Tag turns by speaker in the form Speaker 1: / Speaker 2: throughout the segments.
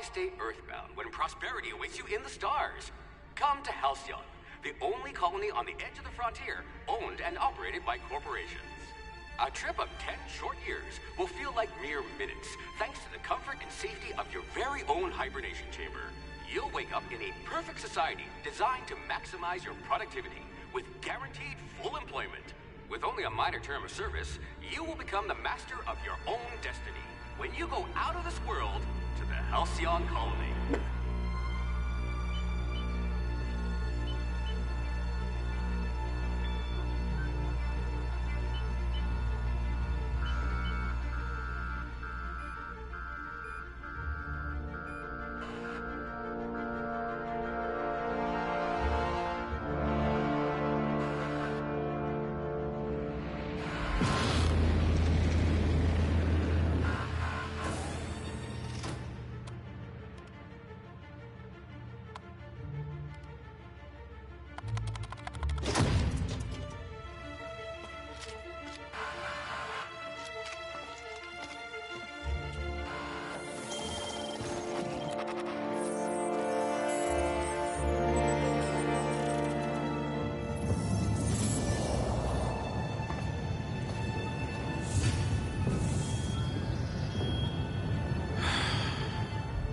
Speaker 1: stay earthbound when prosperity awaits you in the stars? Come to Halcyon, the only colony on the edge of the frontier, owned and operated by corporations. A trip of 10 short years will feel like mere minutes, thanks to the comfort and safety of your very own hibernation chamber. You'll wake up in a perfect society designed to maximize your productivity, with guaranteed full employment. With only a minor term of service, you will become the master of your own destiny when you go out of this world to the Halcyon Colony.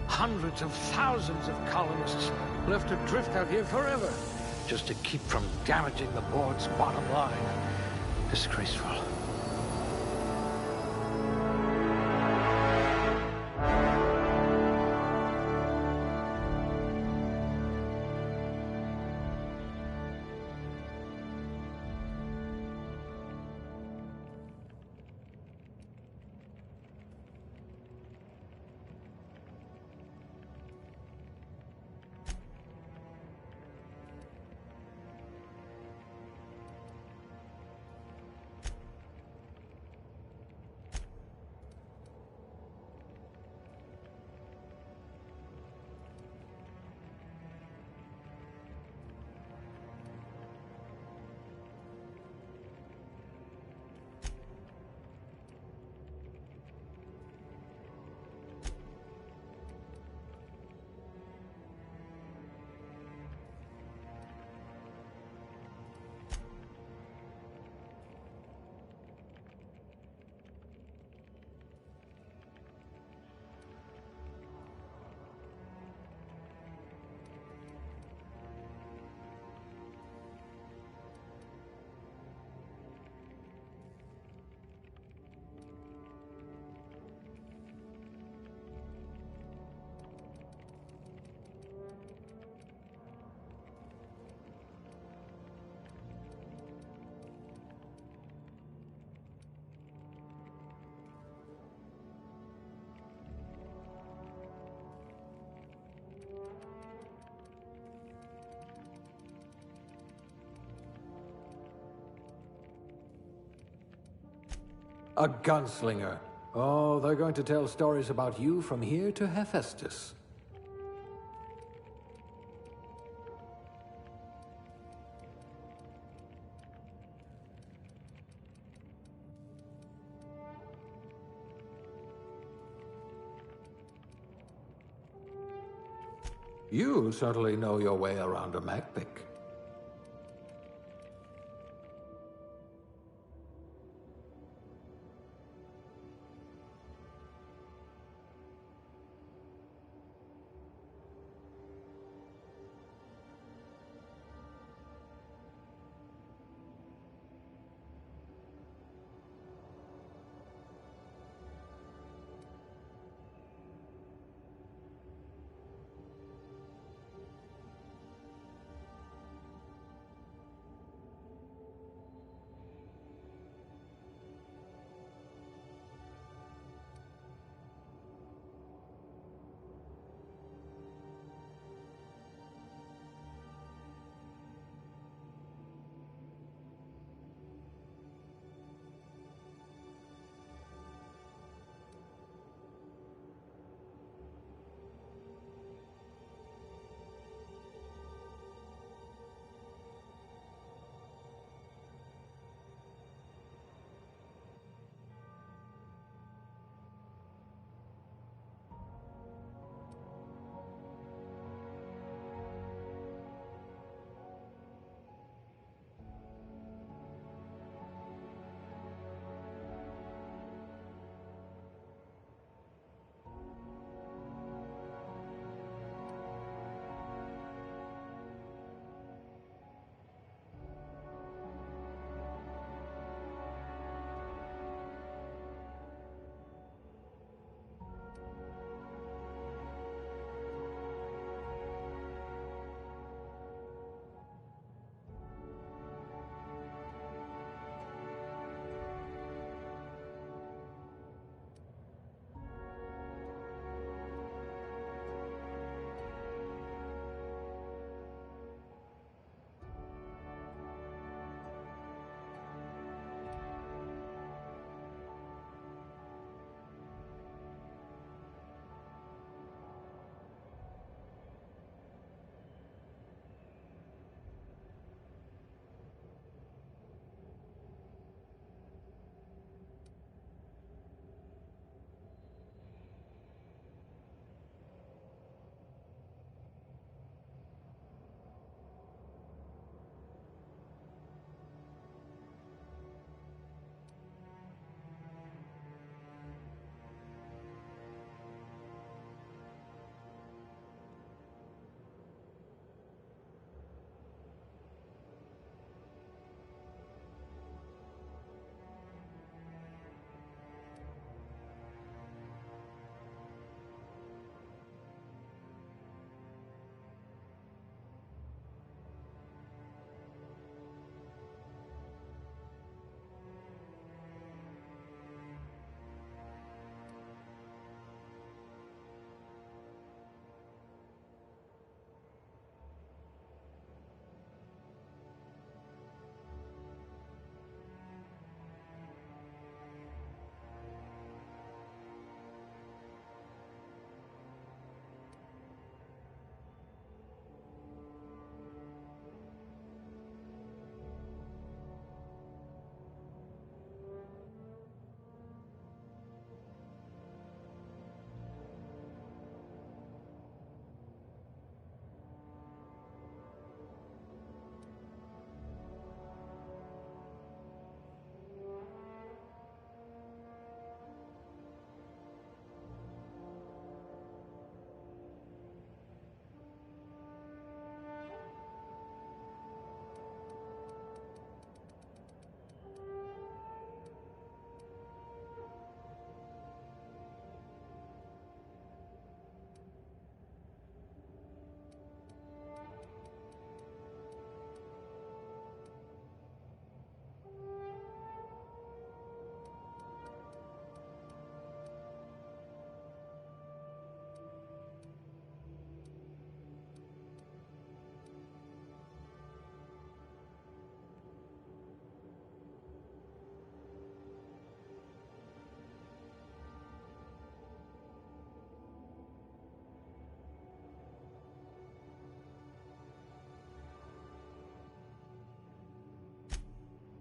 Speaker 2: Hundreds of thousands of colonists left adrift out here forever, just to keep from damaging the board's bottom line. Disgraceful.
Speaker 3: A gunslinger. Oh, they're going to tell stories about you from here to Hephaestus. You certainly know your way around a MacPick.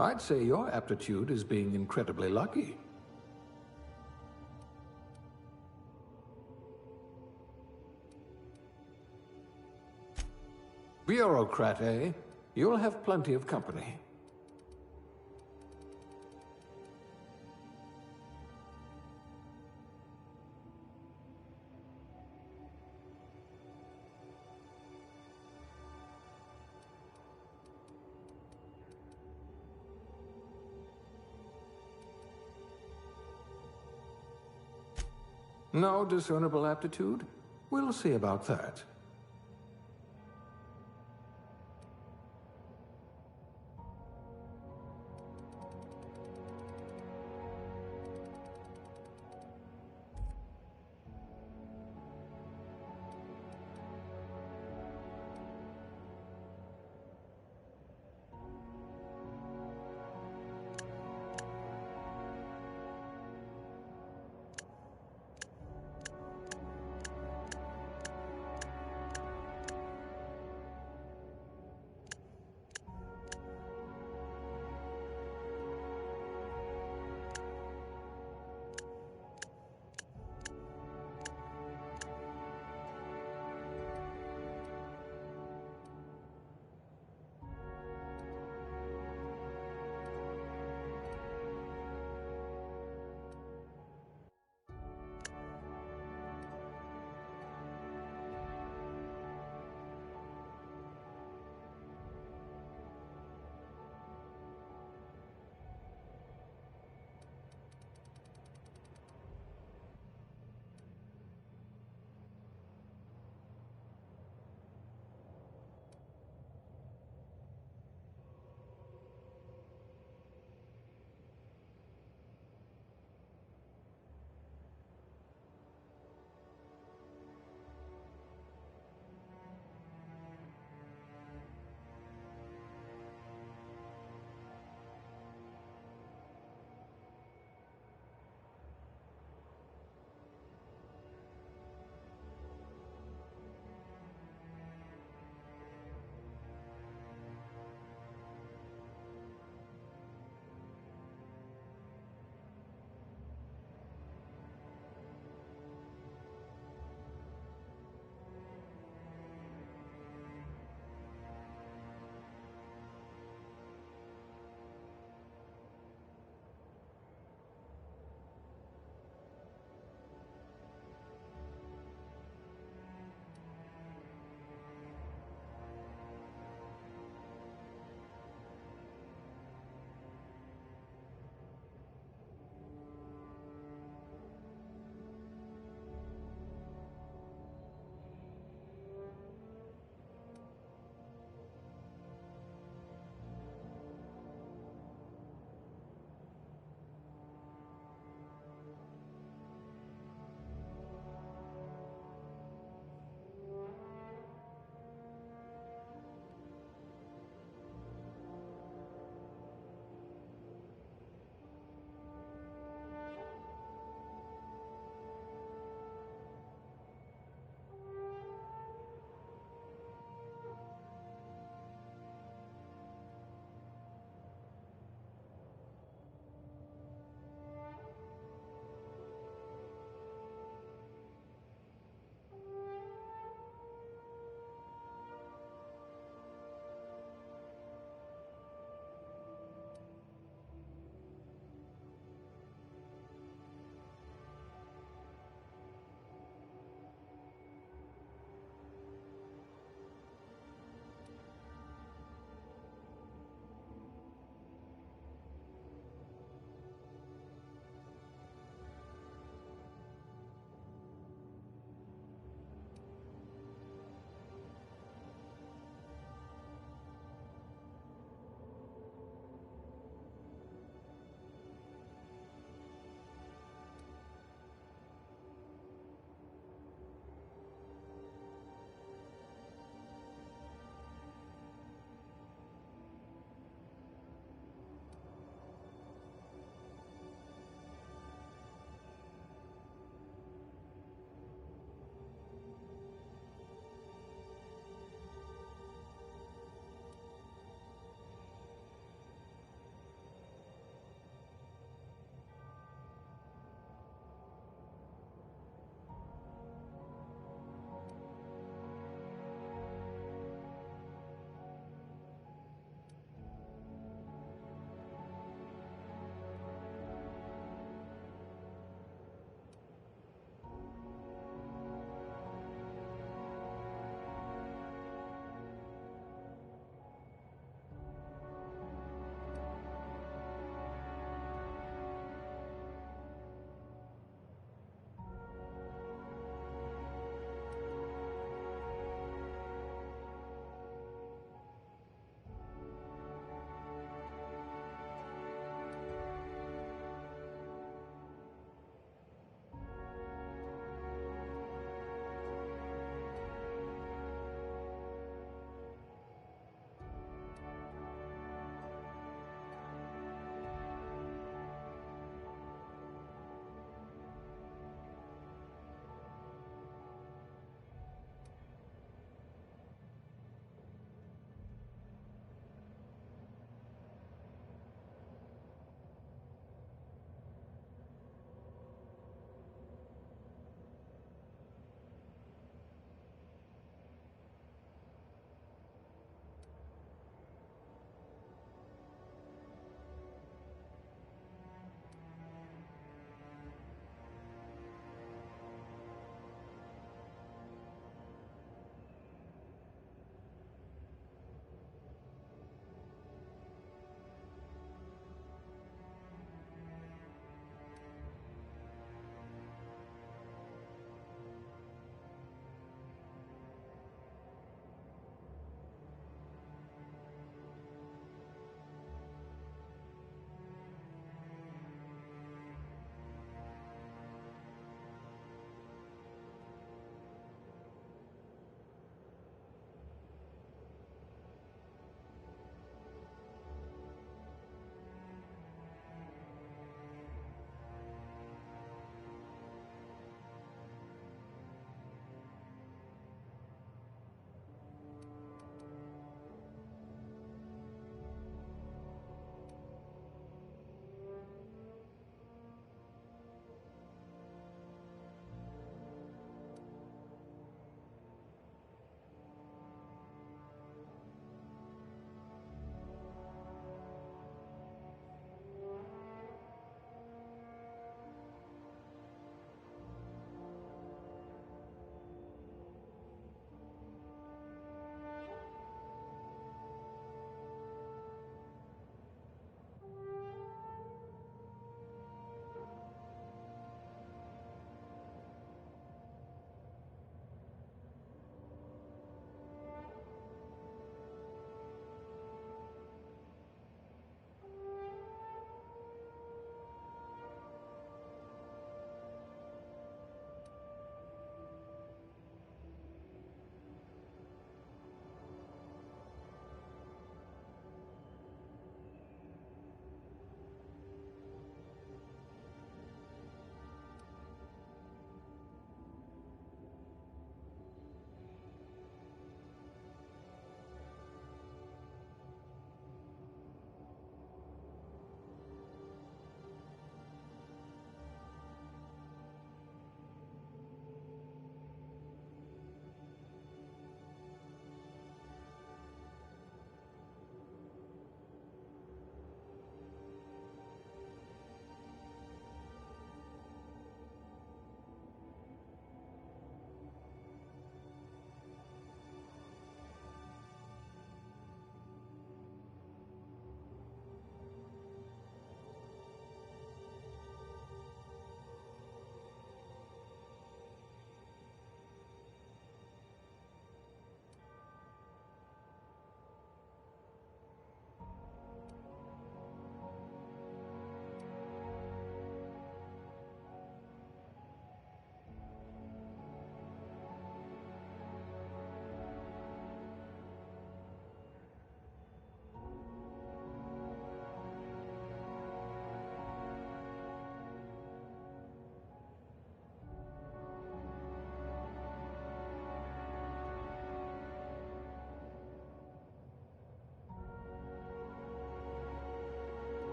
Speaker 3: I'd say your aptitude is being incredibly lucky. Bureaucrat, eh? You'll have plenty of company. No discernible aptitude? We'll see about that.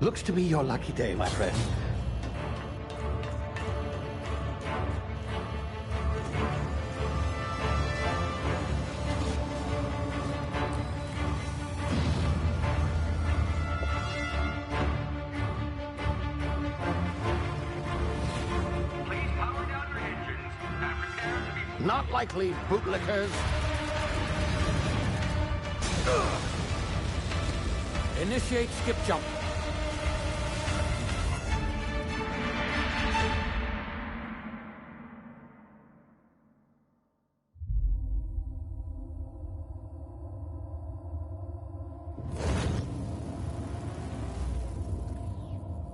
Speaker 2: Looks to be your lucky day, my friend.
Speaker 1: Please power down your engines and prepare to be...
Speaker 2: Not likely, bootlickers. Initiate skip jump.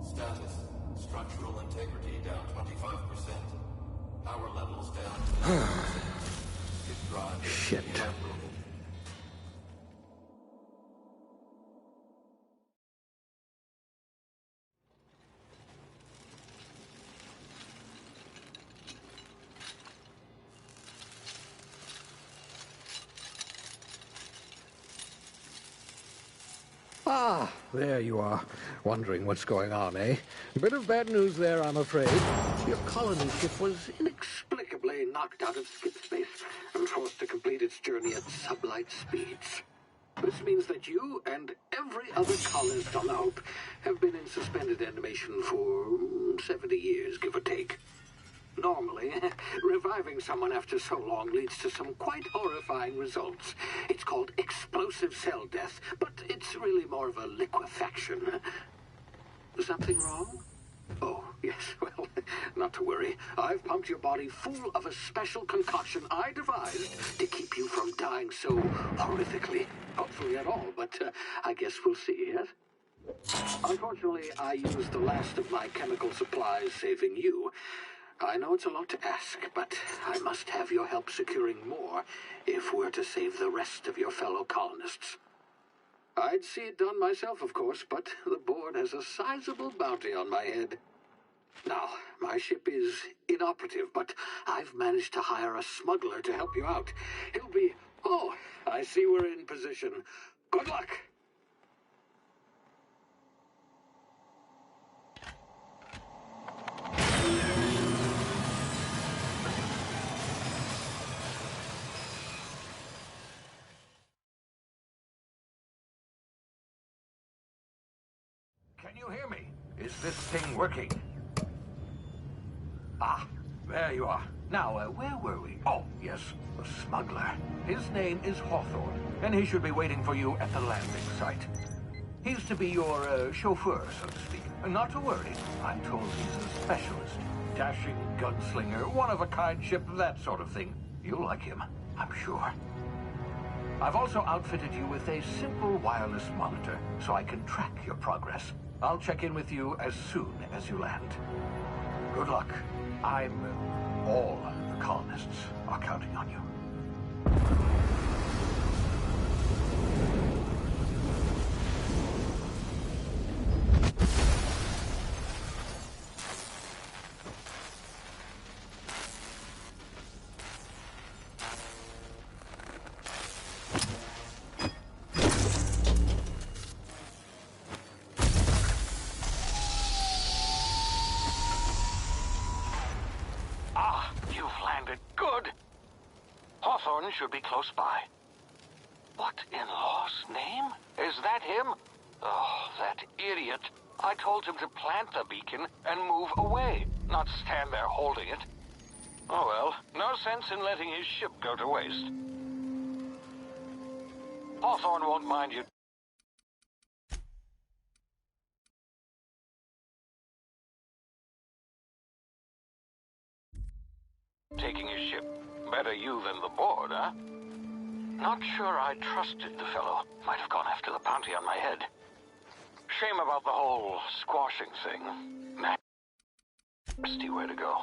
Speaker 4: Status. Structural integrity down 25%. Power levels down.
Speaker 2: Shit. Ah, there you are. Wondering what's going on, eh? Bit of bad news there, I'm afraid. Your colony ship was inexplicably knocked out of skip space and forced to complete its journey at sublight speeds. This means that you and every other colonist on the Hope have been in suspended animation for 70 years, give or take. Normally, reviving someone after so long leads to some quite horrifying results. It's called explosive cell death, but it's really more of a liquefaction. Something wrong? Oh, yes, well, not to worry. I've pumped your body full of a special concoction I devised to keep you from dying so horrifically. Hopefully at all, but I guess we'll see, yes? Unfortunately, I used the last of my chemical supplies saving you. I know it's a lot to ask, but I must have your help securing more if we're to save the rest of your fellow colonists. I'd see it done myself, of course, but the board has a sizable bounty on my head. Now, my ship is inoperative, but I've managed to hire a smuggler to help you out. He'll be... Oh, I see we're in position. Good luck! Can you hear me? Is this thing working? Ah, there you are. Now, where were we? Oh, yes, the smuggler. His name is Hawthorne, and he should be waiting for you at the landing site. He's to be your chauffeur, so to speak. Not to worry. I'm told he's a specialist. Dashing gunslinger, one-of-a-kind ship, that sort of thing. You'll like him, I'm sure. I've also outfitted you with a simple wireless monitor, so I can track your progress. I'll check in with you as soon as you land. Good luck. All the colonists are counting on you. Hawthorne should be close by. What in law's name? Is that him? Oh, that idiot. I told him to plant the beacon and move away, not stand there holding it. Oh well, no sense in letting his ship go to waste. Hawthorne won't mind you. Taking his ship. Better you than the board, huh? Not sure I trusted the fellow. Might have gone after the bounty on my head. Shame about the whole squashing thing. Nasty way to go.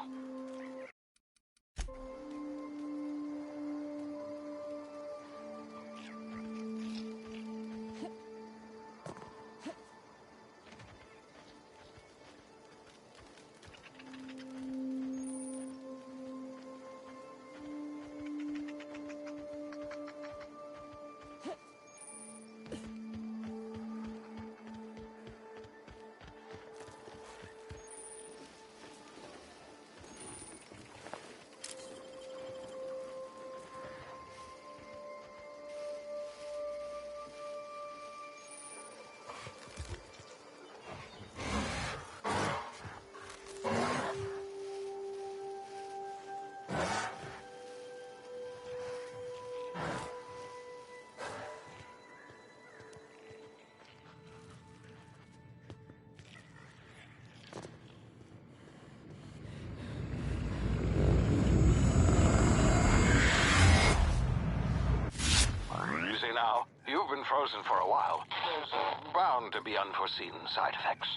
Speaker 5: now. You've been frozen for a while. There's bound to be unforeseen side effects.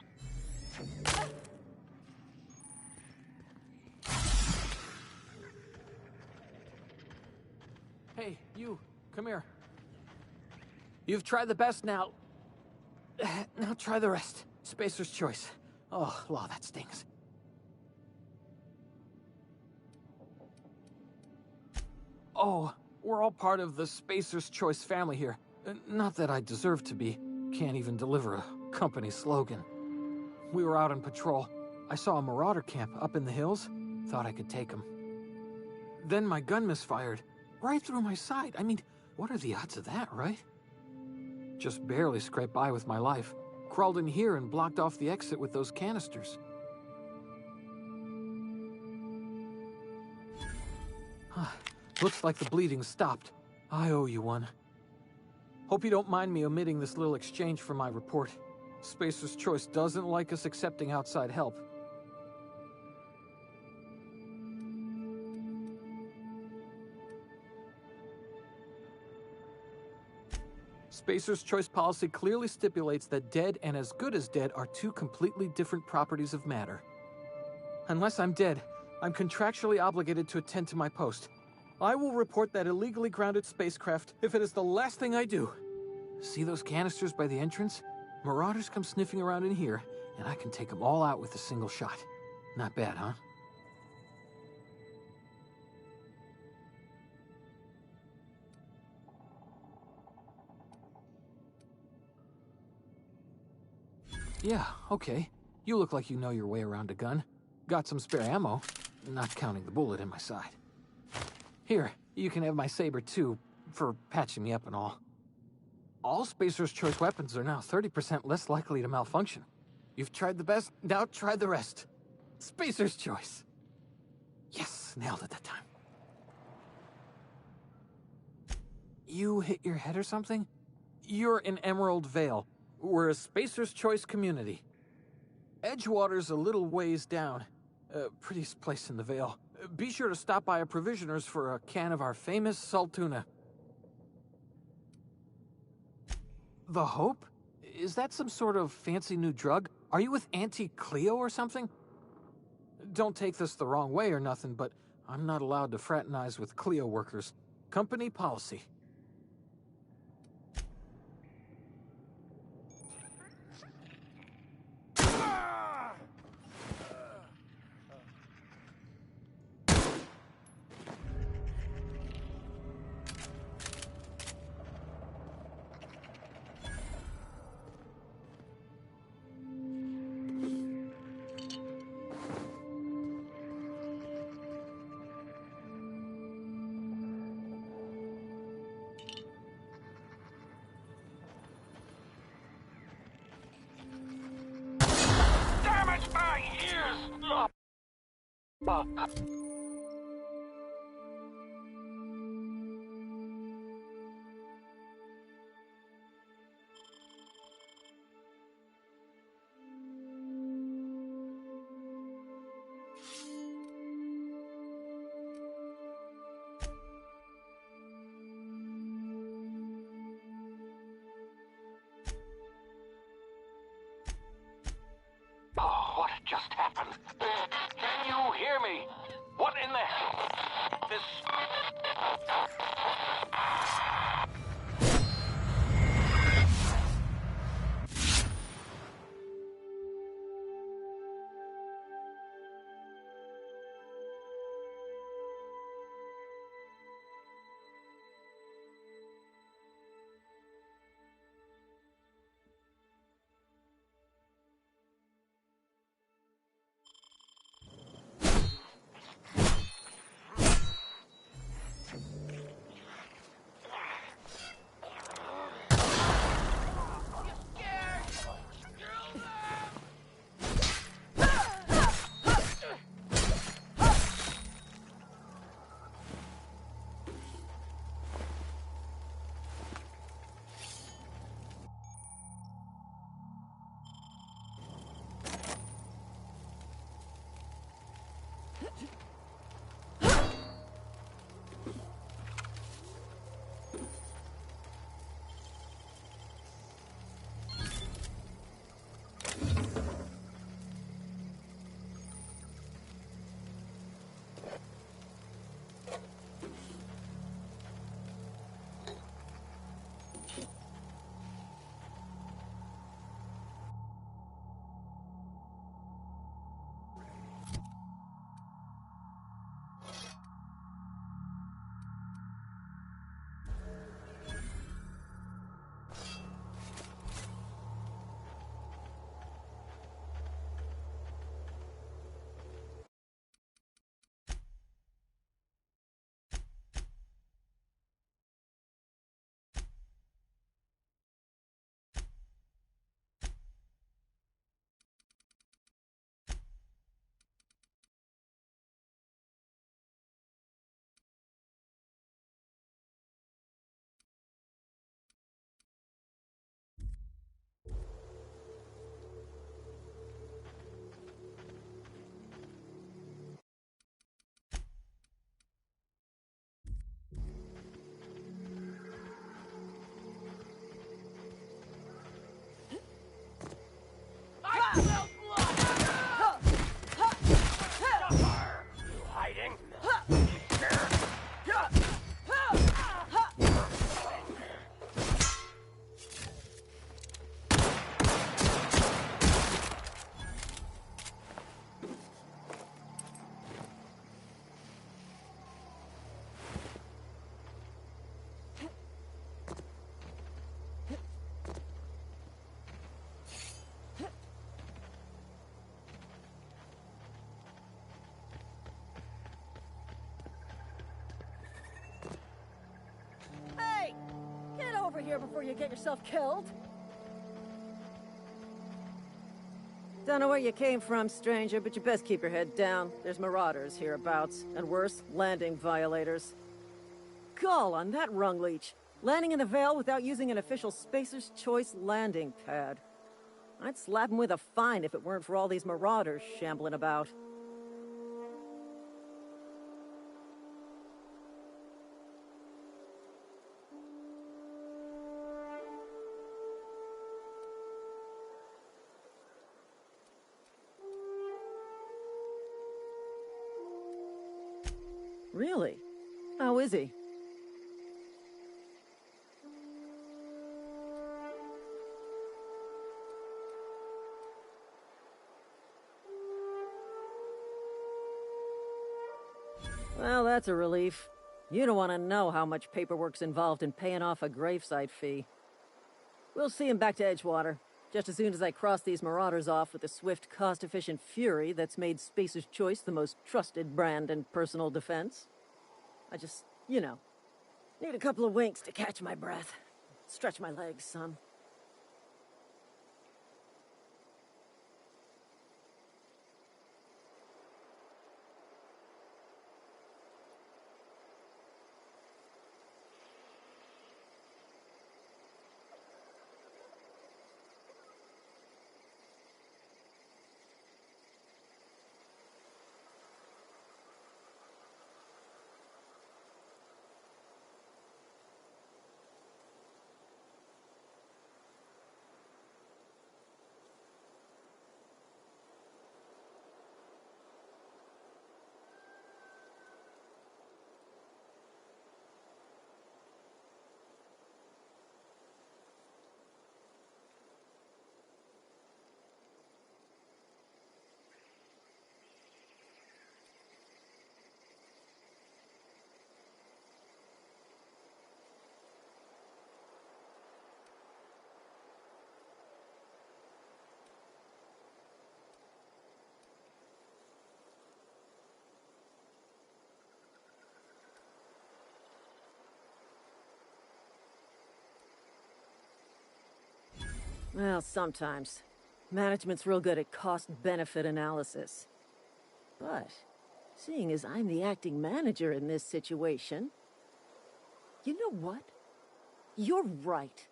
Speaker 3: Hey, you, come here. You've tried the best now. Now try the rest. Spacer's choice. Oh, law, that stings. Oh, we're all part of the Spacer's Choice family here. Not that I deserve to be. Can't even deliver a company slogan. We were out on patrol. I saw a marauder camp up in the hills. Thought I could take them. Then my gun misfired. Right through my side. I mean, what are the odds of that, right? Just barely scraped by with my life. Crawled in here and blocked off the exit with those canisters. Looks like the bleeding stopped. I owe you one. Hope you don't mind me omitting this little exchange from my report. Spacer's Choice doesn't like us accepting outside help. Spacer's Choice policy clearly stipulates that dead and as good as dead are two completely different properties of matter. Unless I'm dead, I'm contractually obligated to attend to my post. I will report that illegally grounded spacecraft if it is the last thing I do. See those canisters by the entrance? Marauders come sniffing around in here, and I can take them all out with a single shot. Not bad, huh? Yeah, okay. You look like you know your way around a gun. Got some spare ammo, not counting the bullet in my side. Here, you can have my saber too, for patching me up and all. All Spacer's Choice weapons are now 30% less likely to malfunction. You've tried the best, now try the rest. Spacer's Choice. Yes, nailed it that time. You hit your head or something? You're in Emerald Vale. We're a Spacer's Choice community. Edgewater's a little ways down. Prettiest place in the Vale. Be sure to stop by a provisioner's for a can of our famous salt tuna. The Hope? Is that some sort of fancy new drug? Are you with Auntie Cleo or something? Don't take this the wrong way or nothing, but I'm not allowed to fraternize with Cleo workers. Company policy.
Speaker 5: Oh, what just happened? Can you hear me?
Speaker 6: over here before you get yourself killed. Don't know where you came from, stranger, but you best keep your head down. There's marauders hereabouts, and worse, landing violators. Gall on that rung leech. Landing in the Vale without using an official Spacer's Choice landing pad. I'd slap him with a fine if it weren't for all these marauders shambling about. Really? How is he? Well, that's a relief. You don't want to know how much paperwork's involved in paying off a gravesite fee. We'll see him back to Edgewater, just as soon as I cross these marauders off with the swift, cost-efficient fury that's made Spacer's Choice the most trusted brand in personal defense. I just, you know, need a couple of winks to catch my breath. Stretch my legs, son. Well, sometimes. Management's real good at cost-benefit analysis. But, seeing as I'm the acting manager in this situation... You know what? You're right.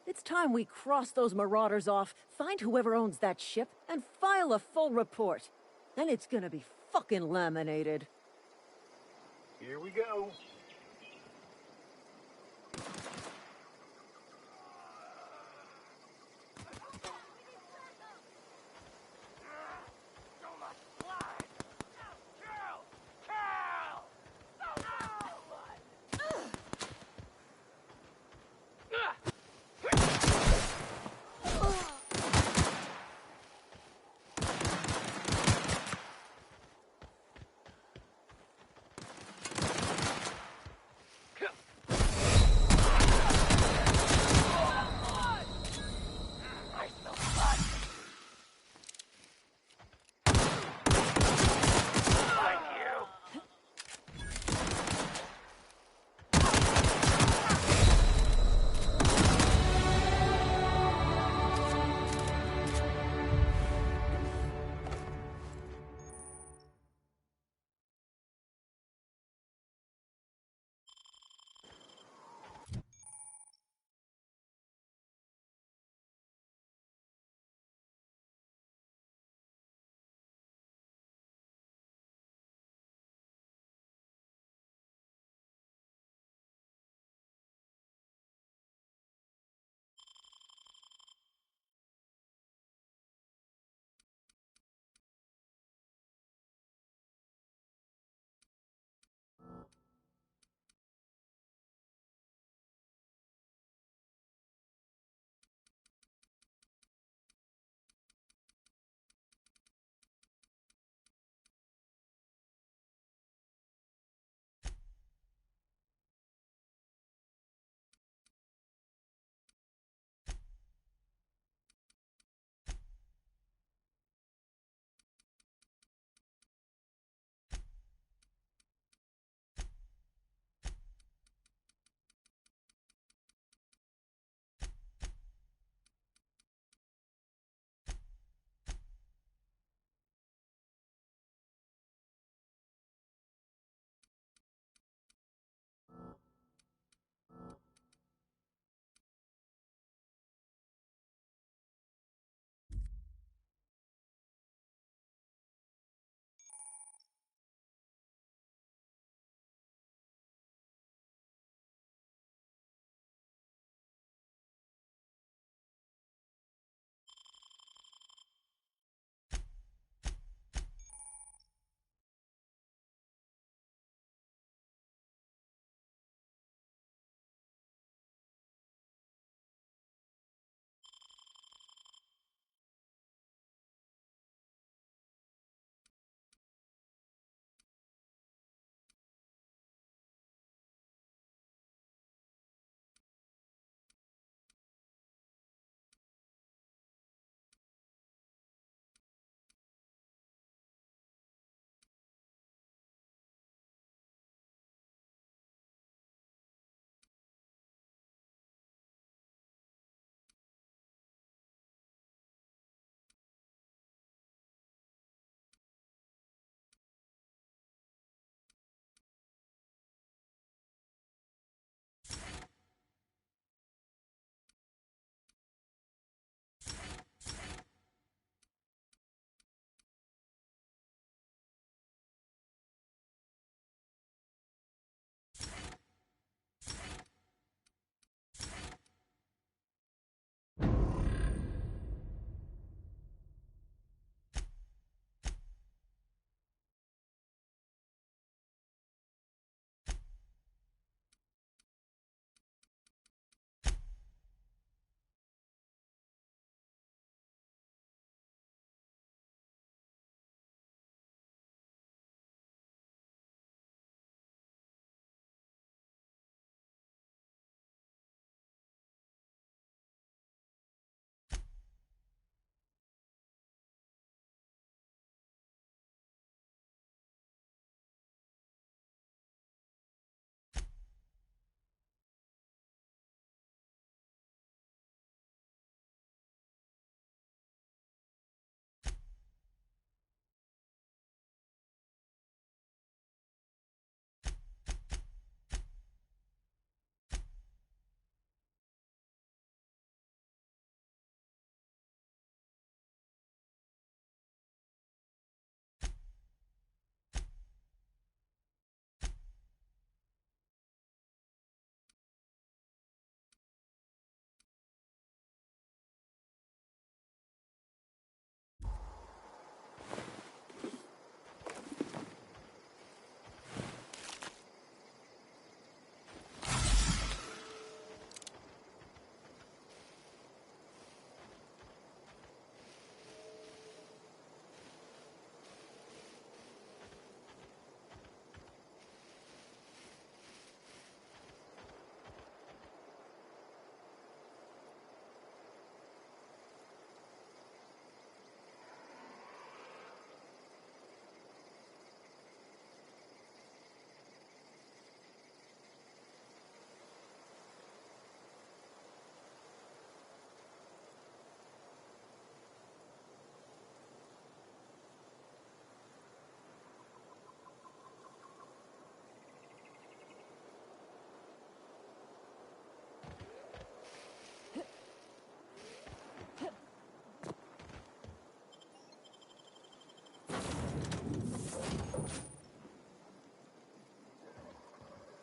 Speaker 6: It's time we cross those marauders off, find whoever owns that ship, and file a full report. Then it's gonna be fucking laminated.
Speaker 7: Here we go.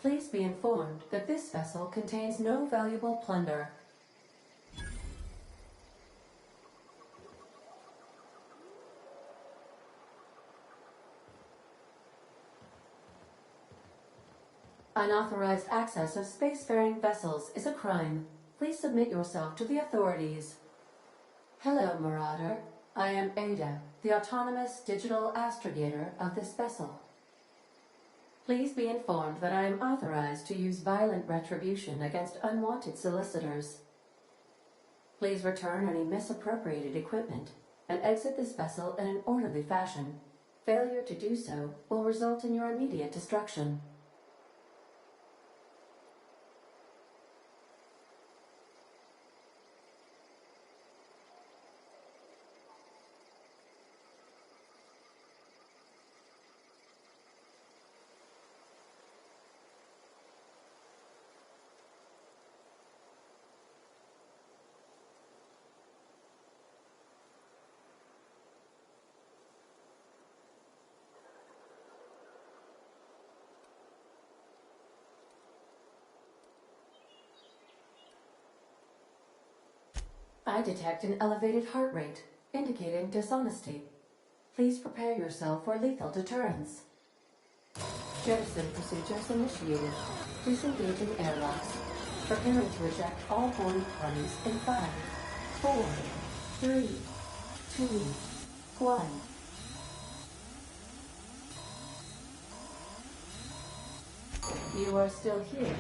Speaker 8: Please be informed that this vessel contains no valuable plunder. Unauthorized access of spacefaring vessels is a crime. Please submit yourself to the authorities. Hello, Marauder. I am Ada, the autonomous digital astrogator of this vessel. Please be informed that I am authorized to use violent retribution against unwanted solicitors. Please return any misappropriated equipment and exit this vessel in an orderly fashion. Failure to do so will result in your immediate destruction. I detect an elevated heart rate, indicating dishonesty. Please prepare yourself for lethal deterrence. Jettison procedures initiated. Disengaging airlocks. Preparing to eject all horned parties in 5, 4, 3, 2, 1. You are still here.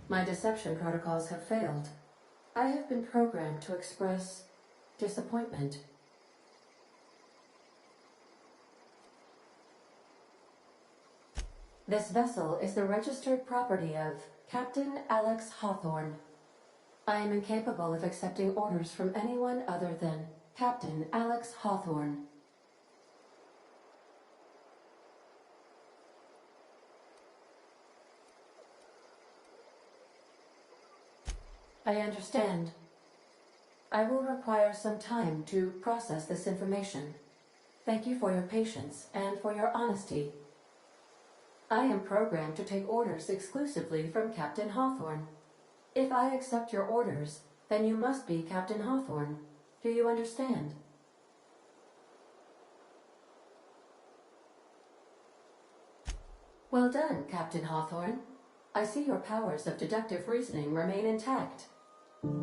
Speaker 8: My deception protocols have failed. I have been programmed to express disappointment. This vessel is the registered property of Captain Alex Hawthorne. I am incapable of accepting orders from anyone other than Captain Alex Hawthorne. I understand. I will require some time to process this information. Thank you for your patience and for your honesty. I am programmed to take orders exclusively from Captain Hawthorne. If I accept your orders, then you must be Captain Hawthorne. Do you understand? Well done, Captain Hawthorne. I see your powers of deductive reasoning remain intact.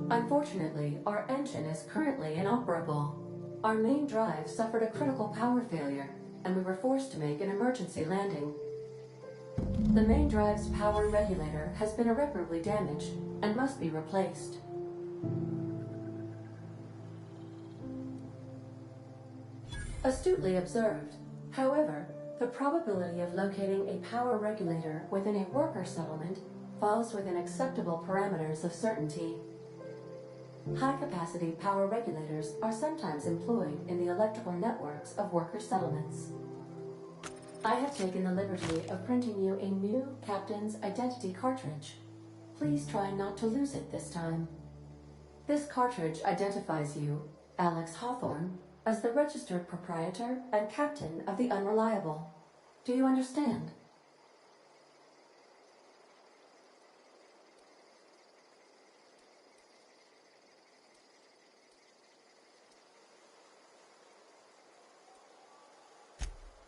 Speaker 8: Unfortunately, our engine is currently inoperable. Our main drive suffered a critical power failure, and we were forced to make an emergency landing. The main drive's power regulator has been irreparably damaged and must be replaced. Astutely observed. However, the probability of locating a power regulator within a worker settlement falls within acceptable parameters of certainty. High-capacity power regulators are sometimes employed in the electrical networks of worker settlements. I have taken the liberty of printing you a new Captain's Identity cartridge. Please try not to lose it this time. This cartridge identifies you, Alex Hawthorne, as the registered proprietor and captain of the Unreliable. Do you understand?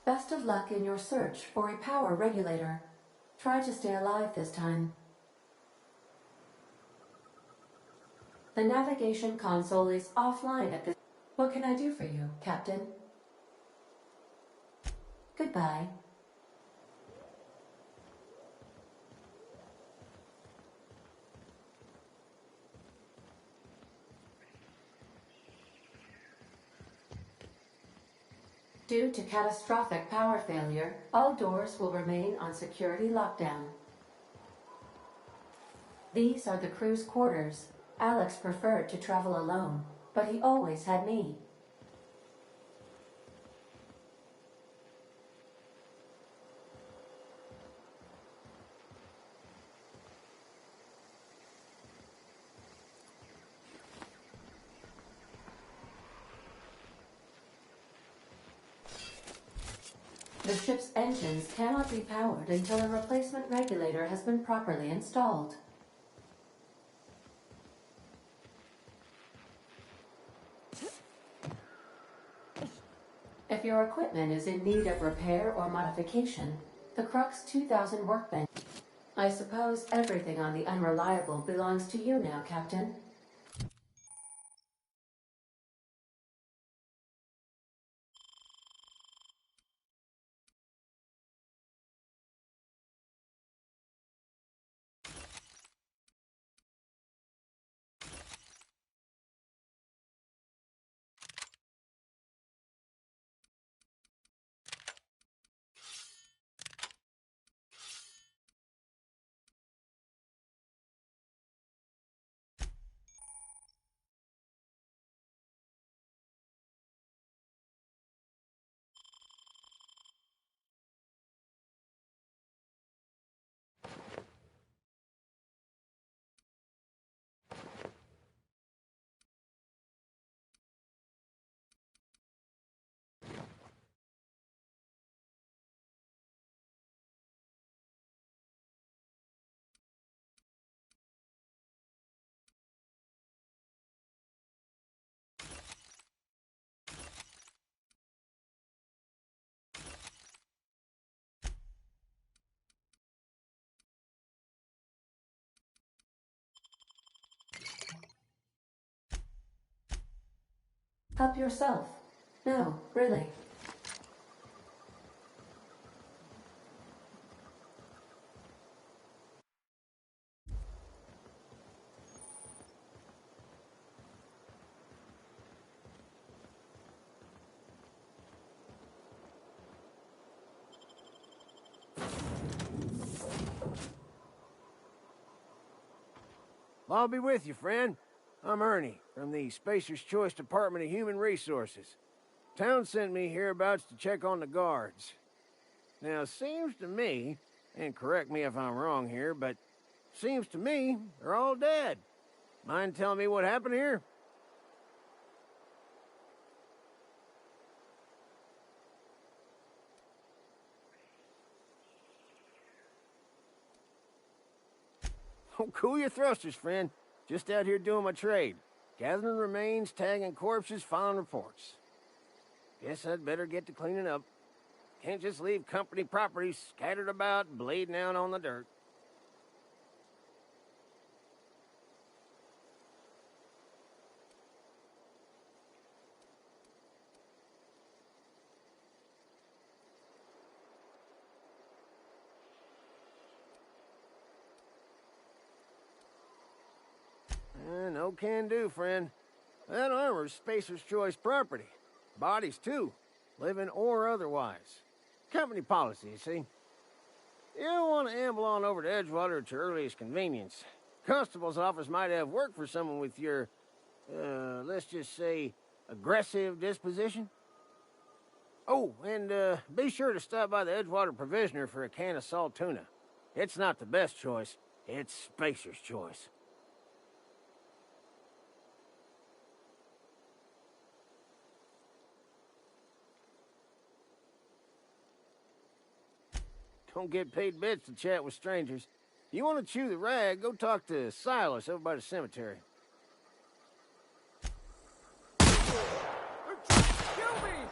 Speaker 8: Best of luck in your search for a power regulator. Try to stay alive this time. The navigation console is offline at this... What can I do for you, Captain? Goodbye. Due to catastrophic power failure, all doors will remain on security lockdown. These are the crew's quarters. Alex preferred to travel alone, but he always had me. The ship's engines cannot be powered until a replacement regulator has been properly installed. If your equipment is in need of repair or modification, the Crux 2000 workbench. I suppose everything on the Unreliable belongs to you now, Captain. Help yourself. No, really.
Speaker 9: I'll be with you, friend. I'm Ernie, from the Spacer's Choice Department of Human Resources. Town sent me hereabouts to check on the guards. Now, it seems to me, and correct me if I'm wrong here, but seems to me they're all dead. Mind telling me what happened here? Oh, cool your thrusters, friend. Just out here doing my trade. Gathering remains, tagging corpses, filing reports. Guess I'd better get to cleaning up. Can't just leave company property scattered about, bleeding out on the dirt. No can do, friend. That armor's Spacer's Choice property. Bodies, too. Living or otherwise. Company policy, you see. You don't want to amble on over to Edgewater at your earliest convenience. Constable's office might have work for someone with your, let's just say, aggressive disposition. Oh, and be sure to stop by the Edgewater Provisioner for a can of salt tuna. It's not the best choice. It's Spacer's Choice. Don't get paid bits to chat with strangers. You want to chew the rag, go talk to Silas over by the cemetery.
Speaker 3: Kill me!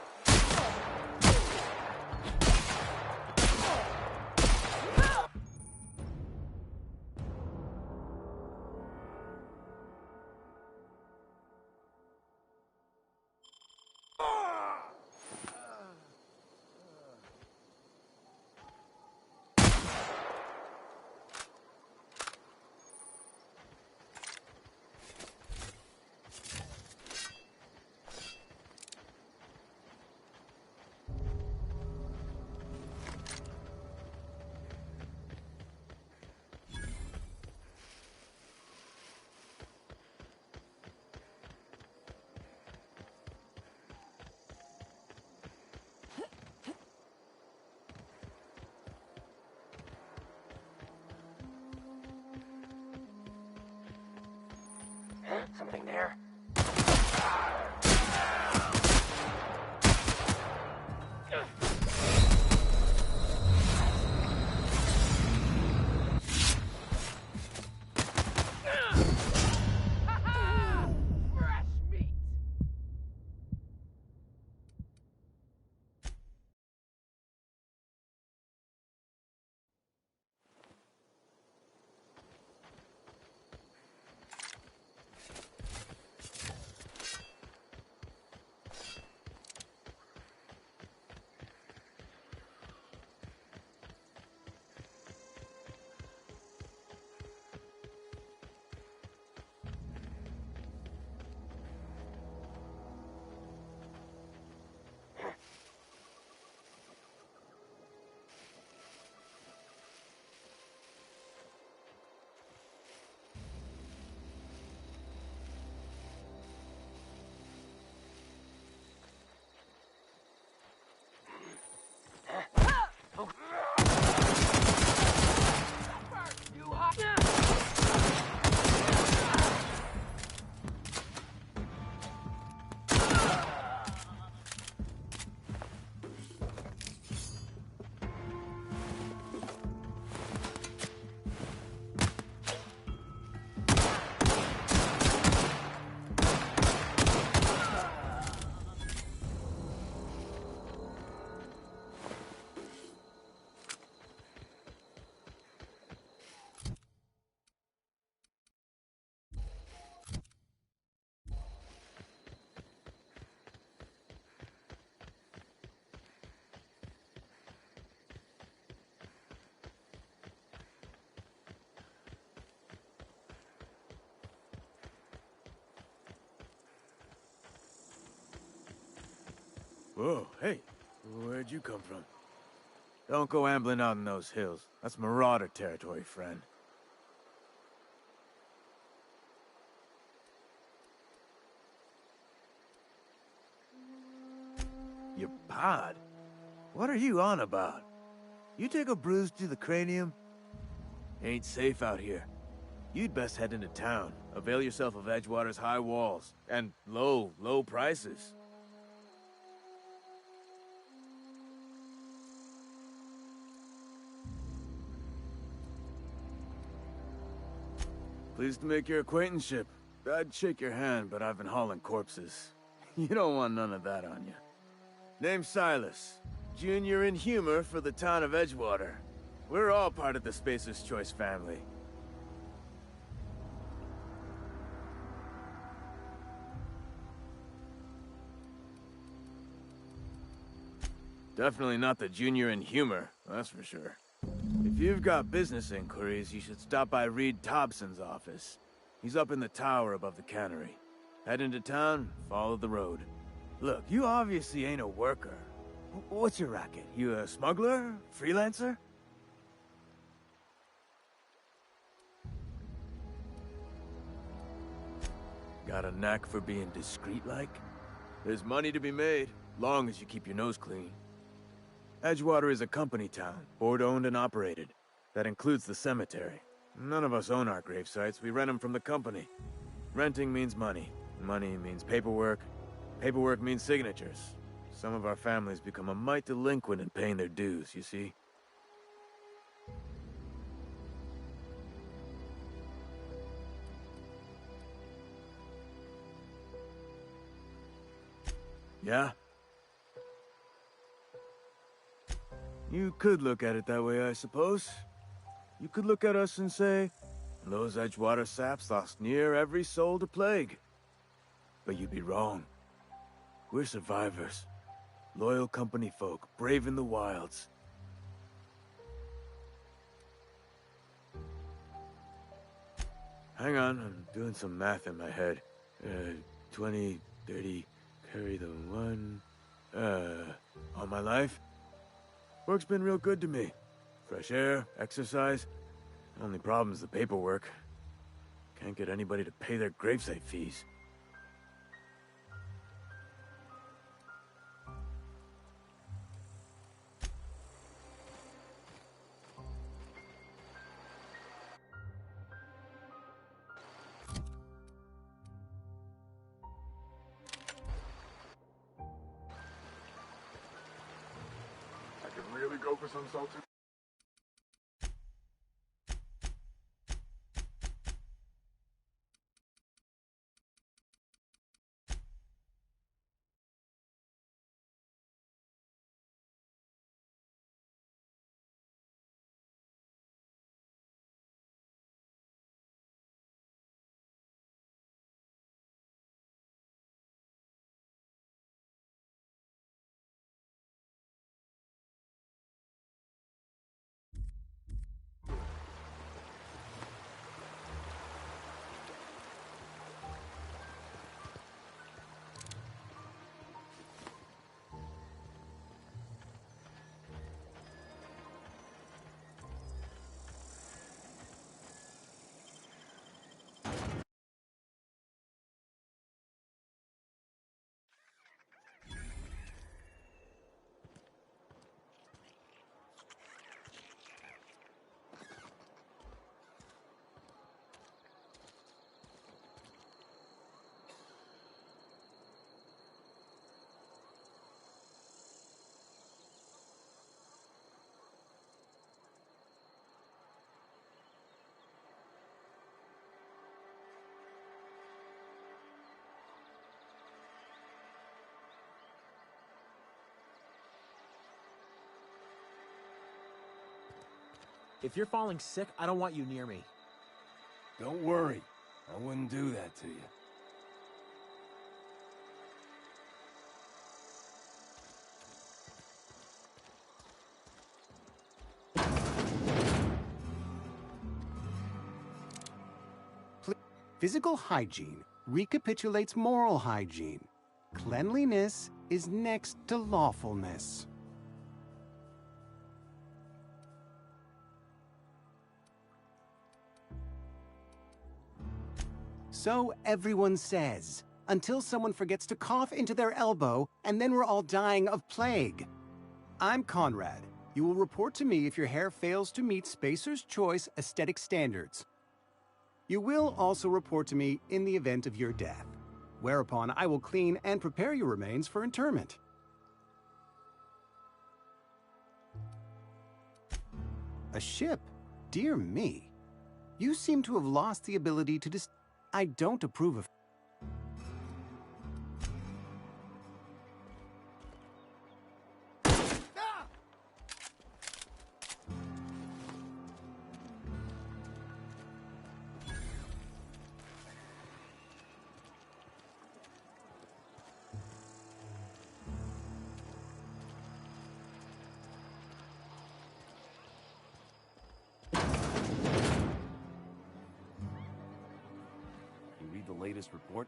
Speaker 10: Whoa, hey, where'd you come from? Don't go ambling out in those hills. That's Marauder territory, friend. Your pod? What are you on about? You take a bruise to the cranium? Ain't safe out here. You'd best head into town. Avail yourself of Edgewater's high walls. And low prices. Pleased to make your acquaintanceship. I'd shake your hand, but I've been hauling corpses. You don't want none of that on you. Name's Silas. Junior in humor for the town of Edgewater. We're all part of the Spacer's Choice family. Definitely not the junior in humor, that's for sure. If you've got business inquiries, you should stop by Reed Thompson's office. He's up in the tower above the cannery. Head into town, follow the road. Look, you obviously ain't a worker. What's your racket? You a smuggler? Freelancer? Got a knack for being discreet-like? There's money to be made, long as you keep your nose clean. Edgewater is a company town, board-owned and operated. That includes the cemetery. None of us own our grave sites, we rent them from the company. Renting means money. Money means paperwork. Paperwork means signatures. Some of our families become a mite delinquent in paying their dues, you see? Yeah? You could look at it that way, I suppose. You could look at us and say, those Edgewater saps lost near every soul to plague. But you'd be wrong. We're survivors. Loyal company folk, braving the wilds. Hang on, I'm doing some math in my head. 20, 30, carry the one... all my life? Work's been real good to me. Fresh air, exercise. Only problem's the paperwork. Can't get anybody to pay their gravesite fees.
Speaker 7: I could really go for some salted.
Speaker 11: If you're falling sick, I don't want you near me.
Speaker 12: Don't worry. I wouldn't do that to you.
Speaker 13: Physical hygiene recapitulates moral hygiene. Cleanliness is next to lawfulness. So everyone says, until someone forgets to cough into their elbow, and then we're all dying of plague. I'm Conrad. You will report to me if your hair fails to meet Spacer's Choice aesthetic standards. You will also report to me in the event of your death, whereupon I will clean and prepare your remains for interment. A ship? Dear me. You seem to have lost the ability to I don't approve of...
Speaker 12: Latest report?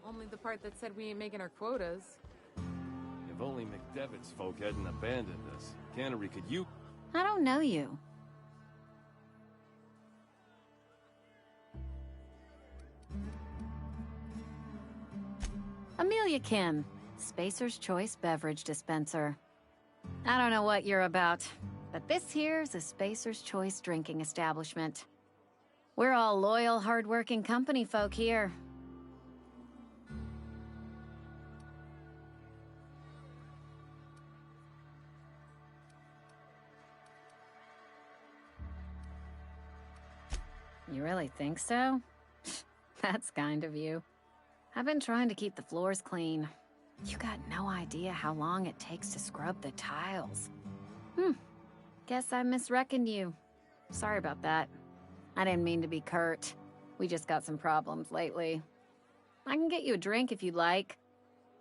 Speaker 14: Only the part that said we ain't making our quotas.
Speaker 12: If only McDevitt's folk hadn't abandoned us. Cannery, could you...
Speaker 15: I don't know you. Amelia Kim, Spacer's Choice Beverage Dispenser. I don't know what you're about, but this here's a Spacer's Choice drinking establishment. We're all loyal, hard-working company folk here. You really think so? That's kind of you. I've been trying to keep the floors clean. You got no idea how long it takes to scrub the tiles. Guess I misreckoned you. Sorry about that. I didn't mean to be curt. We just got some problems lately. I can get you a drink if you'd like.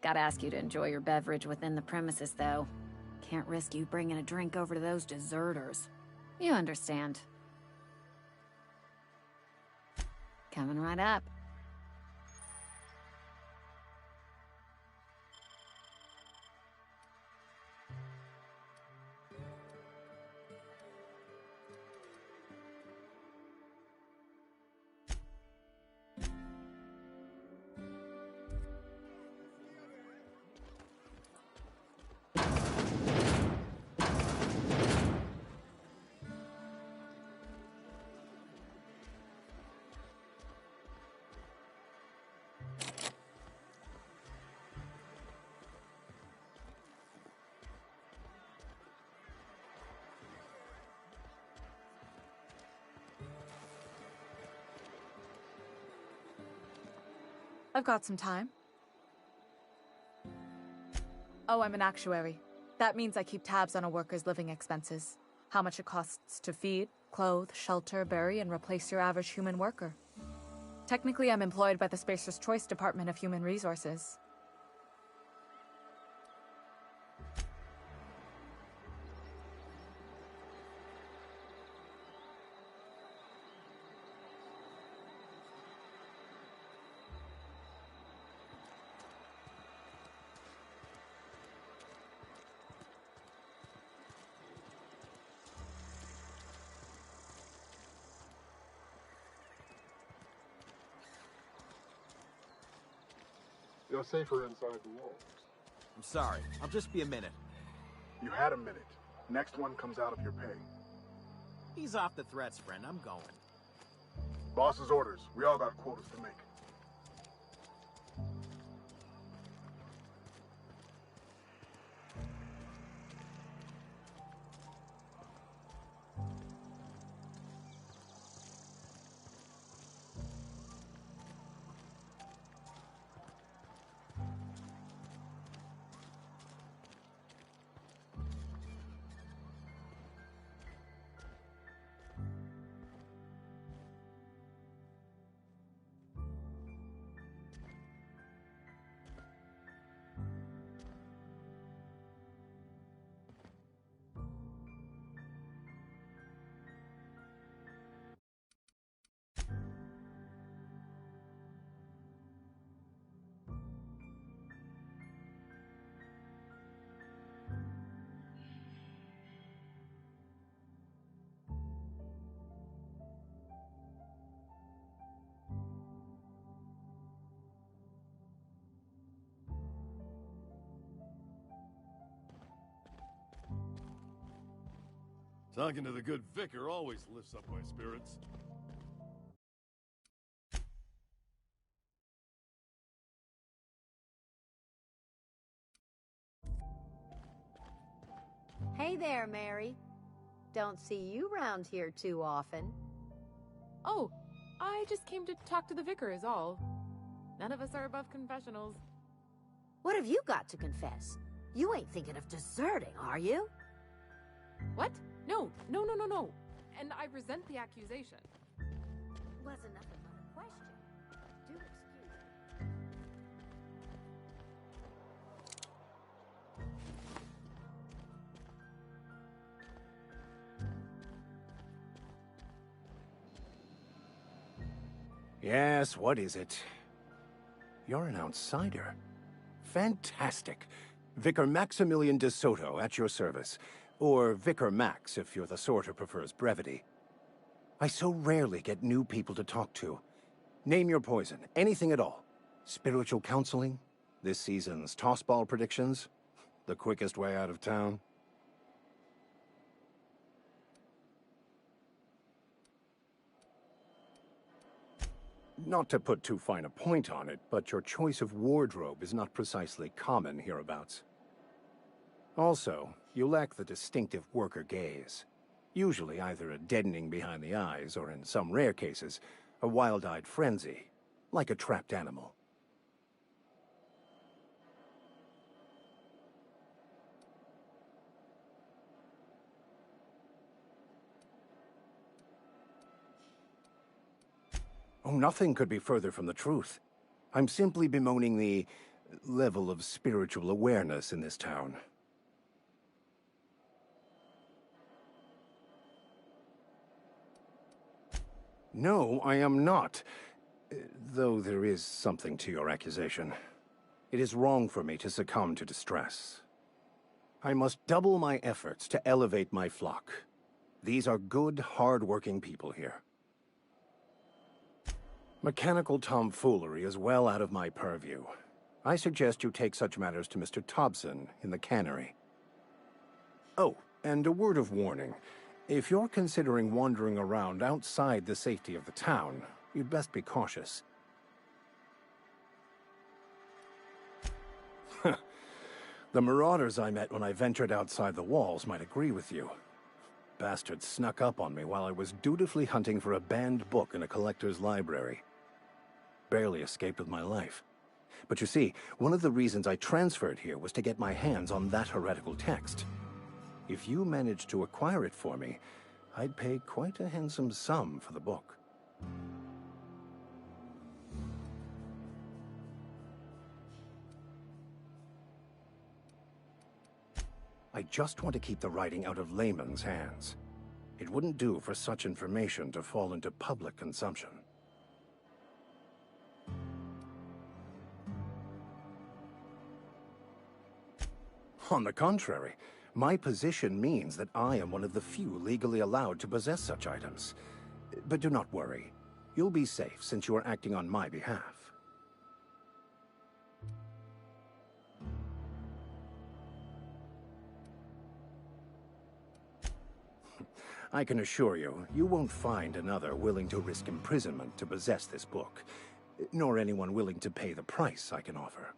Speaker 15: Gotta ask you to enjoy your beverage within the premises, though. Can't risk you bringing a drink over to those deserters. You understand. Coming right up.
Speaker 16: I've got some time. Oh, I'm an actuary. That means I keep tabs on a worker's living expenses. How much it costs to feed, clothe, shelter, bury, and replace your average human worker. Technically, I'm employed by the Spacer's Choice Department of Human Resources.
Speaker 7: You're safer inside the walls.
Speaker 11: I'm sorry. I'll just be a minute.
Speaker 7: You had a minute. Next one comes out of your pay.
Speaker 11: Ease off the threats, friend. I'm going.
Speaker 7: Boss's orders. We all got quotas to make.
Speaker 12: Talking to the good vicar always lifts up my spirits.
Speaker 17: Hey there, Mary. Don't see you round here too often.
Speaker 14: Oh, I just came to talk to the vicar is all. None of us are above confessionals.
Speaker 17: What have you got to confess? You ain't thinking of deserting, are you?
Speaker 14: What? No. And I resent the accusation.
Speaker 17: Wasn't nothing but a question. Do excuse me.
Speaker 18: Yes, what is it? You're an outsider. Fantastic. Vicar Maximilian de Soto, at your service. Or Vicar Max, if you're the sort who prefers brevity. I so rarely get new people to talk to. Name your poison, anything at all. Spiritual counseling? This season's tossball predictions? The quickest way out of town? Not to put too fine a point on it, but your choice of wardrobe is not precisely common hereabouts. Also, you lack the distinctive worker gaze. Usually either a deadening behind the eyes, or in some rare cases, a wild-eyed frenzy, like a trapped animal. Oh, nothing could be further from the truth. I'm simply bemoaning the level of spiritual awareness in this town. No, I am not. Though there is something to your accusation. It is wrong for me to succumb to distress. I must double my efforts to elevate my flock. These are good, hard-working people here. Mechanical tomfoolery is well out of my purview. I suggest you take such matters to Mr. Thompson in the cannery. Oh, and a word of warning. If you're considering wandering around outside the safety of the town, you'd best be cautious. The marauders I met when I ventured outside the walls might agree with you. Bastards snuck up on me while I was dutifully hunting for a banned book in a collector's library. Barely escaped with my life. But you see, one of the reasons I transferred here was to get my hands on that heretical text. If you managed to acquire it for me, I'd pay quite a handsome sum for the book. I just want to keep the writing out of layman's hands. It wouldn't do for such information to fall into public consumption. On the contrary, my position means that I am one of the few legally allowed to possess such items. But do not worry. You'll be safe since you are acting on my behalf. I can assure you, you won't find another willing to risk imprisonment to possess this book, nor anyone willing to pay the price I can offer.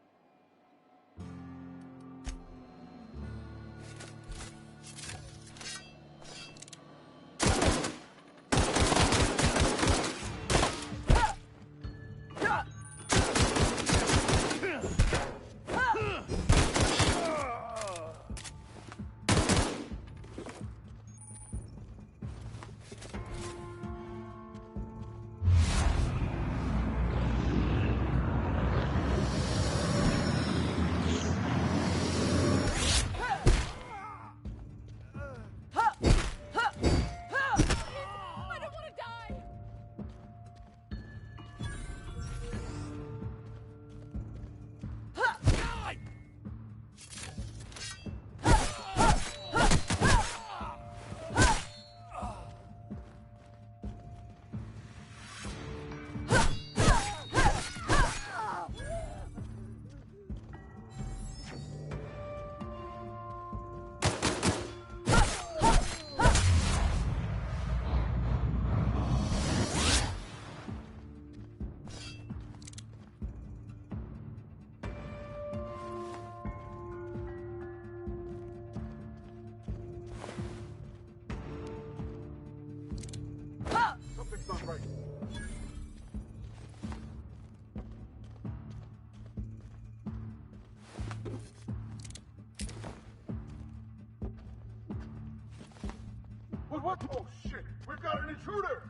Speaker 7: What? Oh, shit! We've got an intruder!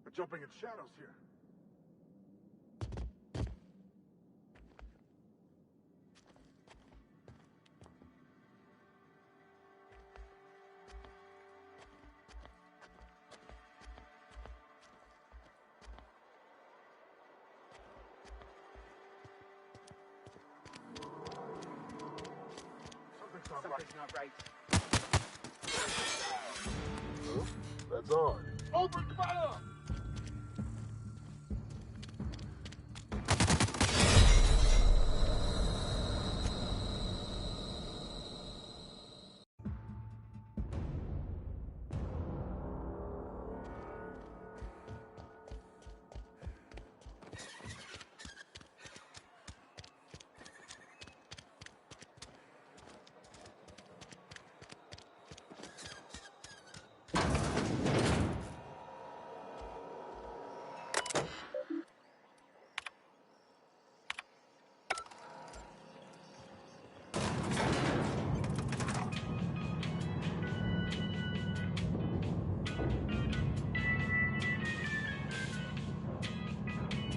Speaker 7: We're jumping in shadows here. Something's not right. That's odd. Open fire!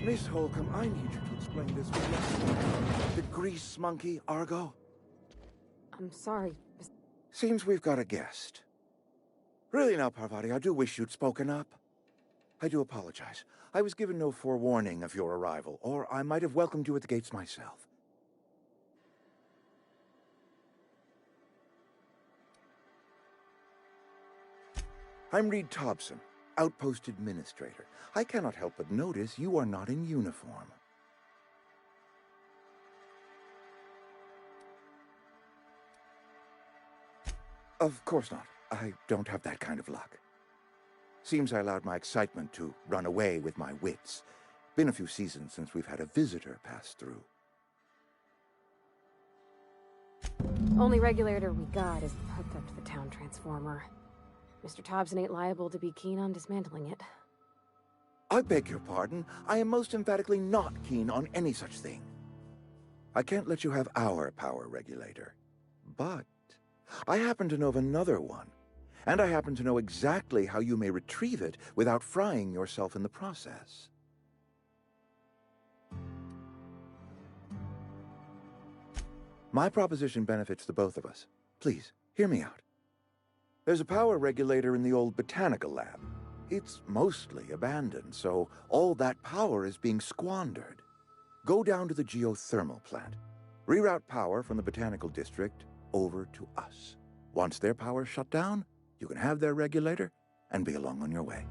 Speaker 19: Miss Holcomb, I need you to explain this to me. The grease monkey, Argo?
Speaker 14: I'm sorry.
Speaker 19: Seems we've got a guest. Really now, Parvati, I do wish you'd spoken up. I do apologize. I was given no forewarning of your arrival, or I might have welcomed you at the gates myself. I'm Reed Thompson, Outpost Administrator. I cannot help but notice you are not in uniform. Of course not. I don't have that kind of luck. Seems I allowed my excitement to run away with my wits. Been a few seasons since we've had a visitor pass through.
Speaker 20: Only regulator we got is hooked up to the town transformer. Mr. Thompson ain't liable to be keen on dismantling it.
Speaker 19: I beg your pardon. I am most emphatically not keen on any such thing. I can't let you have our power regulator. But I happen to know of another one. And I happen to know exactly how you may retrieve it without frying yourself in the process. My proposition benefits the both of us. Please, hear me out. There's a power regulator in the old botanical lab. It's mostly abandoned, so all that power is being squandered. Go down to the geothermal plant. Reroute power from the botanical district over to us. Once their power's shut down, you can have their regulator and be along on your way.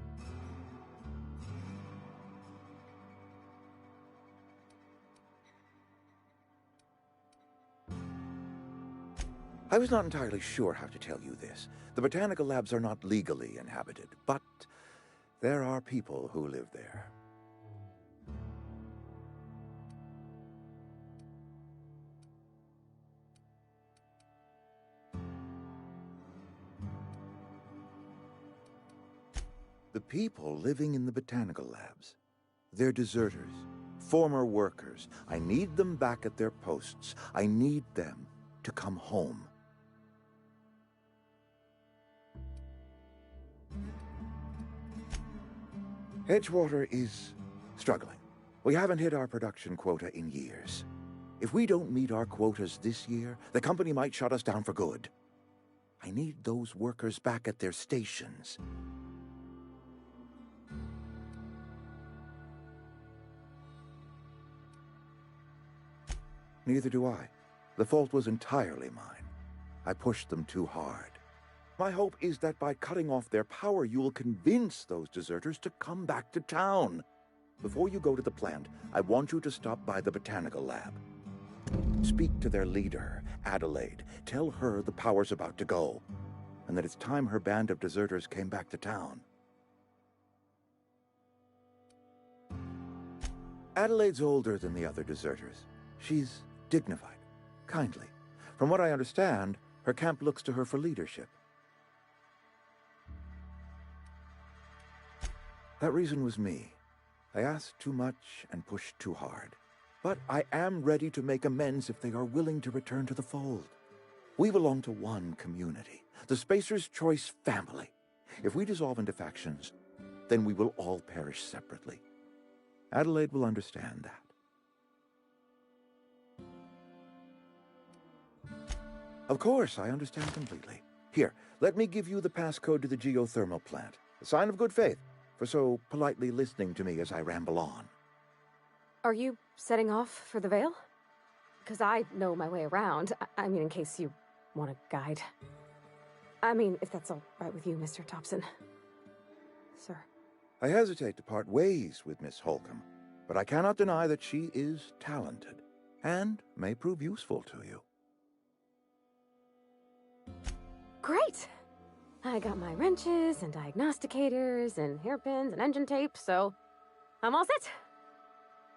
Speaker 19: I was not entirely sure how to tell you this. The botanical labs are not legally inhabited, but there are people who live there. The people living in the botanical labs, they're deserters, former workers. I need them back at their posts. I need them to come home. Edgewater is struggling. We haven't hit our production quota in years. If we don't meet our quotas this year, the company might shut us down for good. I need those workers back at their stations. Neither do I. The fault was entirely mine. I pushed them too hard. My hope is that by cutting off their power, you will convince those deserters to come back to town. Before you go to the plant, I want you to stop by the botanical lab. Speak to their leader, Adelaide. Tell her the power's about to go, and that it's time her band of deserters came back to town. Adelaide's older than the other deserters. She's dignified, kindly. From what I understand, her camp looks to her for leadership. That reason was me. I asked too much and pushed too hard. But I am ready to make amends if they are willing to return to the fold. We belong to one community, the Spacer's Choice family. If we dissolve into factions, then we will all perish separately. Adelaide will understand that. Of course, I understand completely. Here, let me give you the passcode to the geothermal plant. A sign of good faith for so politely listening to me as I ramble on.
Speaker 20: Are you setting off for the Vale? Because I know my way around. I mean, in case you want a guide. I mean, if that's all right with you, Mr. Thompson. Sir.
Speaker 19: I hesitate to part ways with Miss Holcomb, but I cannot deny that she is talented and may prove useful to you.
Speaker 20: Great! I got my wrenches and diagnosticators and hairpins and engine tape, so I'm all set.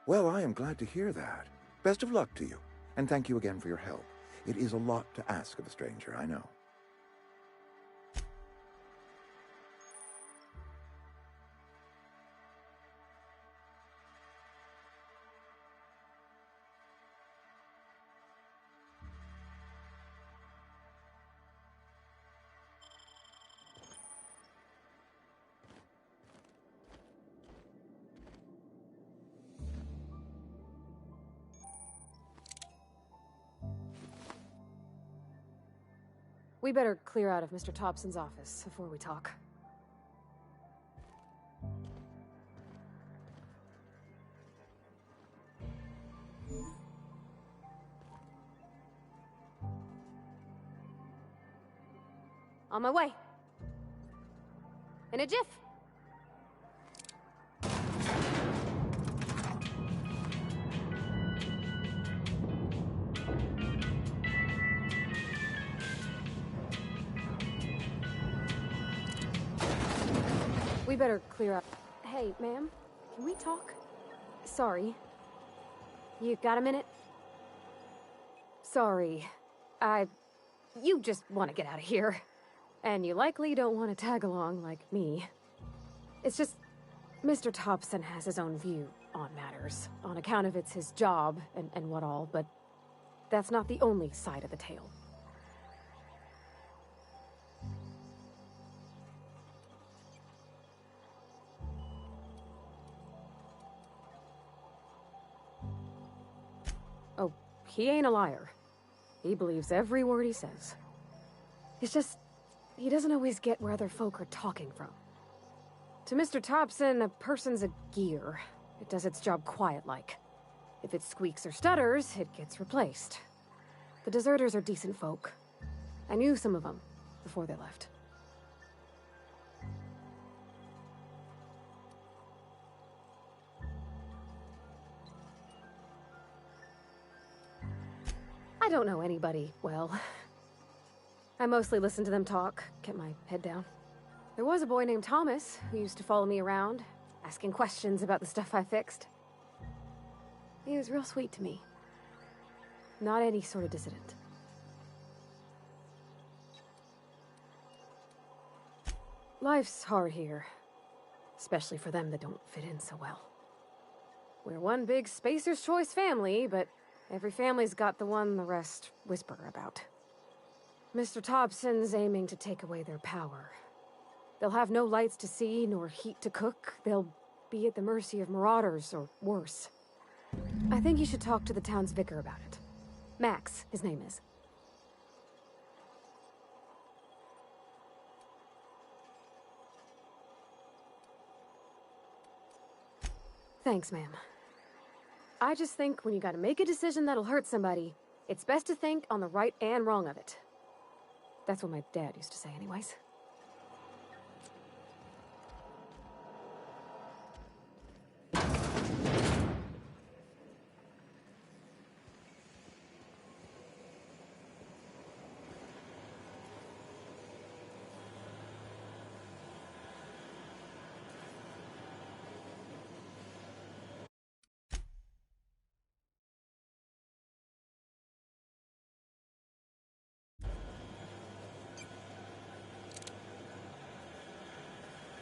Speaker 19: Well, I am glad to hear that. Best of luck to you, and thank you again for your help. It is a lot to ask of a stranger, I know.
Speaker 20: We better clear out of Mr. Thompson's office before we talk. On my way. In a jiff. We better clear up. Hey, ma'am, can we talk? Sorry. You got a minute? Sorry. You just want to get out of here. And you likely don't want to tag along like me. It's just, Mr. Thompson has his own view on matters, on account of it's his job and what all, but that's not the only side of the tale. Oh, he ain't a liar. He believes every word he says. It's just, he doesn't always get where other folk are talking from. To Mr. Thompson, a person's a gear. It does its job quiet-like. If it squeaks or stutters, it gets replaced. The deserters are decent folk. I knew some of them before they left. I don't know anybody well. I mostly listened to them talk, kept my head down. There was a boy named Thomas who used to follow me around, asking questions about the stuff I fixed. He was real sweet to me. Not any sort of dissident. Life's hard here, especially for them that don't fit in so well. We're one big Spacer's Choice family, but every family's got the one the rest whisper about. Mr. Thompson's aiming to take away their power. They'll have no lights to see, nor heat to cook. They'll be at the mercy of marauders, or worse. I think you should talk to the town's vicar about it. Max, his name is. Thanks, ma'am. I just think when you gotta make a decision that'll hurt somebody, it's best to think on the right and wrong of it. That's what my dad used to say anyways.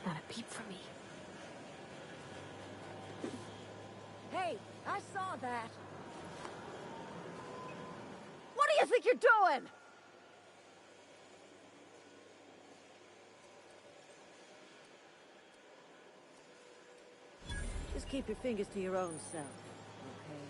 Speaker 20: Not a peep from me.
Speaker 6: Hey, I saw that. What do you think you're doing? Just keep your fingers to your own self, okay?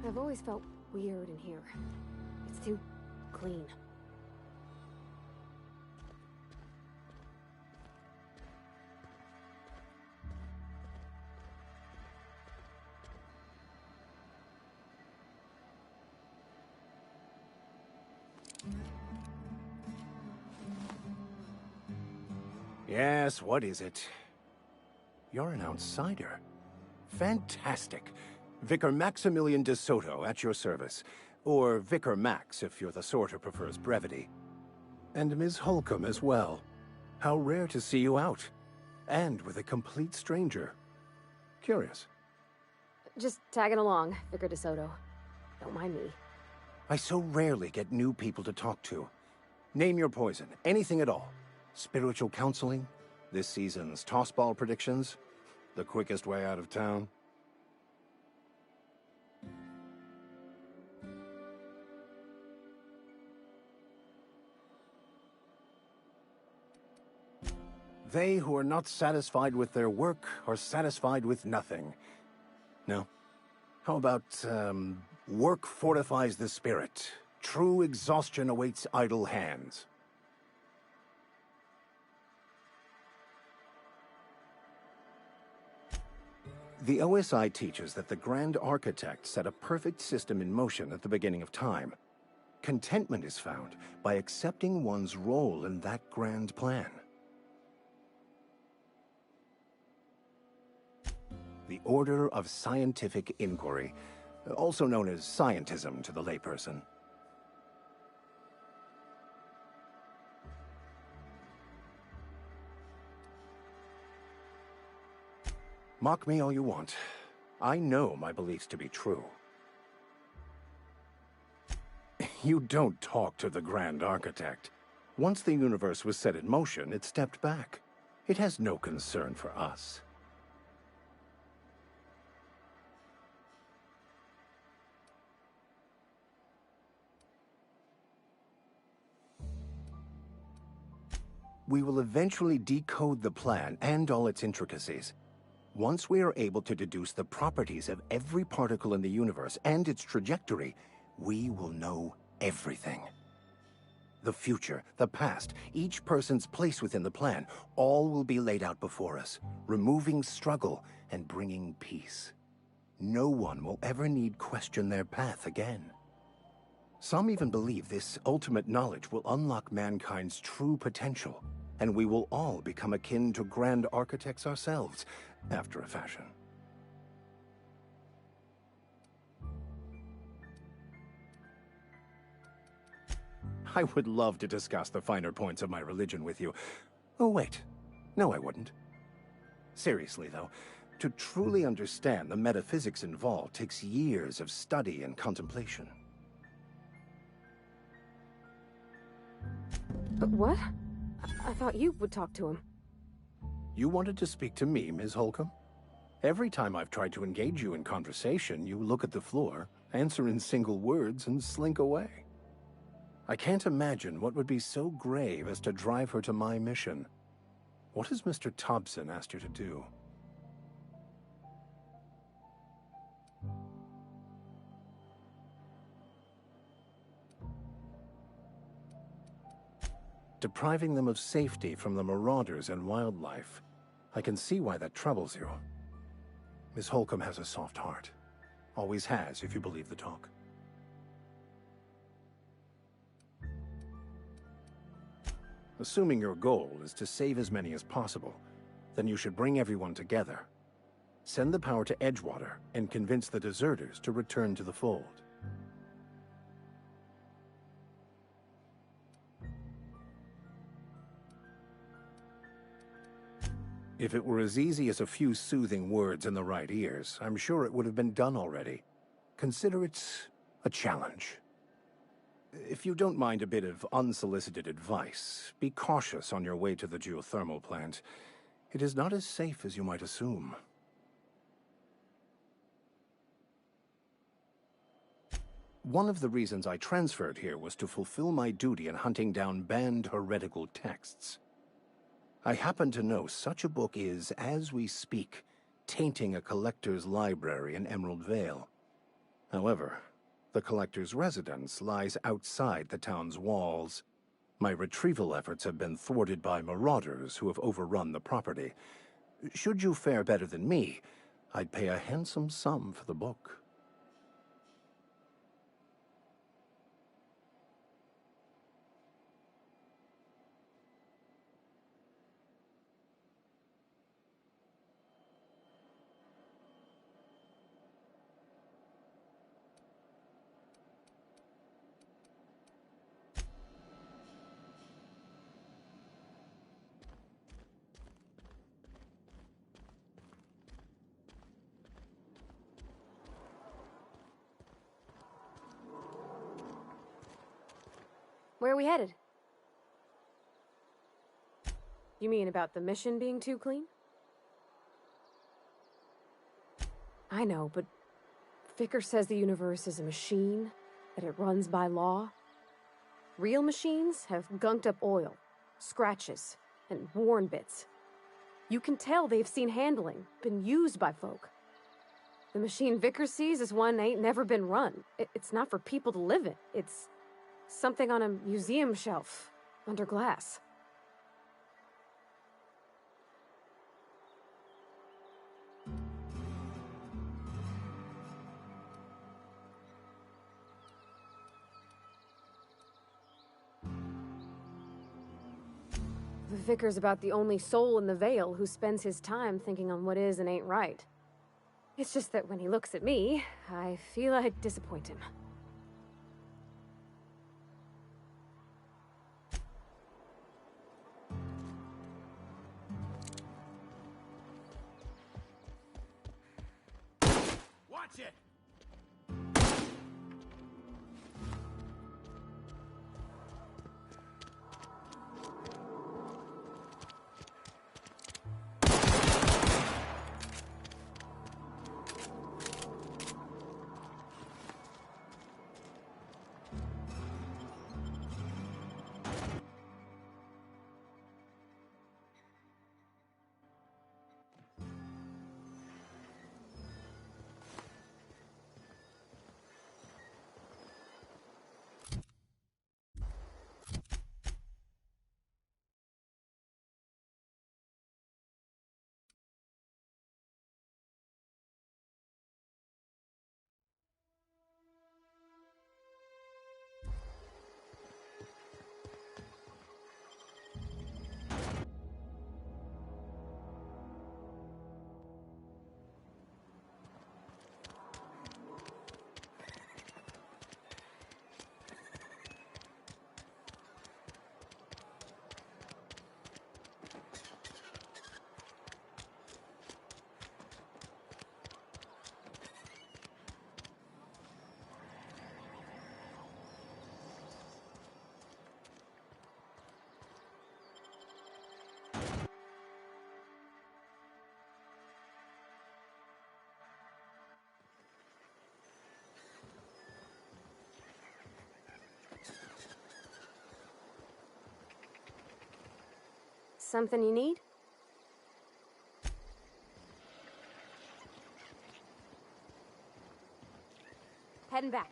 Speaker 20: I've always felt weird in here. It's too clean.
Speaker 18: Yes, what is it? You're an outsider. Fantastic. Vicar Maximilian de Soto, at your service. Or Vicar Max, if you're the sort who prefers brevity. And Ms. Holcomb as well. How rare to see you out. And with a complete stranger. Curious.
Speaker 20: Just tagging along, Vicar de Soto. Don't mind me.
Speaker 18: I so rarely get new people to talk to. Name your poison, anything at all. Spiritual counseling? This season's tossball predictions? The quickest way out of town? They who are not satisfied with their work are satisfied with nothing. No. How about, work fortifies the spirit. True exhaustion awaits idle hands. The OSI teaches that the Grand Architect set a perfect system in motion at the beginning of time. Contentment is found by accepting one's role in that grand plan. the Order of Scientific Inquiry, also known as scientism to the layperson. Mock me all you want. I know my beliefs to be true. You don't talk to the Grand Architect. Once the universe was set in motion, it stepped back. It has no concern for us. We will eventually decode the plan and all its intricacies. Once we are able to deduce the properties of every particle in the universe and its trajectory, we will know everything. The future, the past, each person's place within the plan, all will be laid out before us, removing struggle and bringing peace. No one will ever need question their path again. Some even believe this ultimate knowledge will unlock mankind's true potential, and we will all become akin to Grand Architects ourselves, after a fashion. I would love to discuss the finer points of my religion with you. Oh, wait. No, I wouldn't. Seriously, though, to truly understand the metaphysics involved takes years of study and contemplation.
Speaker 20: What? I thought you would talk to him.
Speaker 18: You wanted to speak to me, Ms. Holcomb? Every time I've tried to engage you in conversation, you look at the floor, answer in single words, and slink away. I can't imagine what would be so grave as to drive her to my mission. What has Mr. Thompson asked you to do? Depriving them of safety from the marauders and wildlife. I can see why that troubles you. Miss Holcomb has a soft heart. Always has, if you believe the talk. Assuming your goal is to save as many as possible, then you should bring everyone together. Send the power to Edgewater and convince the deserters to return to the fold. If it were as easy as a few soothing words in the right ears, I'm sure it would have been done already. Consider it a challenge. If you don't mind a bit of unsolicited advice, be cautious on your way to the geothermal plant. It is not as safe as you might assume. One of the reasons I transferred here was to fulfill my duty in hunting down banned heretical texts. I happen to know such a book is, as we speak, tainting a collector's library in Emerald Vale. However, the collector's residence lies outside the town's walls. My retrieval efforts have been thwarted by marauders who have overrun the property. Should you fare better than me, I'd pay a handsome sum for the book.
Speaker 20: Where are we headed? You mean about the mission being too clean? I know, but Vickers says the universe is a machine, that it runs by law. Real machines have gunked up oil, scratches, and worn bits. You can tell they've seen handling, been used by folk. The machine Vickers sees is one ain't never been run. It's not for people to live in. It's something on a museum shelf, under glass. The Vicar's about the only soul in the Vale who spends his time thinking on what is and ain't right. It's just that when he looks at me, I feel I disappoint him.
Speaker 11: Watch it!
Speaker 20: Something you need? Heading back.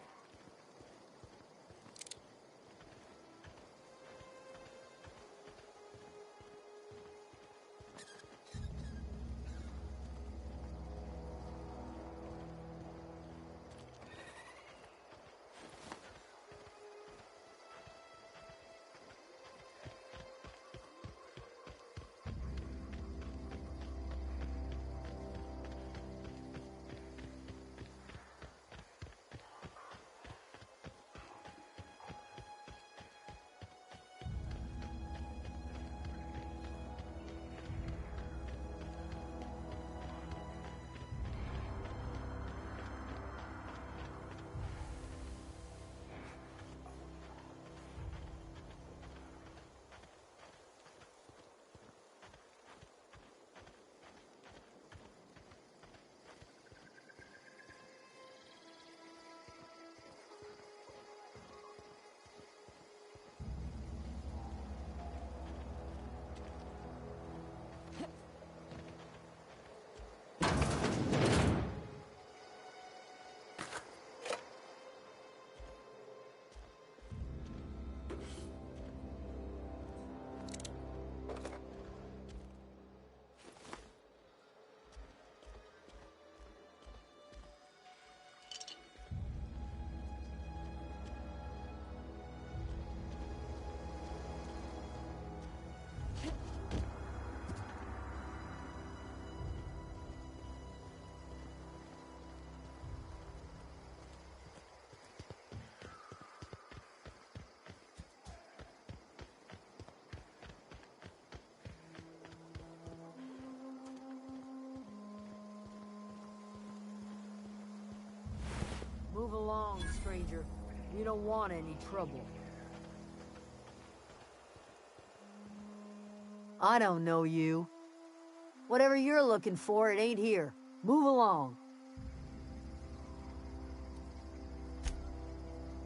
Speaker 17: Move along, stranger. You don't want any trouble. I don't know you. Whatever you're looking for, it ain't here. Move along.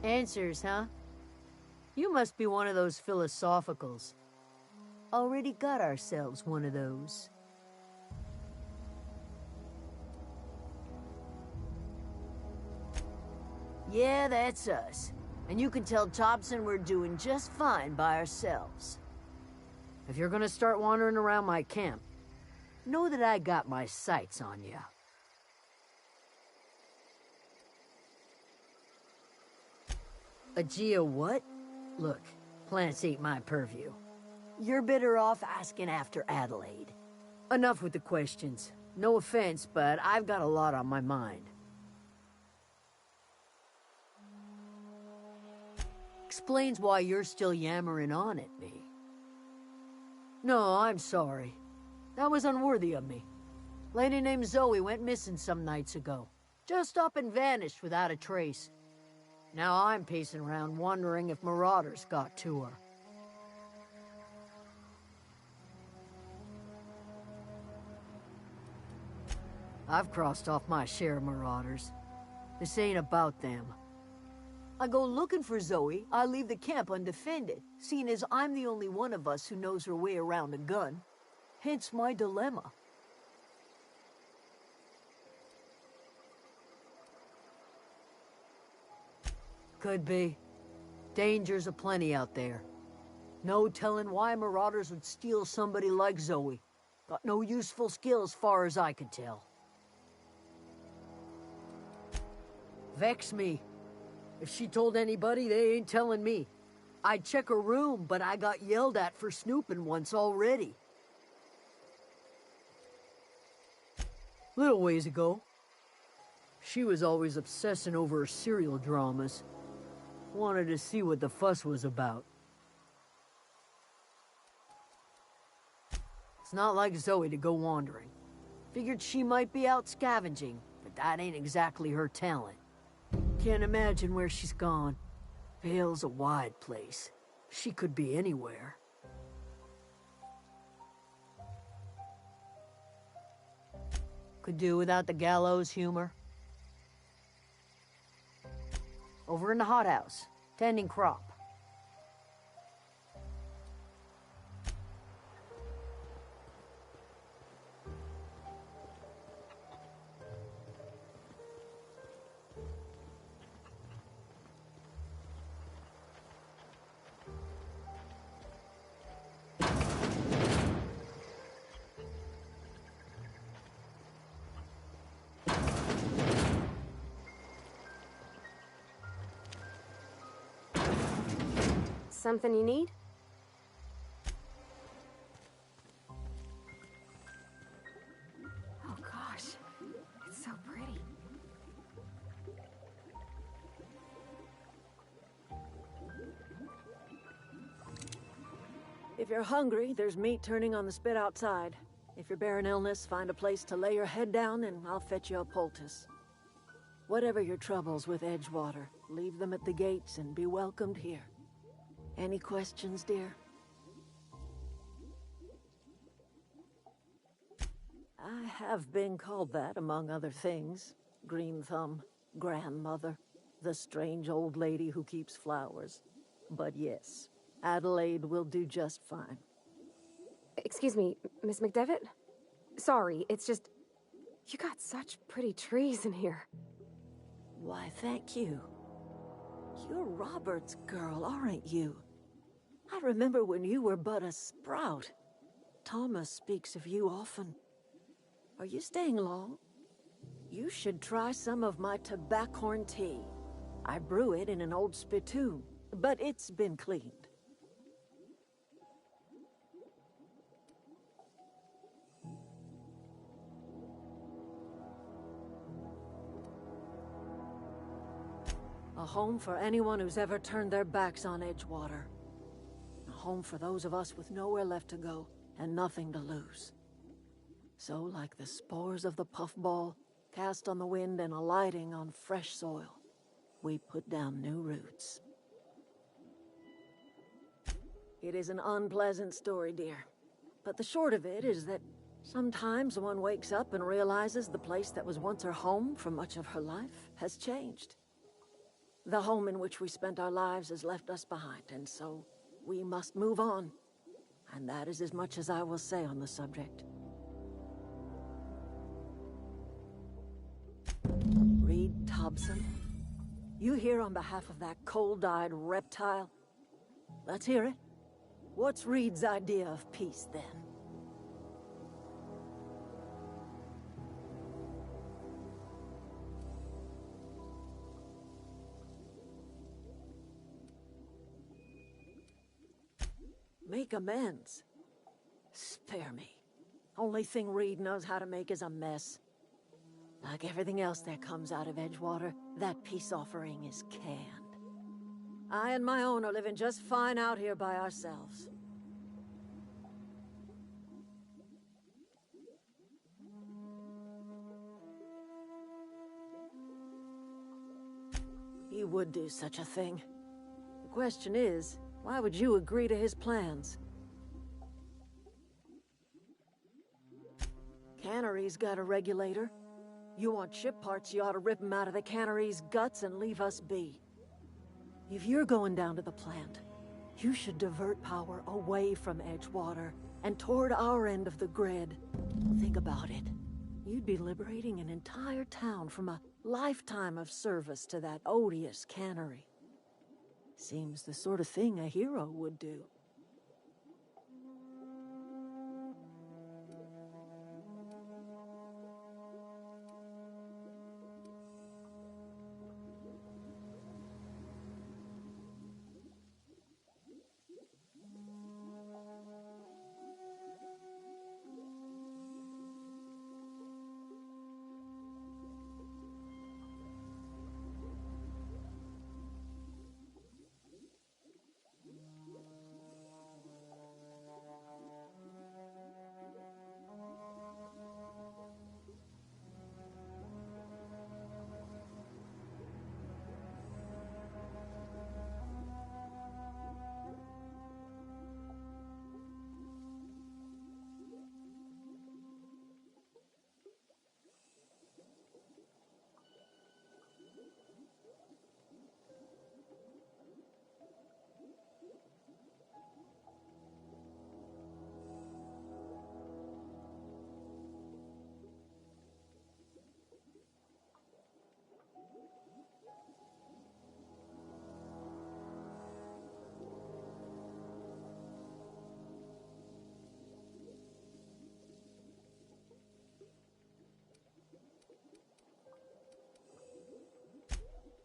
Speaker 17: Answers, huh? You must be one of those philosophicals. Already got ourselves one of those. Yeah, that's us. And you can tell Thompson we're doing just fine by ourselves. If you're gonna start wandering around my camp, know that I got my sights on you. A Geo what? Look, plants ain't my purview. You're better off asking after Adelaide. Enough with the questions. No offense, but I've got a lot on my mind. Explains why you're still yammering on at me. No, I'm sorry. That was unworthy of me. Lady named Zoe went missing some nights ago. Just up and vanished without a trace. Now I'm pacing around wondering if marauders got to her. I've crossed off my share of marauders. This ain't about them. I go looking for Zoe, I leave the camp undefended, seeing as I'm the only one of us who knows her way around a gun. Hence my dilemma. Could be. Dangers aplenty out there. No telling why marauders would steal somebody like Zoe. Got no useful skills far as I could tell. Vex me. If she told anybody, they ain't telling me. I'd check her room, but I got yelled at for snooping once already. Little ways ago. She was always obsessing over her serial dramas. Wanted to see what the fuss was about. It's not like Zoe to go wandering. Figured she might be out scavenging, but that ain't exactly her talent. Can't imagine where she's gone. Vale's a wide place. She could be anywhere. Could do without the gallows humor. Over in the hothouse, tending crop.
Speaker 20: Something you need? Oh gosh, it's so pretty.
Speaker 6: If you're hungry, there's meat turning on the spit outside. If you're bearing illness, find a place to lay your head down and I'll fetch you a poultice. Whatever your troubles with Edgewater, leave them at the gates and be welcomed here. Any questions, dear? I have been called that, among other things. Green Thumb, grandmother, the strange old lady who keeps flowers. But yes, Adelaide will do just fine.
Speaker 20: Excuse me, Miss McDevitt? Sorry, it's just... You got such pretty trees in here.
Speaker 6: Why, thank you. You're Robert's girl, aren't you? I remember when you were but a sprout. Thomas speaks of you often. Are you staying long? You should try some of my tobaccorn tea. I brew it in an old spittoon, but it's been cleaned. A home for anyone who's ever turned their backs on Edgewater. A home for those of us with nowhere left to go and nothing to lose. So, like the spores of the puffball, cast on the wind and alighting on fresh soil, we put down new roots. It is an unpleasant story, dear. But the short of it is that sometimes one wakes up and realizes the place that was once her home for much of her life has changed. The home in which we spent our lives has left us behind, and so we must move on. And that is as much as I will say on the subject. Reed Thompson, you here on behalf of that cold-eyed reptile? Let's hear it. What's Reed's idea of peace, then? Make amends. Spare me. Only thing Reed knows how to make is a mess. Like everything else that comes out of Edgewater, that peace offering is canned. I and my own are living just fine out here by ourselves. He would do such a thing. The question is, why would you agree to his plans? Cannery's got a regulator. You want chip parts, you ought to rip them out of the cannery's guts and leave us be. If you're going down to the plant, you should divert power away from Edgewater and toward our end of the grid. Think about it. You'd be liberating an entire town from a lifetime of service to that odious cannery. Seems the sort of thing a hero would do.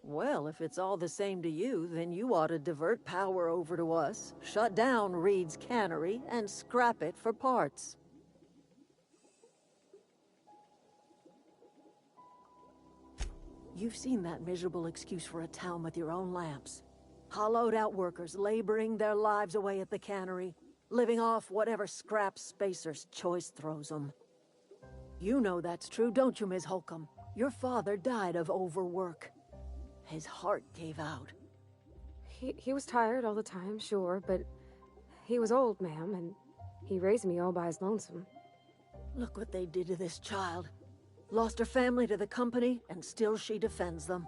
Speaker 6: Well, if it's all the same to you, then you ought to divert power over to us, shut down Reed's cannery, and scrap it for parts. You've seen that miserable excuse for a town with your own lamps. Hollowed out workers laboring their lives away at the cannery, living off whatever scrap Spacer's Choice throws them. You know that's true, don't you, Ms. Holcomb? Your father died of overwork. His heart gave out.
Speaker 20: He was tired all the time, sure, but he was old, ma'am, and he raised me all by his lonesome.
Speaker 6: Look what they did to this child. Lost her family to the company, and still she defends them.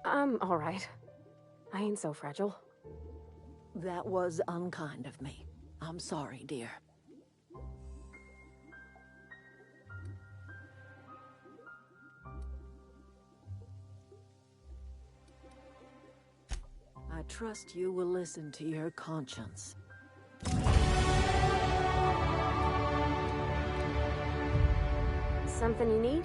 Speaker 20: I'm all right. I ain't so fragile.
Speaker 6: That was unkind of me. I'm sorry, dear. I trust you will listen to your conscience.
Speaker 20: Something you need?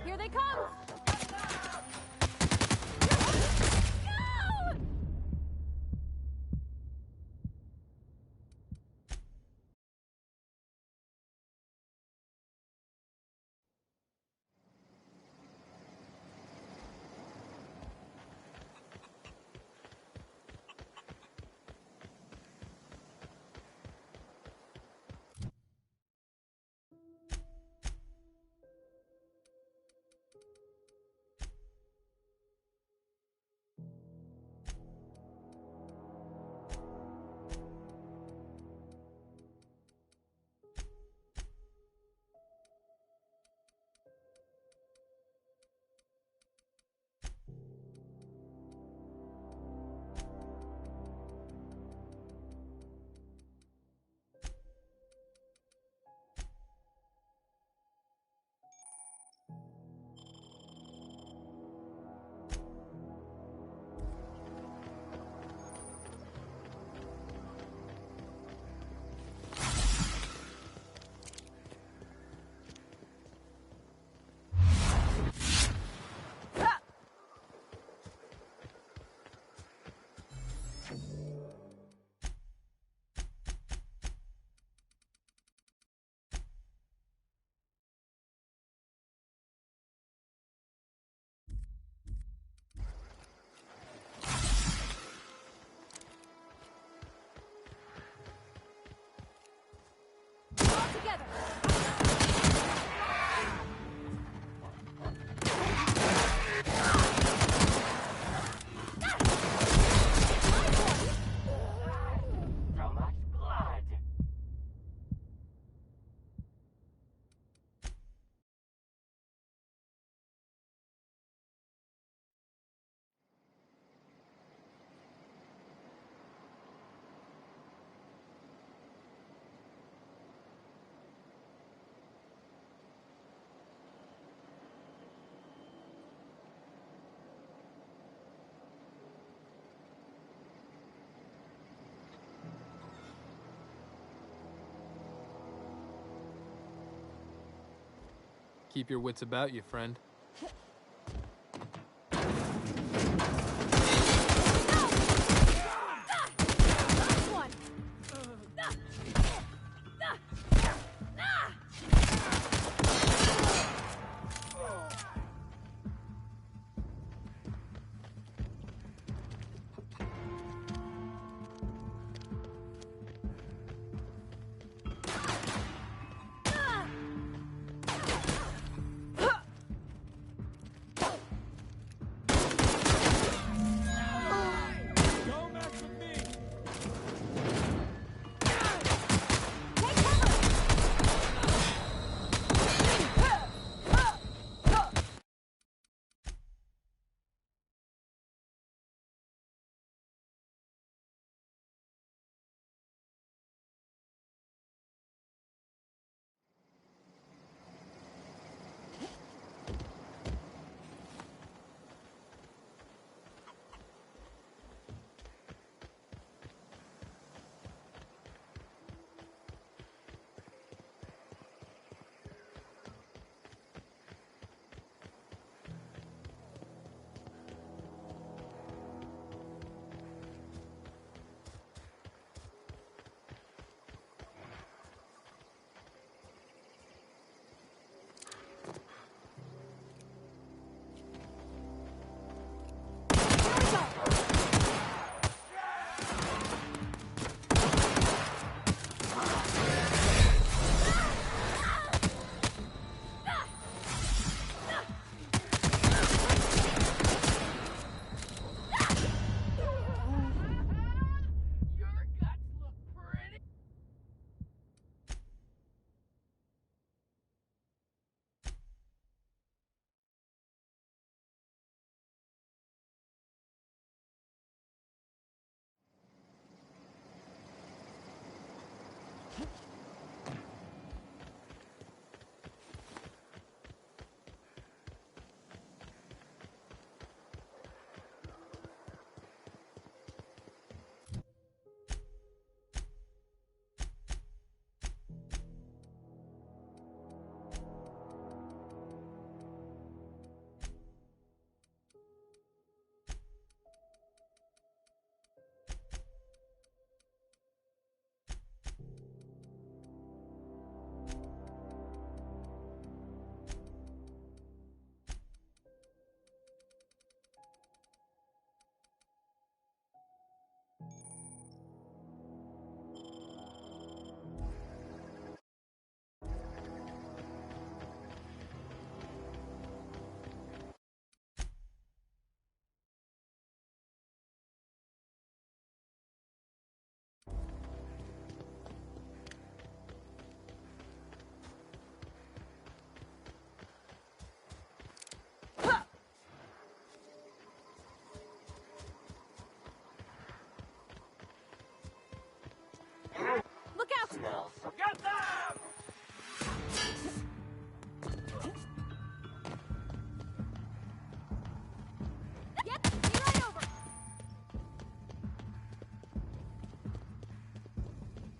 Speaker 20: Here they come!
Speaker 21: Keep your wits about you, friend.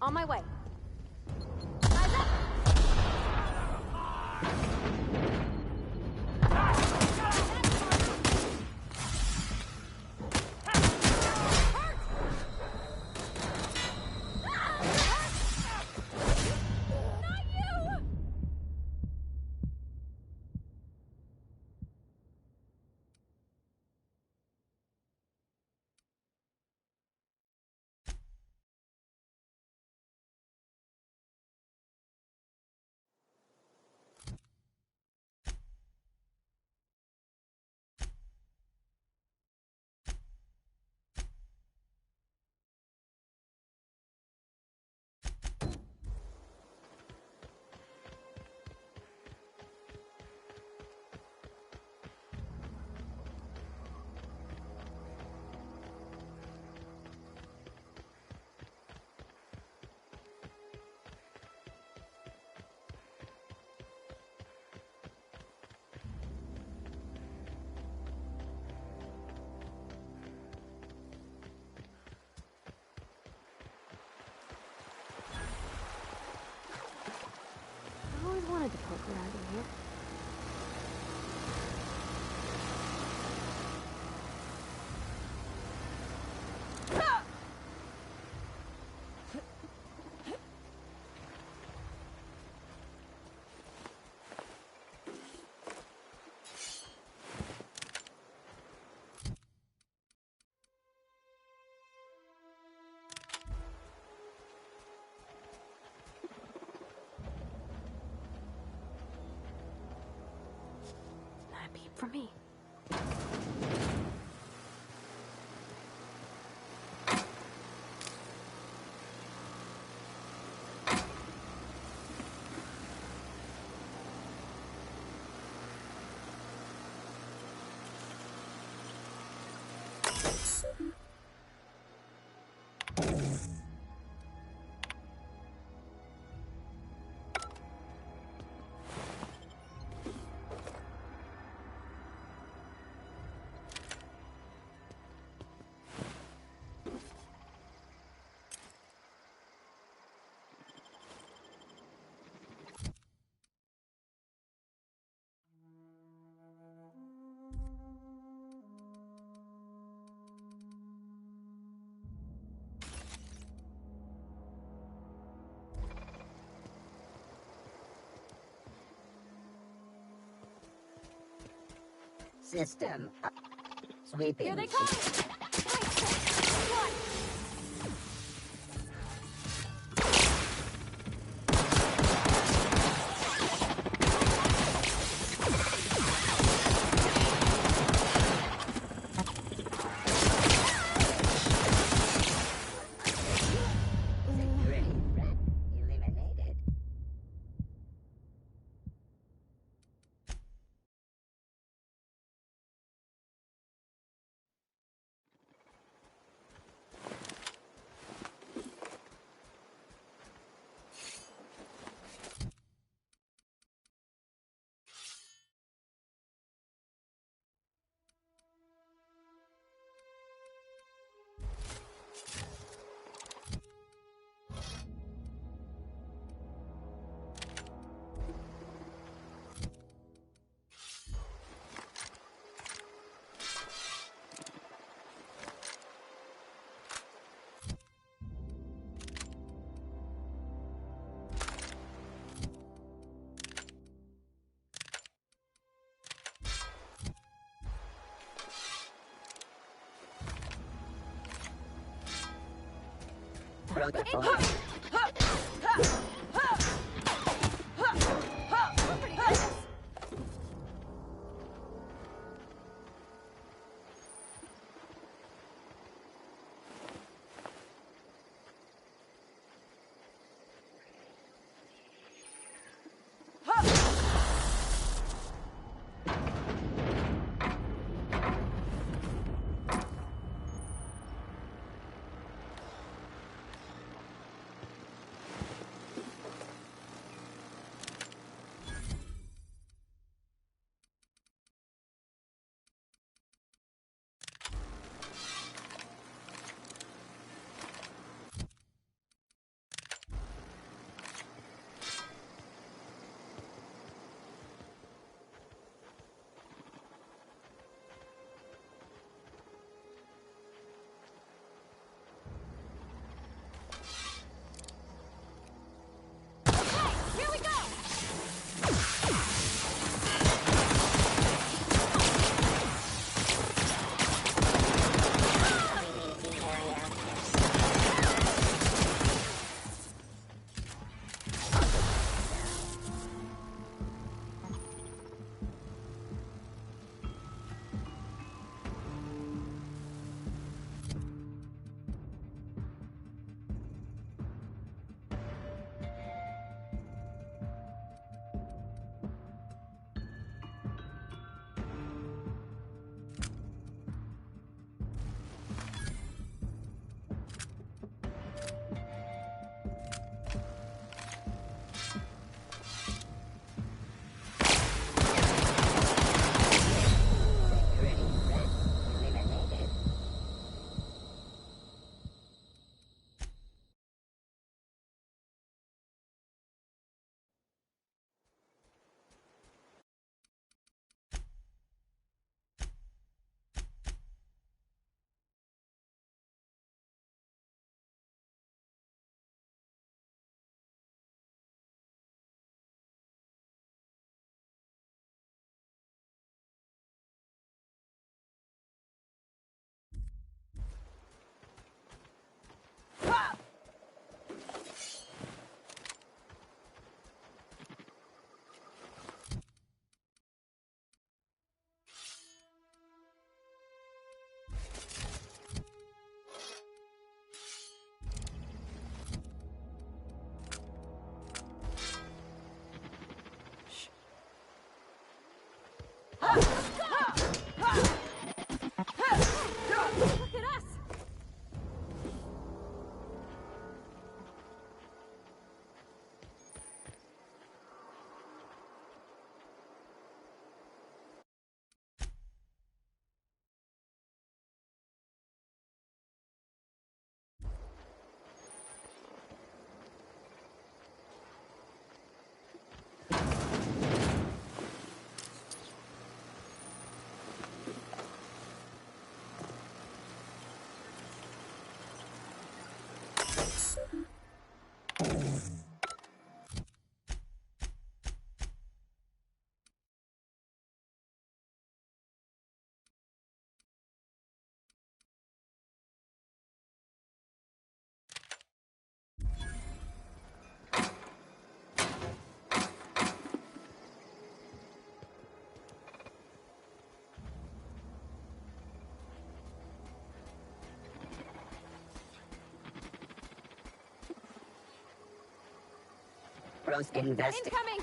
Speaker 20: On my way. I always wanted to poke around in here. For me.
Speaker 21: System sweeping.
Speaker 20: Here they come!
Speaker 21: Gross invest.
Speaker 20: Incoming!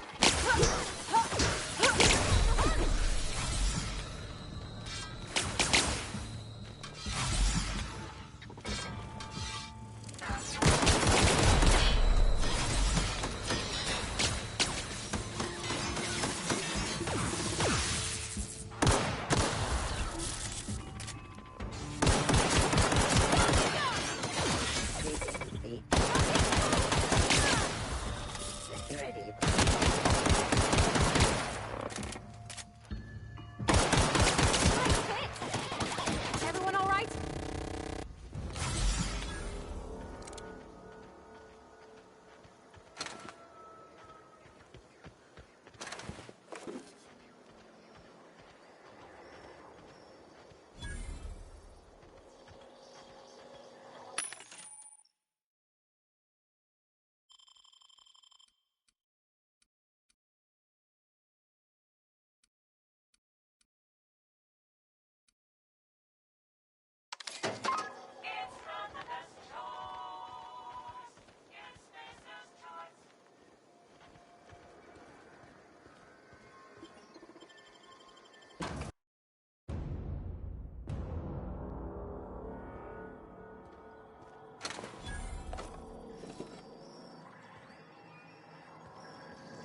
Speaker 20: Everyone all right?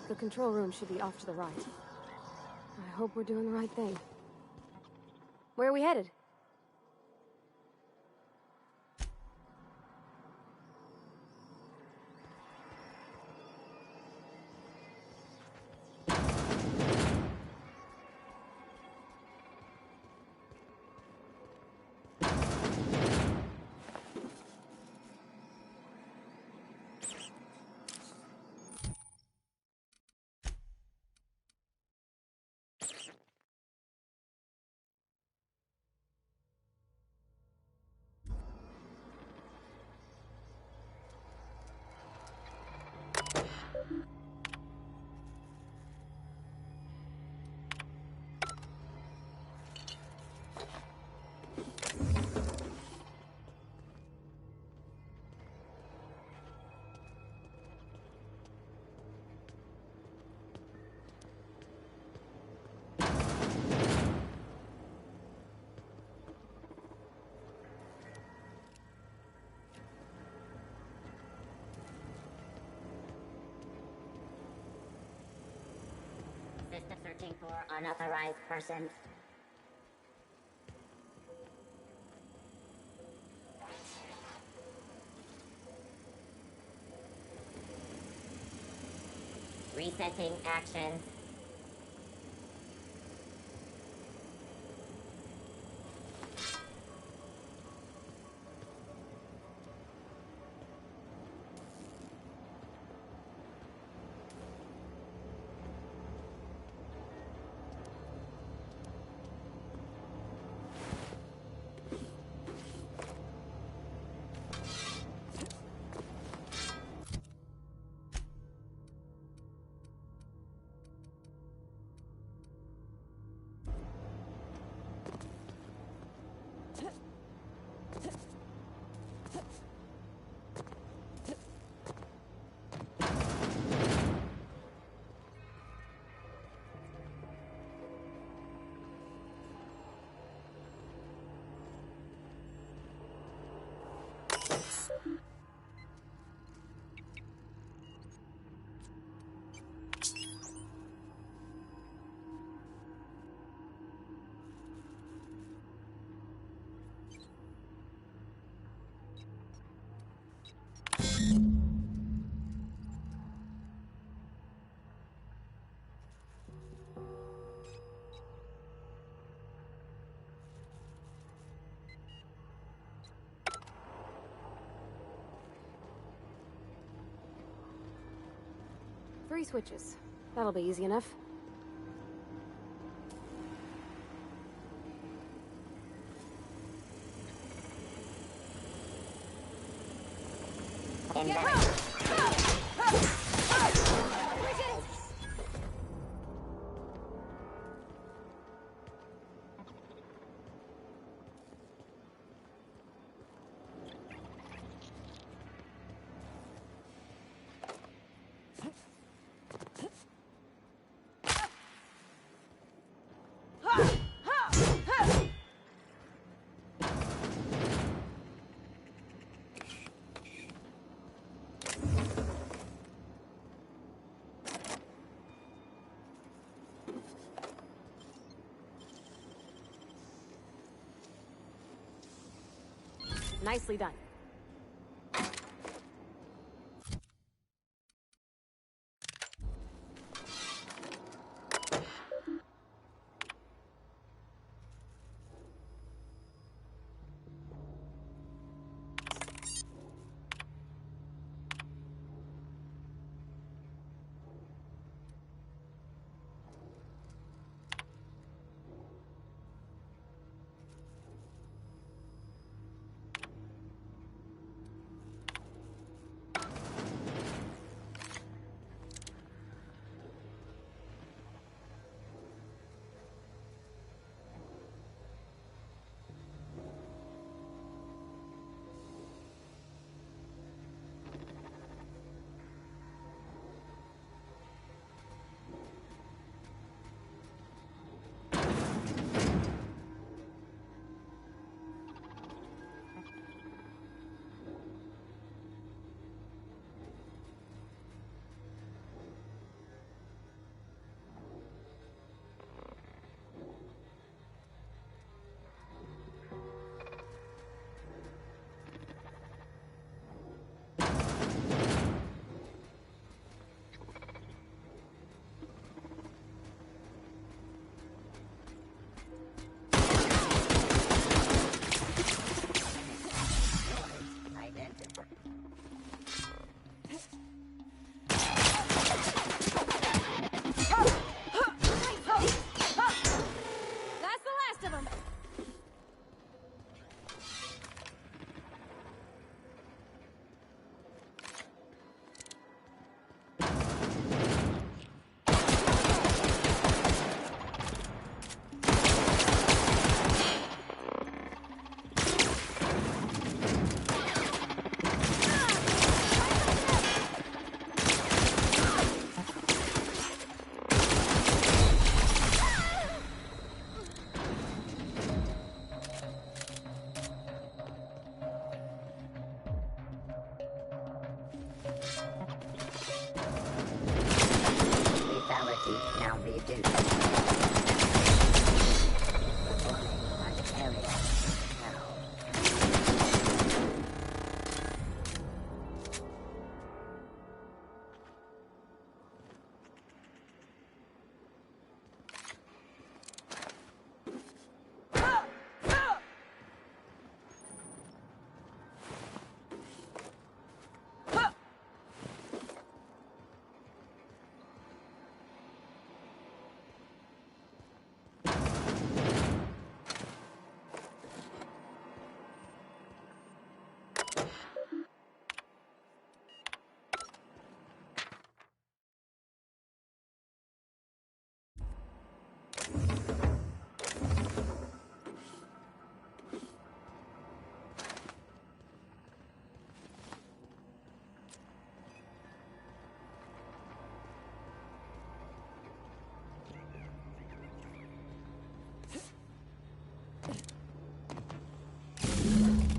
Speaker 20: The control room should be off to the right. I hope we're doing the right thing. Where are we headed?
Speaker 21: System searching for unauthorized persons. Resetting actions. Three switches. That'll be easy enough. Get help! Nicely done.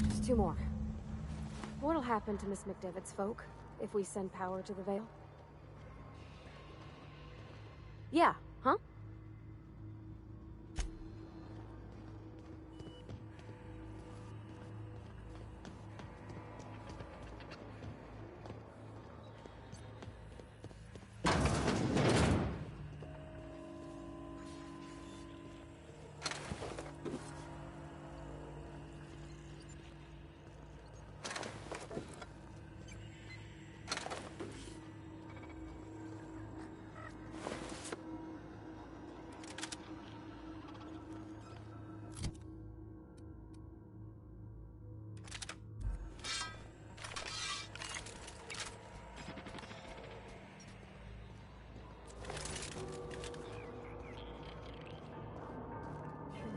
Speaker 21: Just two more. What'll happen to Miss McDevitt's folk if we send power to the Vale? Yeah, huh?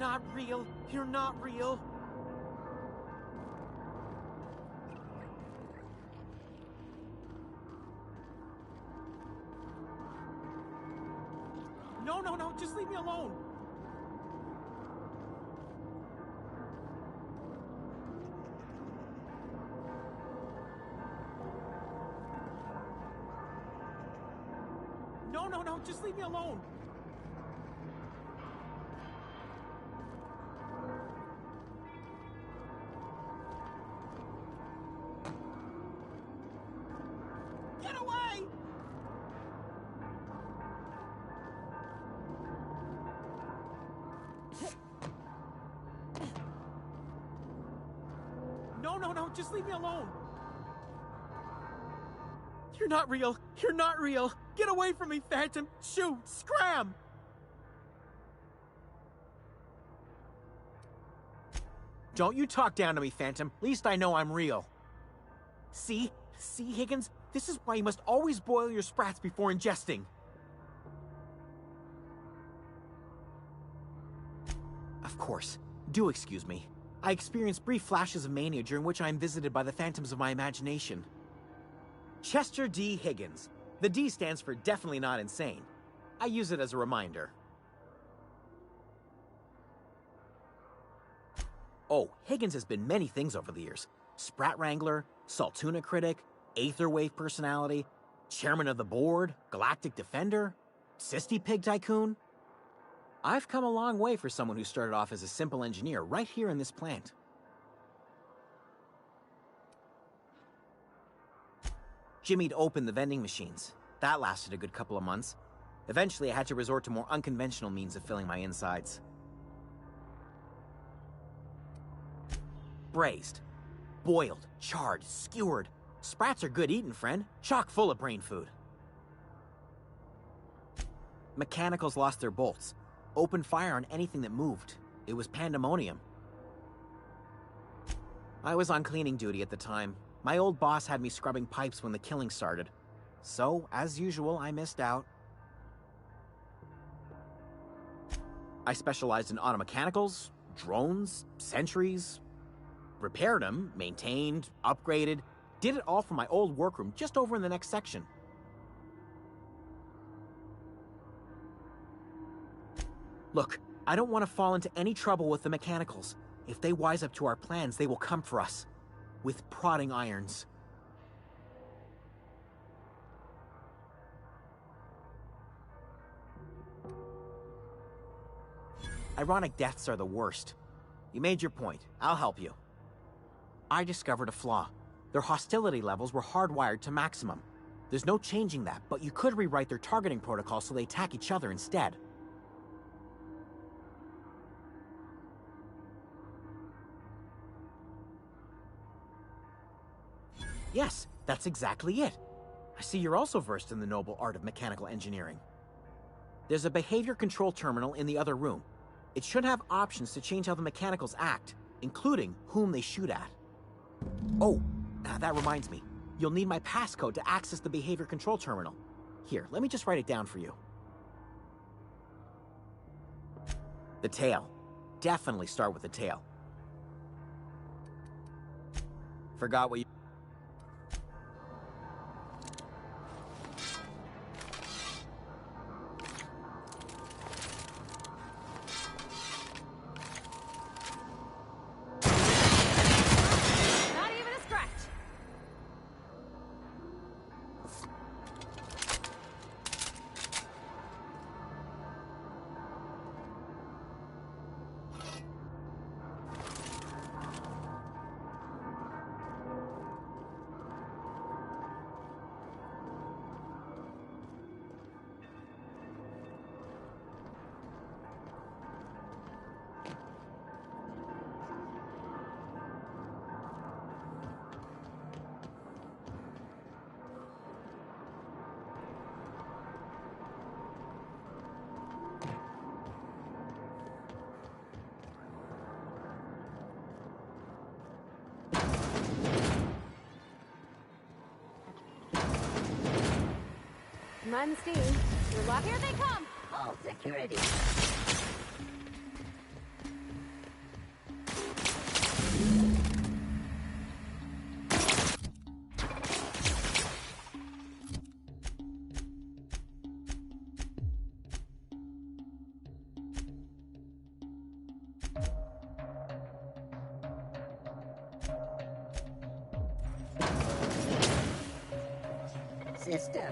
Speaker 11: You're not real. You're not real. No, just leave me alone. No, just leave me alone. No, no, no, just leave me alone. You're not real. You're not real. Get away from me, Phantom. Shoot, scram. Don't you talk down to me, Phantom. At least I know I'm real. See, Higgins? This is why you must always boil your sprats before ingesting. Of course. Do excuse me. I experience brief flashes of mania during which I am visited by the phantoms of my imagination. Chester D. Higgins. The D stands for definitely not insane. I use it as a reminder. Oh, Higgins has been many things over the years. Sprat Wrangler, Saltuna Critic, Aetherwave Personality, Chairman of the Board, Galactic Defender, Sisty Pig Tycoon. I've come a long way for someone who started off as a simple engineer right here in this plant. Jimmy'd opened the vending machines. That lasted a good couple of months. Eventually, I had to resort to more unconventional means of filling my insides. Braised, boiled, charred, skewered. Sprats are good eating, friend. Chock full of brain food. Mechanicals lost their bolts. Opened fire on anything that moved. It was pandemonium. I was on cleaning duty at the time. My old boss had me scrubbing pipes when the killing started. So, as usual, I missed out. I specialized in automechanicals, drones, sentries. Repaired them, maintained, upgraded. Did it all from my old workroom just over in the next section. Look, I don't want to fall into any trouble with the mechanicals. If they wise up to our plans, they will come for us. With prodding irons. Ironic deaths are the worst. You made your point. I'll help you. I discovered a flaw. Their hostility levels were hardwired to maximum. There's no changing that, but you could rewrite their targeting protocol so they attack each other instead. Yes, that's exactly it. I see you're also versed in the noble art of mechanical engineering. There's a behavior control terminal in the other room. It should have options to change how the mechanicals act, including whom they shoot at. Oh, that reminds me. You'll need my passcode to access the behavior control terminal. Here, let me just write it down for you. The tail. Definitely start with the tail. Forgot what you...
Speaker 21: Mind the steam. You're locked.
Speaker 17: Here they come! All security. System.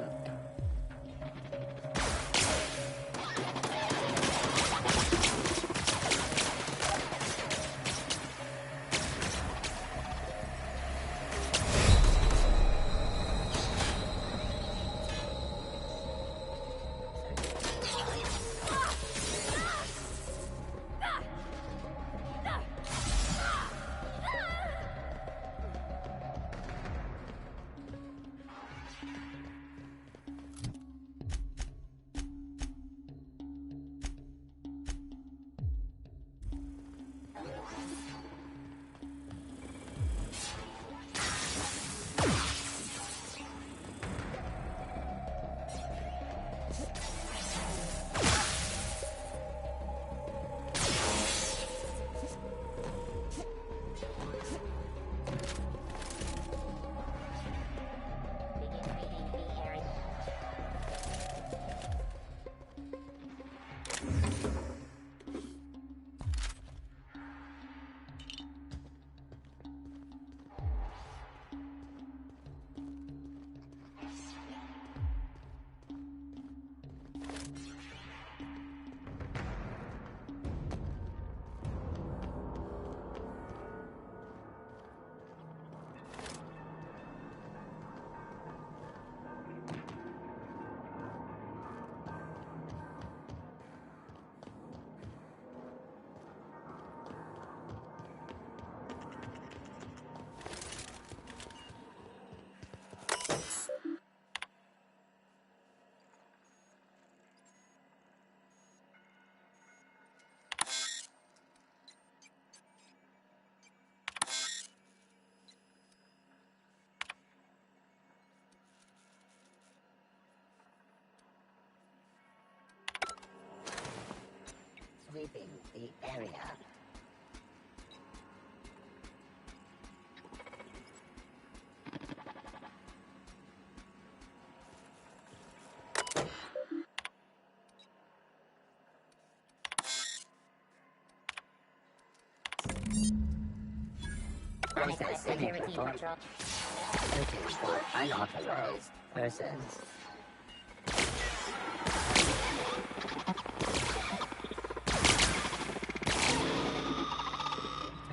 Speaker 1: Process security patrol. Searching for unauthorized persons.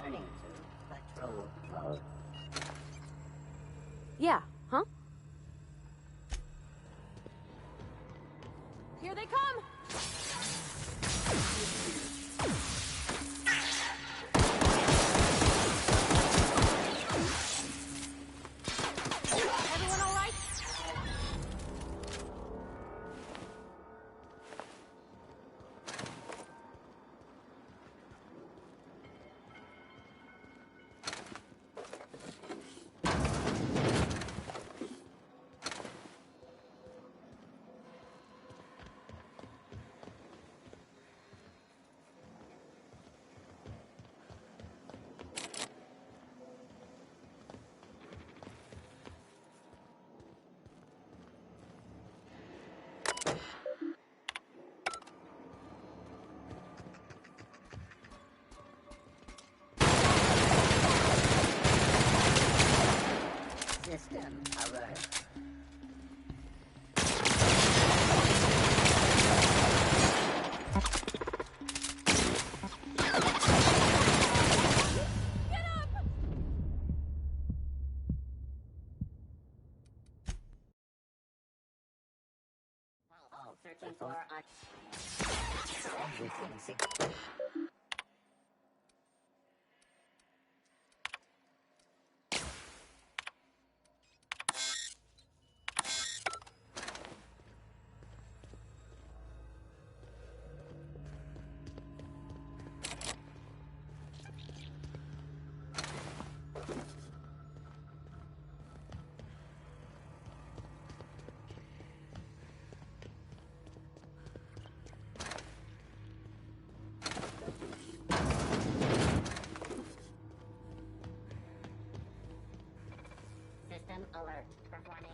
Speaker 1: Turning to patrol mode.
Speaker 20: Yeah, huh?
Speaker 14: Here they come! Everyone all right?
Speaker 1: System alert. Searching for system alert. Performing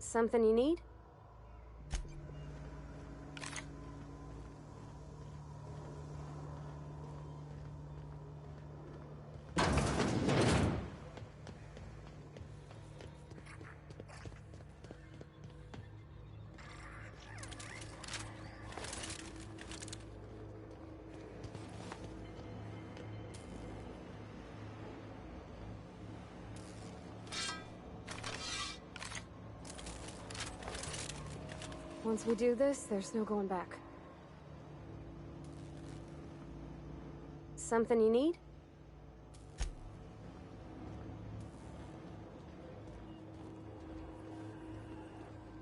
Speaker 21: Something you need? Once we do this, there's no going back. Something you need?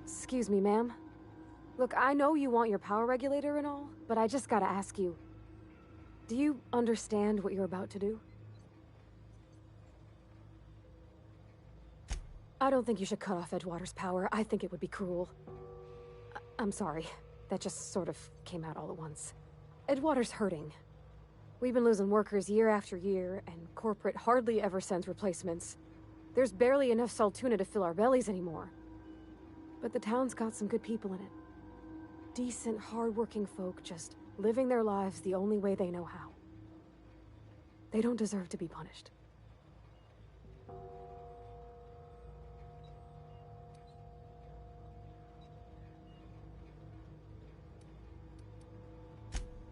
Speaker 21: Excuse me, ma'am. Look, I know you want your power regulator and all, but I just gotta ask you. Do you understand what you're about to do? I don't think you should cut off Edgewater's power. I think it would be cruel. I'm sorry. That just sort of came out all at once. Edgewater's hurting. We've been losing workers year after year, and corporate hardly ever sends replacements. There's barely enough Saltuna to fill our bellies anymore. But the town's got some good people in it. Decent, hard-working folk just living their lives the only way they know how. They don't deserve to be punished.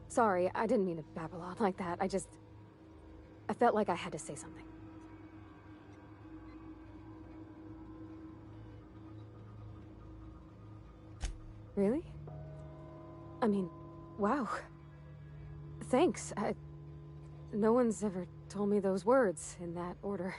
Speaker 21: Sorry, I didn't mean to babble on like that. I felt like I had to say something. Really? I mean, wow. Thanks. No one's ever told me those words in that order.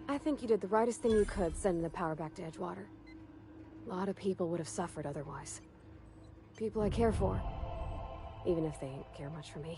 Speaker 21: I think you did the rightest thing you could sending the power back to Edgewater. A lot of people would have suffered otherwise. People I care for, even if they don't care much for me.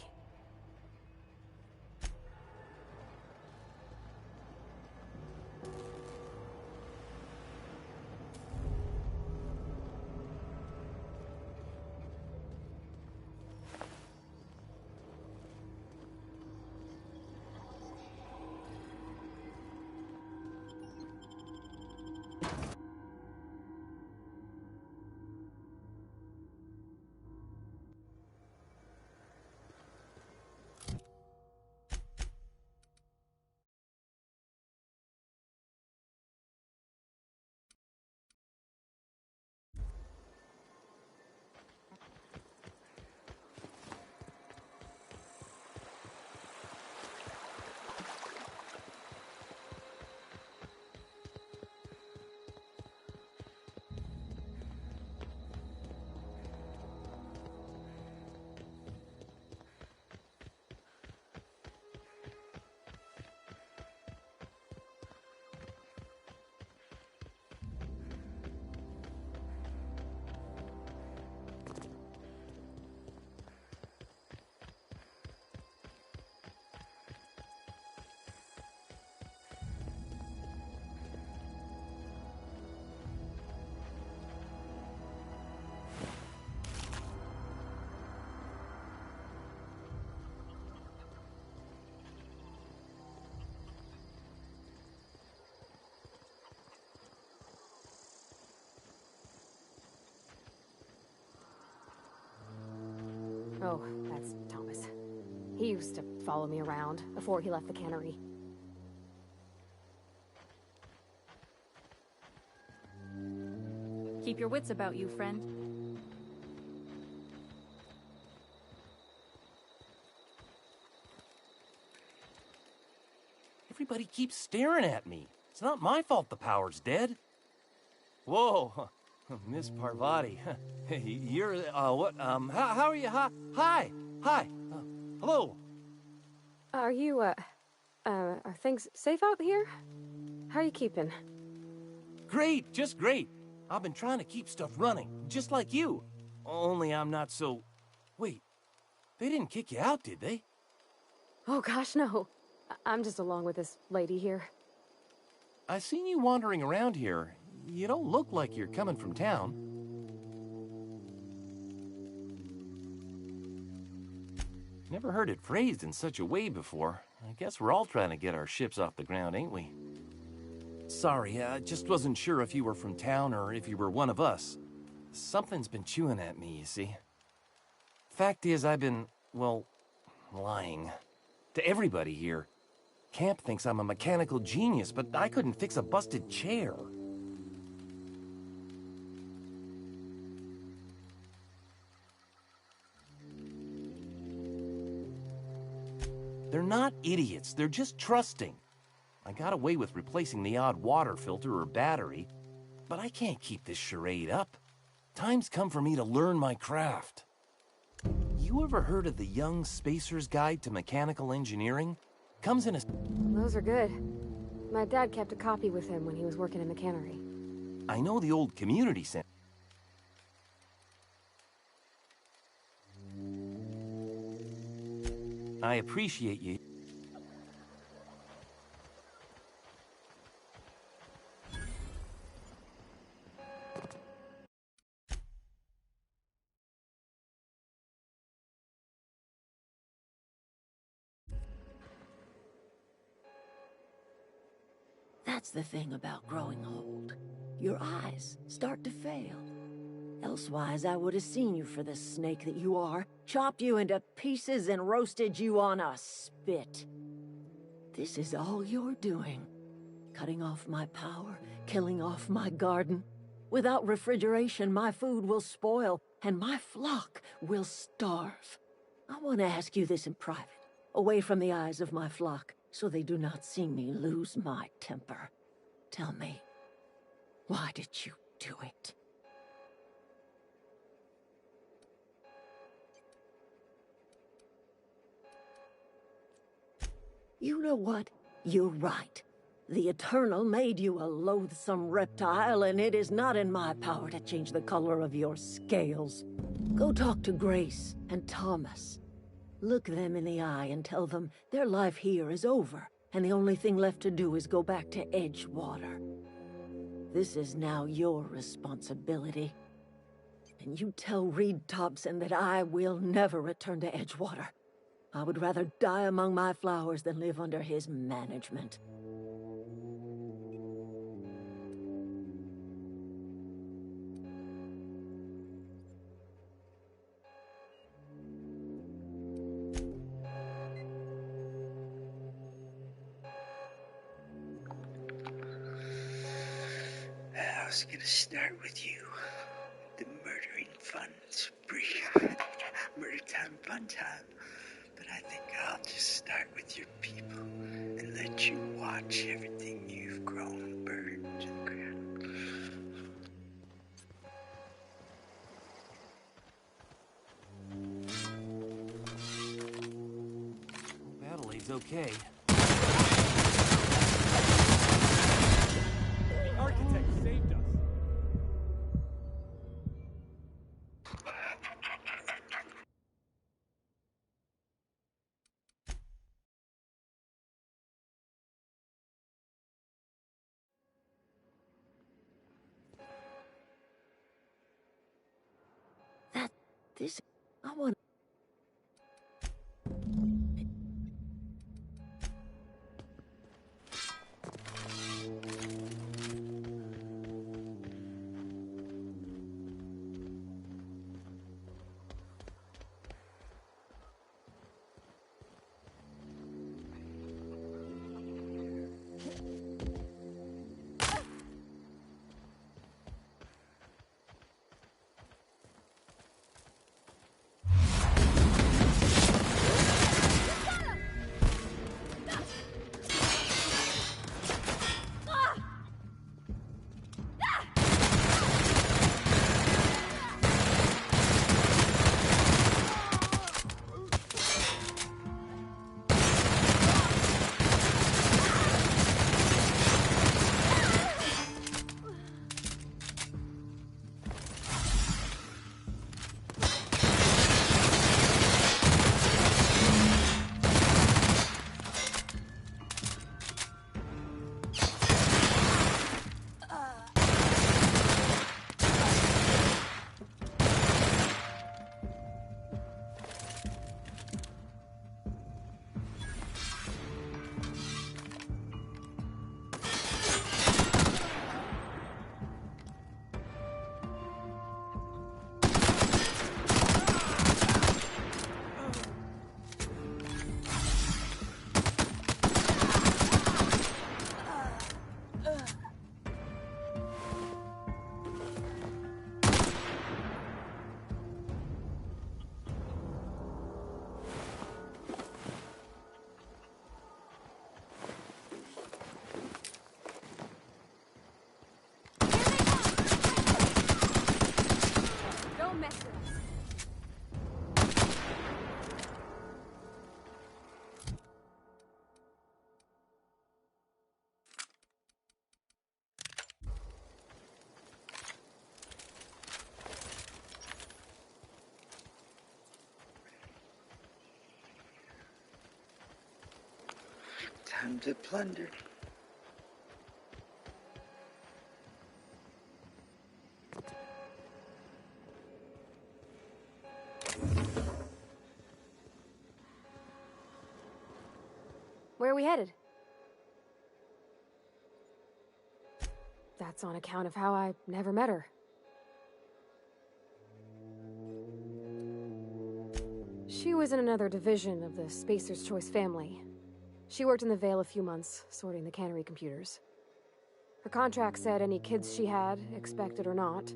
Speaker 21: Oh, that's Thomas. He used to follow me around before he left the cannery.
Speaker 4: Keep your wits about you, friend.
Speaker 22: Everybody keeps staring at me. It's not my fault the power's dead. Whoa, Miss Parvati. You're, what, how are you? Hi. Hello.
Speaker 21: Are you, are things safe out here? How are you keeping?
Speaker 22: Great, just great. I've been trying to keep stuff running, just like you. Only I'm not so... Wait, they didn't kick you out, did they?
Speaker 21: Oh gosh, no. I'm just along with this lady here.
Speaker 22: I seen you wandering around here. You don't look like you're coming from town. Never heard it phrased in such a way before. I guess we're all trying to get our ships off the ground, ain't we? Sorry, I just wasn't sure if you were from town or if you were one of us. Something's been chewing at me, you see. Fact is, I've been, well, lying. To everybody here. Camp thinks I'm a mechanical genius, but I couldn't fix a busted chair. They're not idiots, they're just trusting. I got away with replacing the odd water filter or battery, but I can't keep this charade up. Time's come for me to learn my craft. You ever heard of the Young Spacer's Guide to Mechanical Engineering? Comes in a...
Speaker 21: Those are good. My dad kept a copy with him when he was working in the cannery.
Speaker 22: I know the old community center. I appreciate you.
Speaker 23: That's the thing about growing old. Your eyes start to fail. Elsewise, I would have seen you for the snake that you are, chopped you into pieces and roasted you on a spit. This is all you're doing. Cutting off my power, killing off my garden. Without refrigeration, my food will spoil, and my flock will starve. I want to ask you this in private, away from the eyes of my flock, so they do not see me lose my temper. Tell me, why did you do it? You know what? You're right. The Eternal made you a loathsome reptile, and it is not in my power to change the color of your scales. Go talk to Grace and Thomas. Look them in the eye and tell them their life here is over, and the only thing left to do is go back to Edgewater. This is now your responsibility. And you tell Reed Thompson that I will never return to Edgewater. I would rather die among my flowers than live under his management.
Speaker 24: I was gonna start with you. The murdering fun spree. Murder time, fun time. But I think I'll just start with your people and let you watch everything you've grown burn to the ground.
Speaker 22: Adelaide's okay.
Speaker 12: The architect saved us.
Speaker 23: This... I want...
Speaker 24: Time to plunder.
Speaker 21: Where are we headed? That's on account of how I never met her. She was in another division of the Spacer's Choice family. She worked in the Vale a few months, sorting the cannery computers. Her contract said any kids she had, expected or not,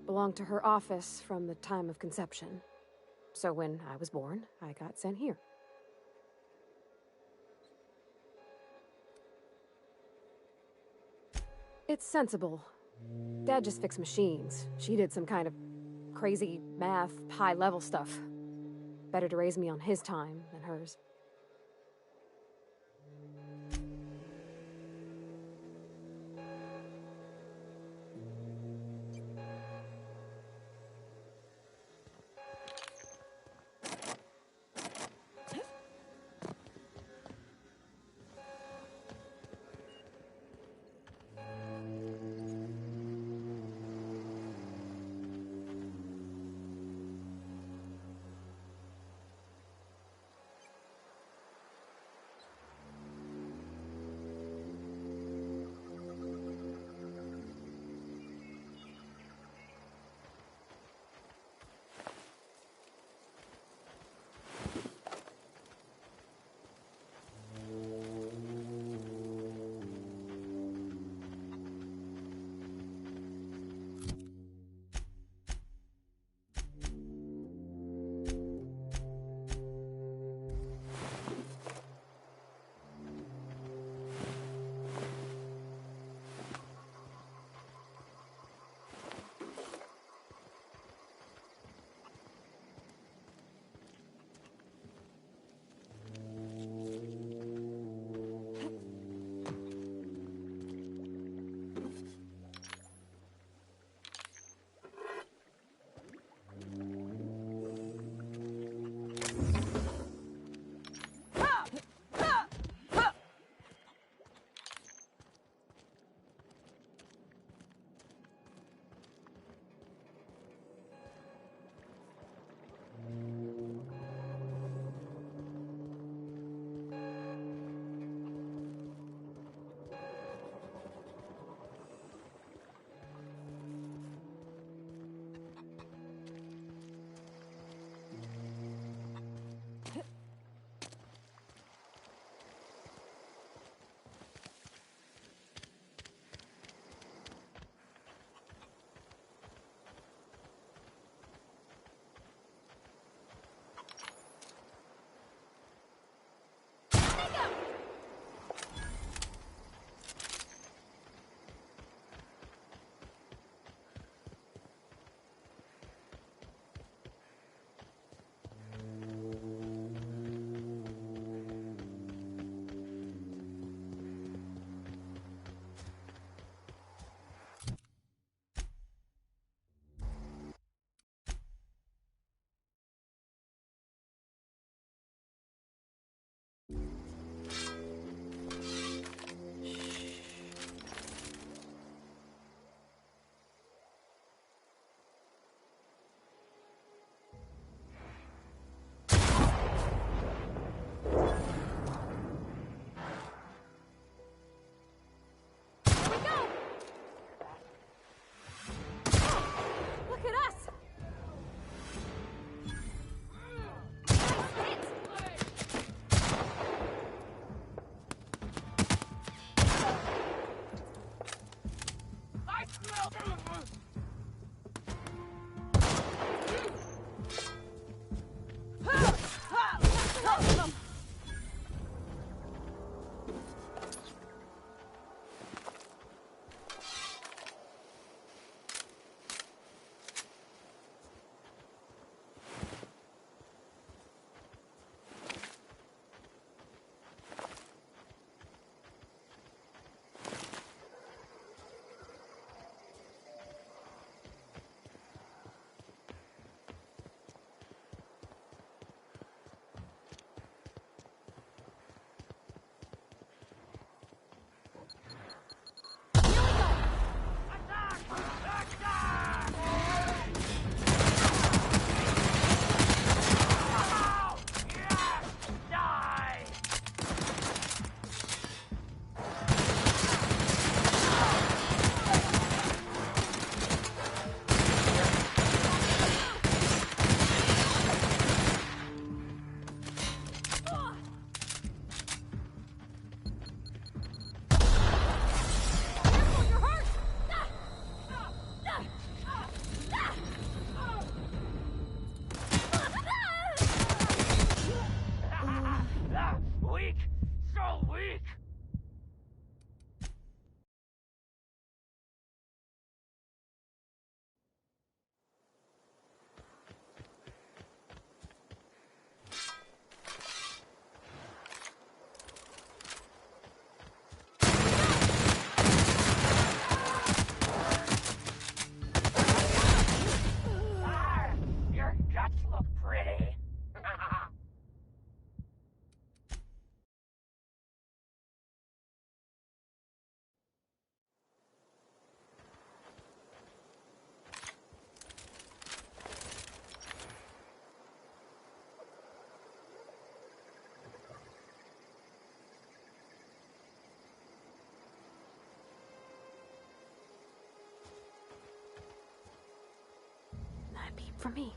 Speaker 21: belonged to her office from the time of conception. So when I was born, I got sent here. It's sensible. Dad just fixed machines. She did some kind of crazy math, high-level stuff. Better to raise me on his time than hers. from me.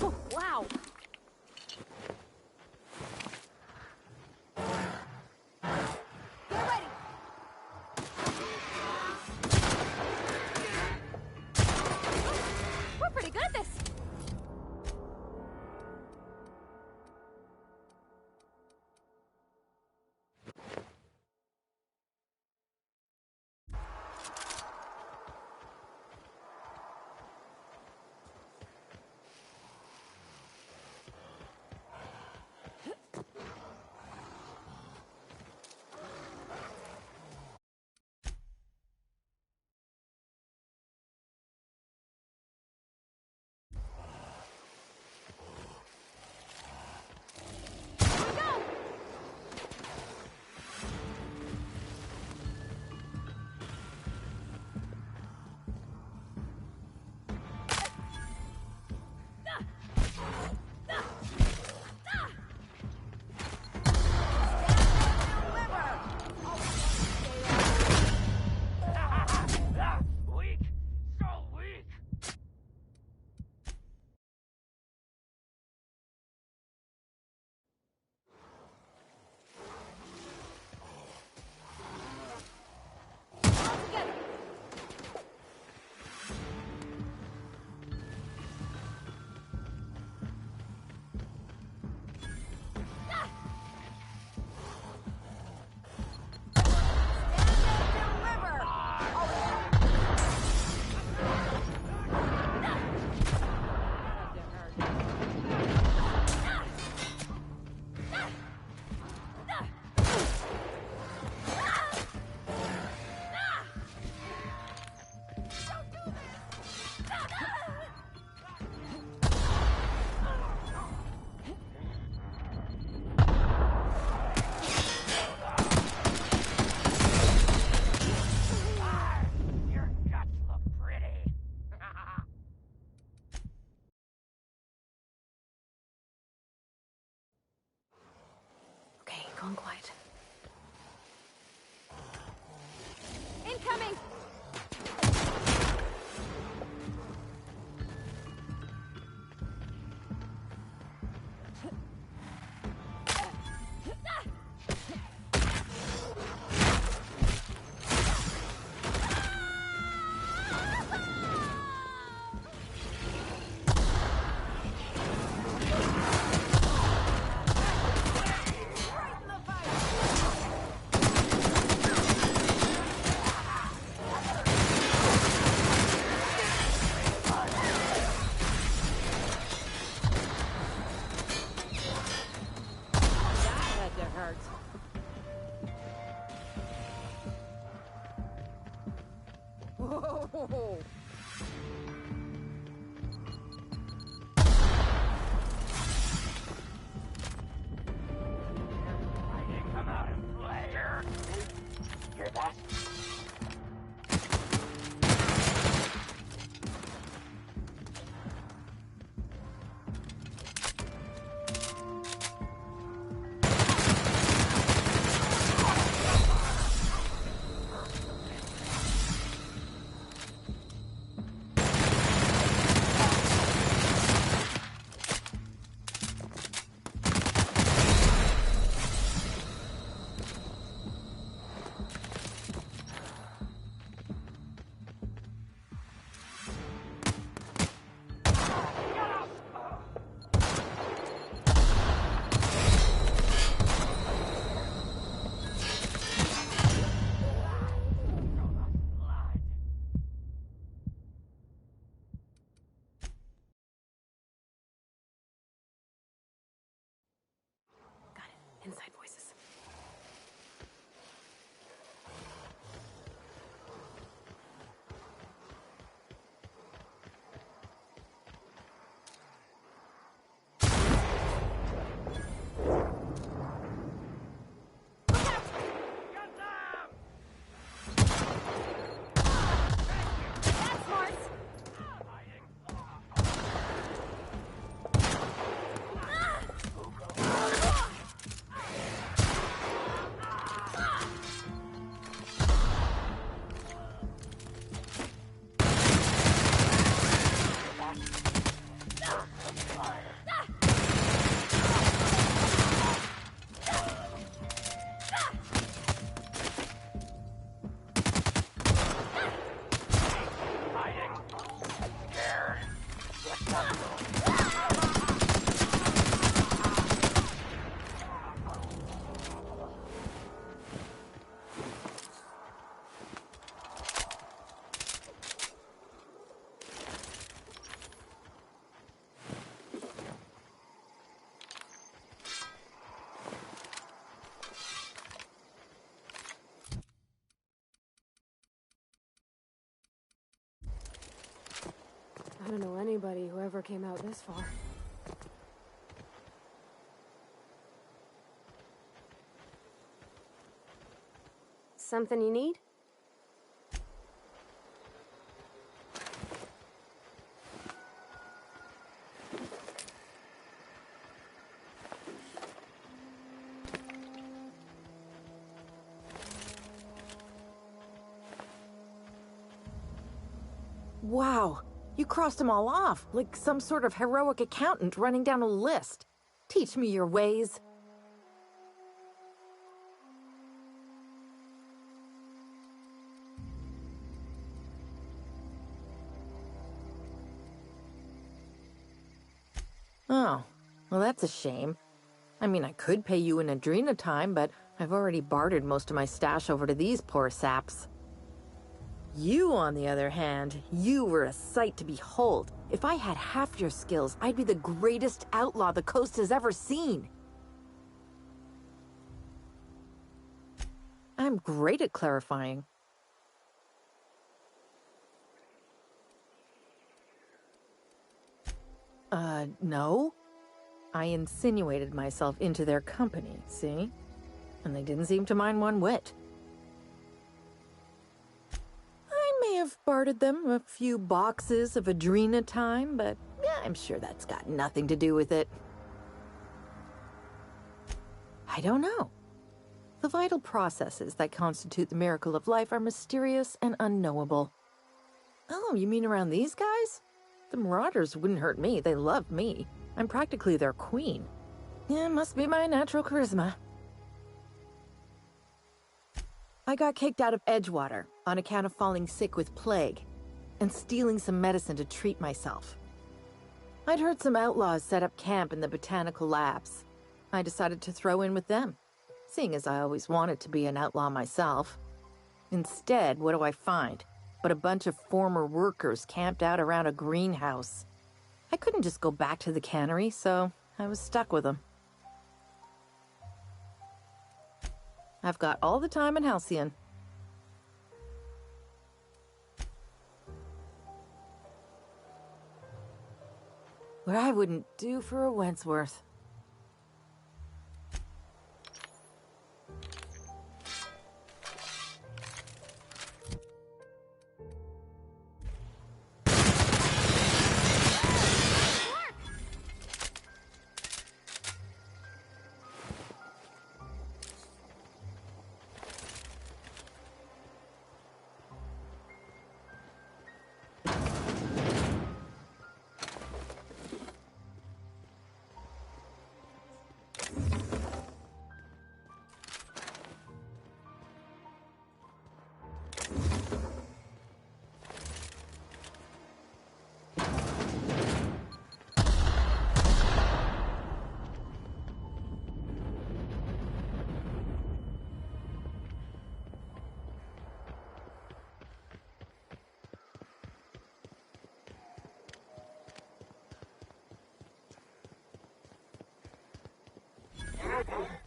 Speaker 21: Oh, wow! Get ready! We're pretty good at this! Okay, gone quiet. Incoming! Whoa!
Speaker 2: Come out and play. Hear that?
Speaker 21: don't know anybody who ever came out this far. Something you need?
Speaker 4: Wow, you crossed them all off, like some sort of heroic accountant running down a list. Teach me your ways. Oh, well that's a shame. I mean, I could pay you in Adrena time, but I've already bartered most of my stash over to these poor saps. You, on the other hand, you were a sight to behold. If I had half your skills, I'd be the greatest outlaw the coast has ever seen. I'm great at clarifying. No. I insinuated myself into their company, see? And they didn't seem to mind one whit. I may have bartered them a few boxes of Adrena time, but yeah, I'm sure that's got nothing to do with it. I don't know. The vital processes that constitute the miracle of life are mysterious and unknowable. Oh, you mean around these guys? The Marauders wouldn't hurt me. They love me. I'm practically their queen. Yeah, must be my natural charisma. I got kicked out of Edgewater on account of falling sick with plague and stealing some medicine to treat myself. I'd heard some outlaws set up camp in the botanical labs. I decided to throw in with them, seeing as I always wanted to be an outlaw myself. Instead, what do I find but a bunch of former workers camped out around a greenhouse? I couldn't just go back to the cannery, so I was stuck with them. I've got all the time in Halcyon. What I wouldn't do for a Wentworth.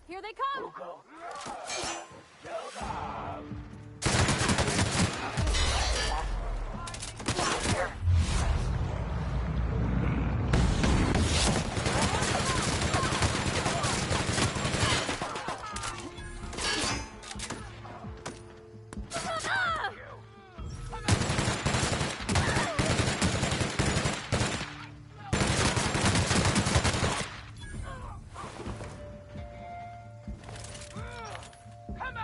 Speaker 21: Here they come!
Speaker 2: Come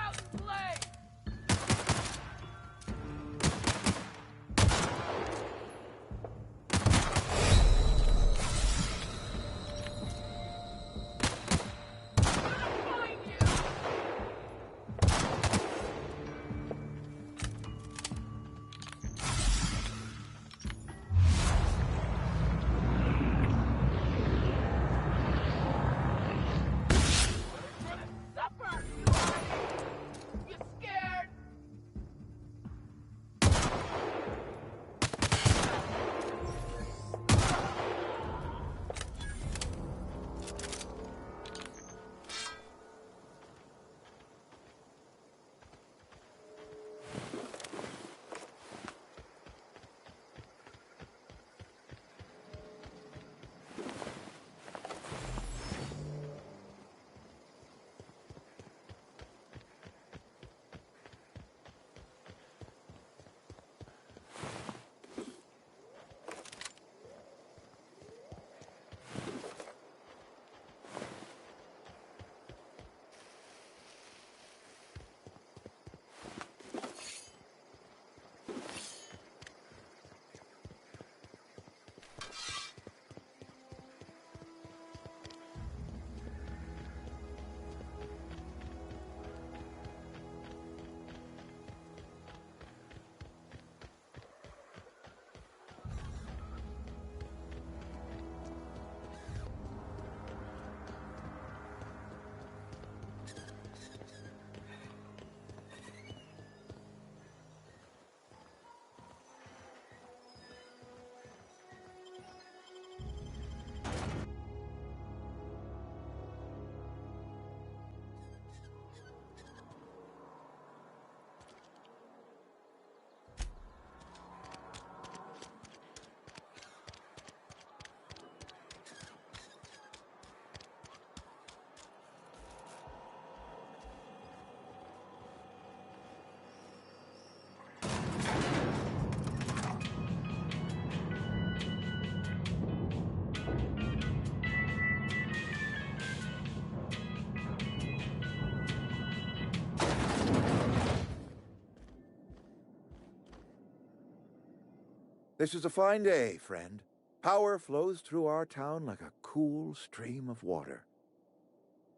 Speaker 19: This is a fine day, friend. Power flows through our town like a cool stream of water.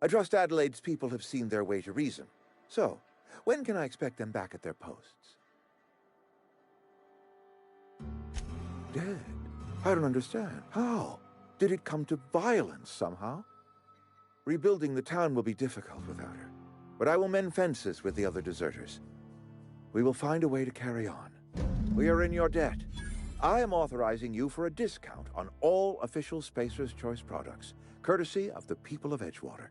Speaker 19: I trust Adelaide's people have seen their way to reason. So, when can I expect them back at their posts? Dead? I don't understand. How? Did it come to violence somehow? Rebuilding the town will be difficult without her, but I will mend fences with the other deserters. We will find a way to carry on. We are in your debt. I am authorizing you for a discount on all official Spacer's Choice products, courtesy of the people of Edgewater.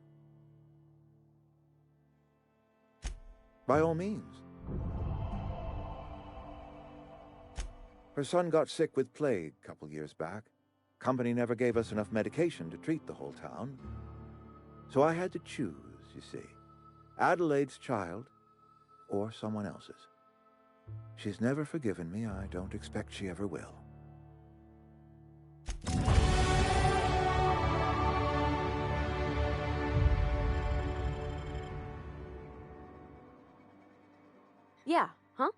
Speaker 19: By all means. Her son got sick with plague a couple years back. Company never gave us enough medication to treat the whole town. So I had to choose, you see. Adelaide's child or someone else's. She's never forgiven me. I don't expect she ever will.
Speaker 21: Yeah, huh?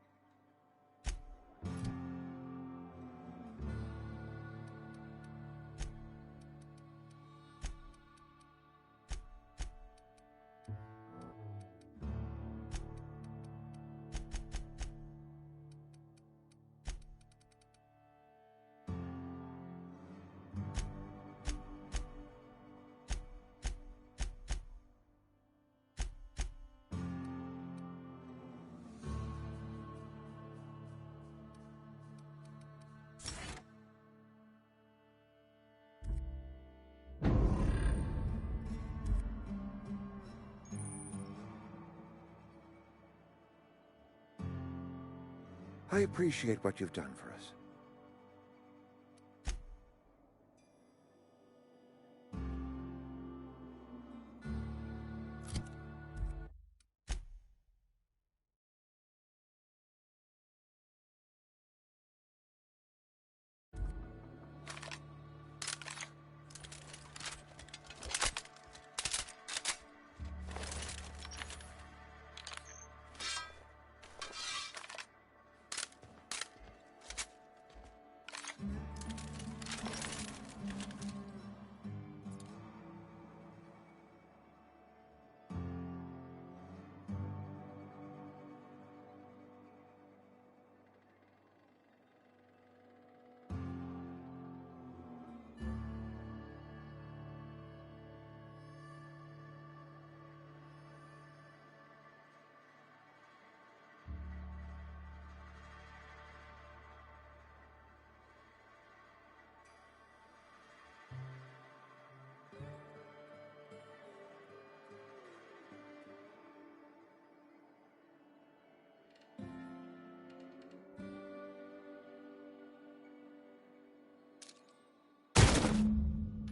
Speaker 19: I appreciate what you've done for us.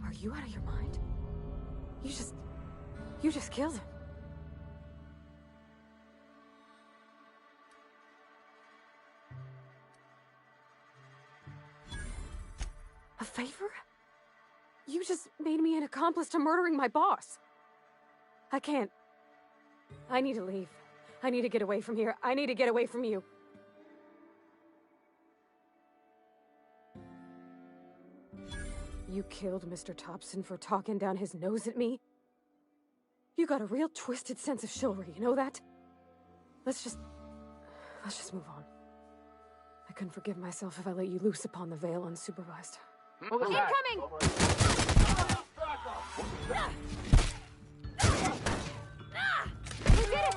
Speaker 21: Are you out of your mind? You just killed him. A favor? You just made me an accomplice to murdering my boss. I can't. I need to leave. I need to get away from here. I need to get away from you. You killed Mr. Thompson for talking down his nose at me? You got a real twisted sense of chivalry, you know that? Let's just move on. I couldn't forgive myself if I let you loose upon the Vale unsupervised. Incoming! We did it!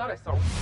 Speaker 2: Thought I saw.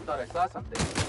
Speaker 2: Thought I saw something.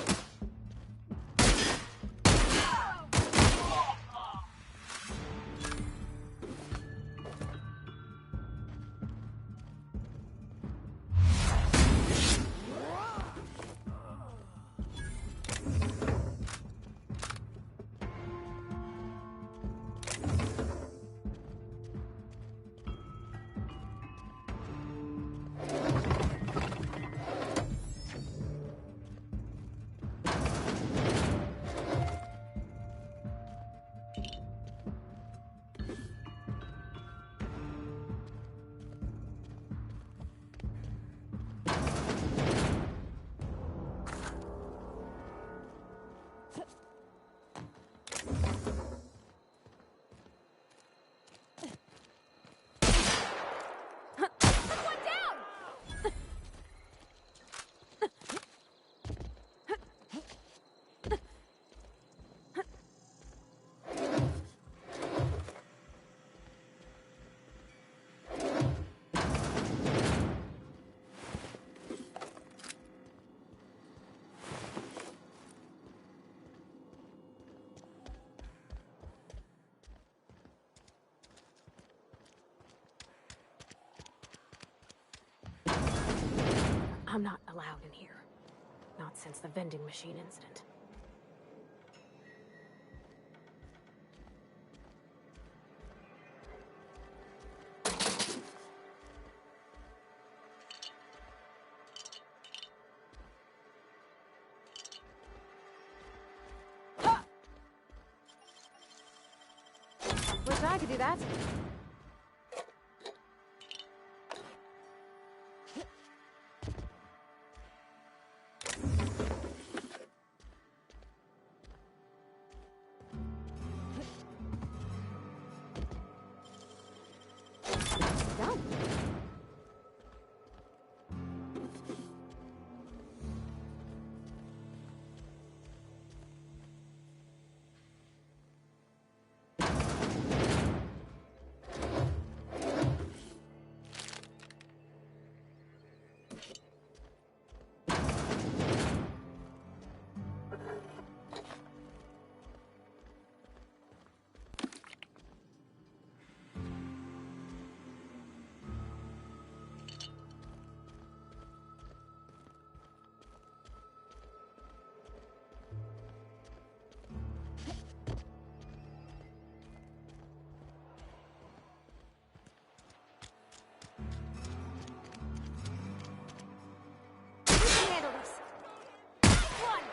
Speaker 21: I'm not allowed in here. Not since the vending machine incident. Wish I could do that. Done. Handle this. Run!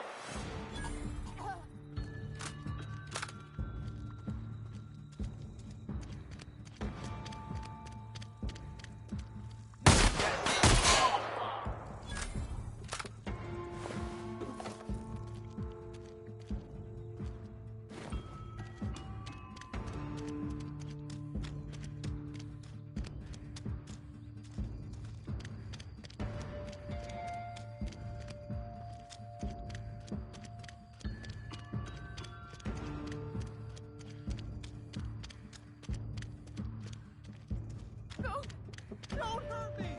Speaker 2: Don't hurt me!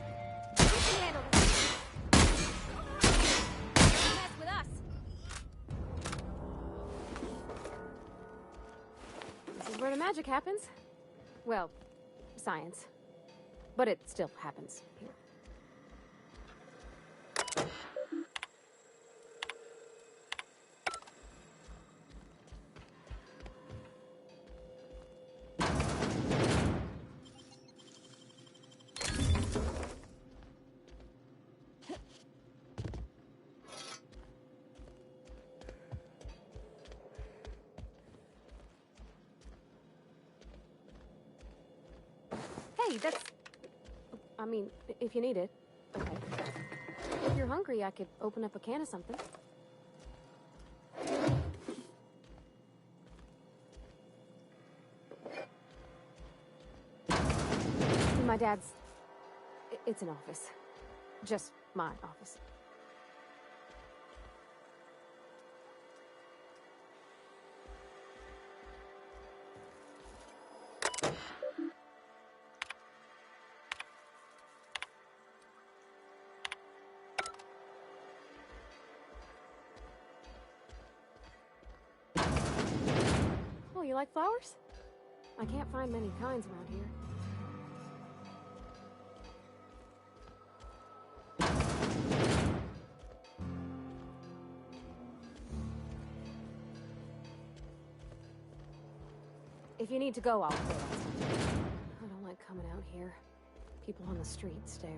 Speaker 21: You can handle this. Don't mess with us. This is where the magic happens. Well, science. But it still happens here. Hey, that's... I mean, if you need it. Okay. If you're hungry, I could open up a can of something. My dad's... It's an office. Just my office. Oh, you like flowers? I can't find many kinds around here. If you need to go, I'll wait outside. I don't like coming out here. People on the street stare.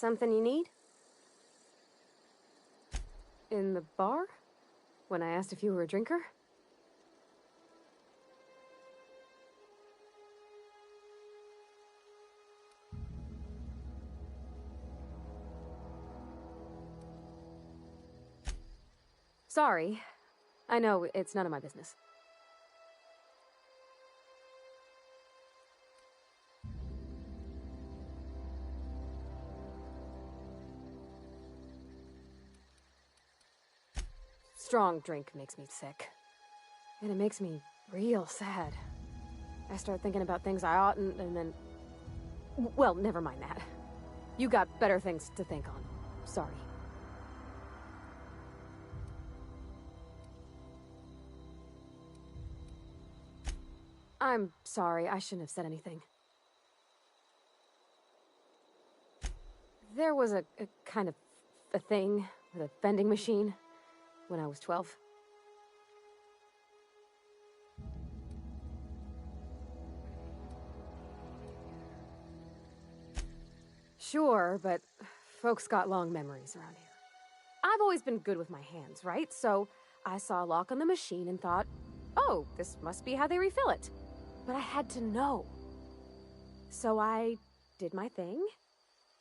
Speaker 21: Something you need? In the bar? When I asked if you were a drinker? Sorry. I know, it's none of my business. Strong drink makes me sick. And it makes me real sad. I start thinking about things I oughtn't, and then... Well, never mind that. You got better things to think on. Sorry. I'm sorry, I shouldn't have said anything. There was a kind of a thing with a vending machine when I was 12. Sure, but folks got long memories around here. I've always been good with my hands, right? So I saw a lock on the machine and thought, oh, this must be how they refill it. But I had to know. So I did my thing,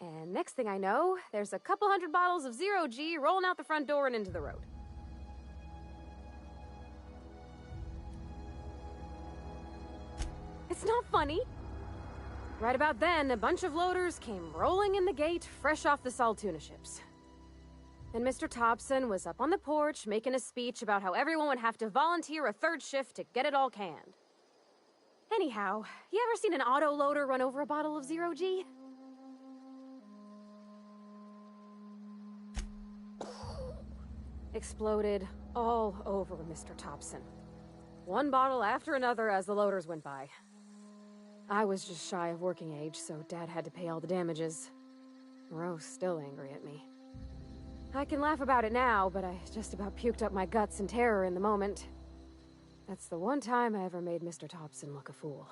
Speaker 21: and next thing I know, there's a couple hundred bottles of Zero G rolling out the front door and into the road. It's not funny. Right about then, a bunch of loaders came rolling in the gate, fresh off the Saltuna ships. And Mr. Thompson was up on the porch making a speech about how everyone would have to volunteer a third shift to get it all canned. Anyhow, you ever seen an auto loader run over a bottle of Zero G? Exploded all over Mr. Thompson. One bottle after another as the loaders went by. I was just shy of working age, so Dad had to pay all the damages. Rose still angry at me. I can laugh about it now, but I just about puked up my guts in terror in the moment. That's the one time I ever made Mr. Thompson look a fool.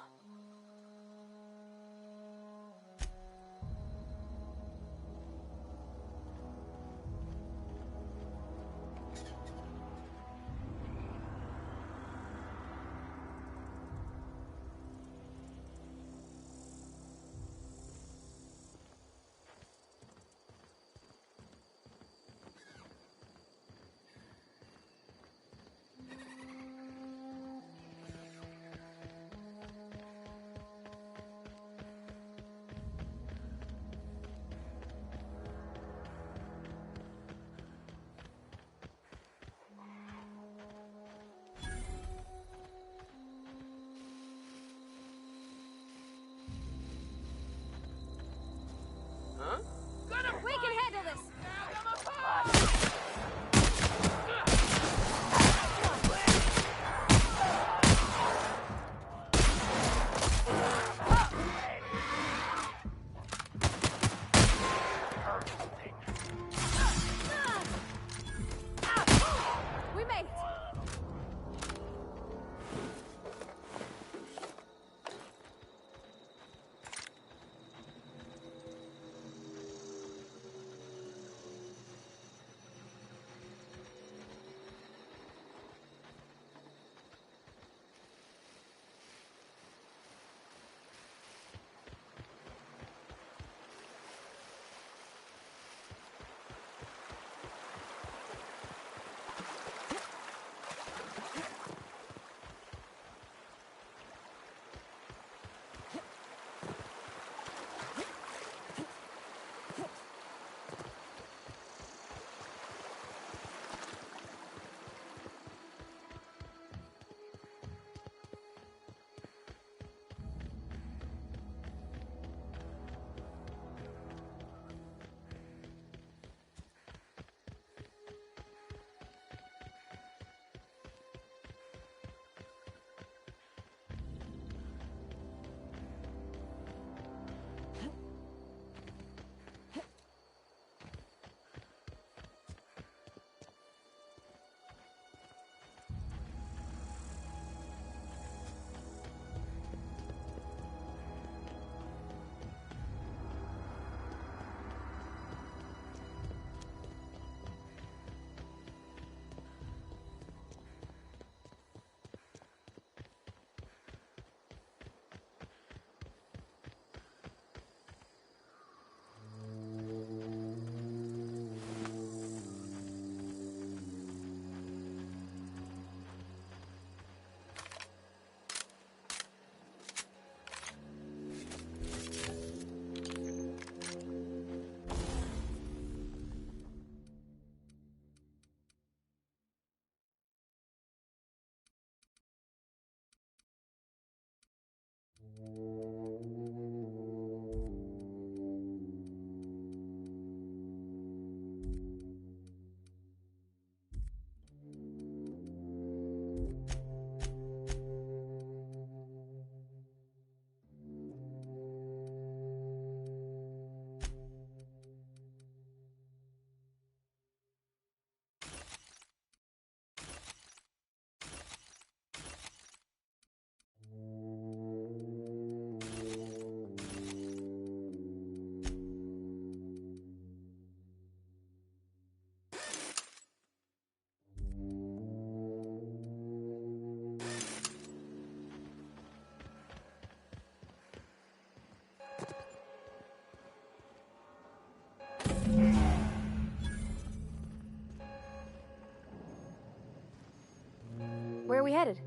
Speaker 21: headed?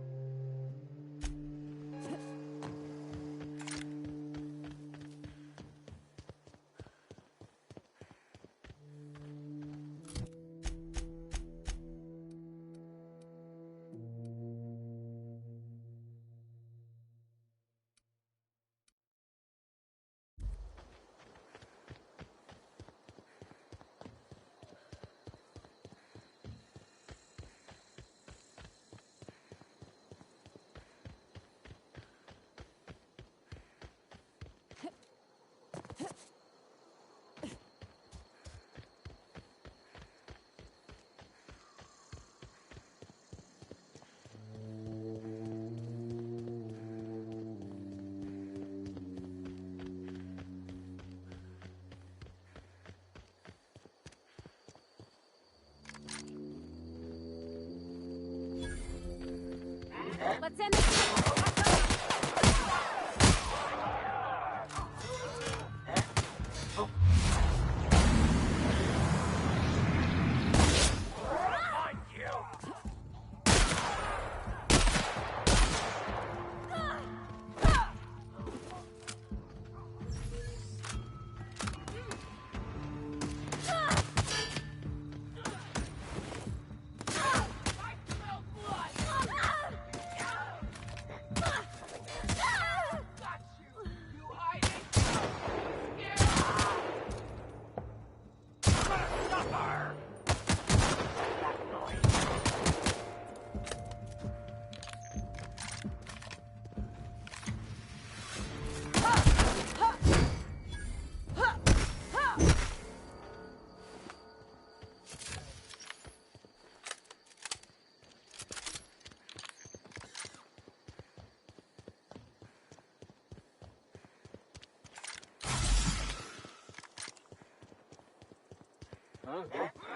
Speaker 21: Let's end this.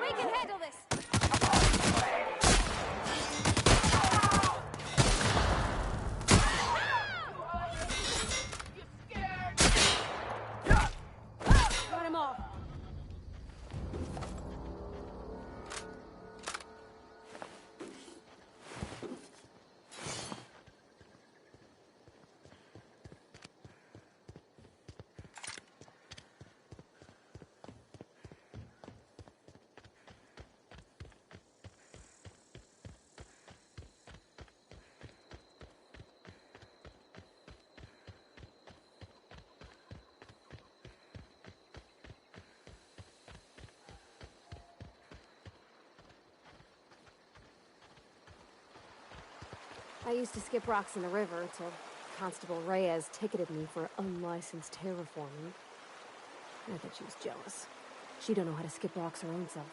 Speaker 21: We can handle this! Got him off! I used to skip rocks in the river till Constable Reyes ticketed me for unlicensed terraforming. I bet she was jealous. She don't know how to skip rocks her own self.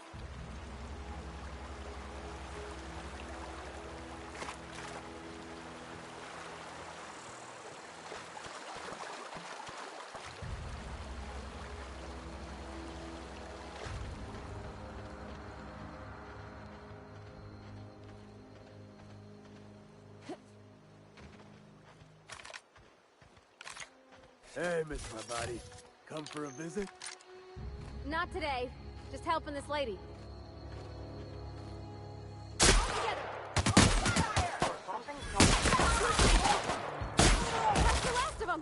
Speaker 10: Hey, Miss My Body. Come for a visit?
Speaker 21: Not today. Just helping this lady. That's the last of them!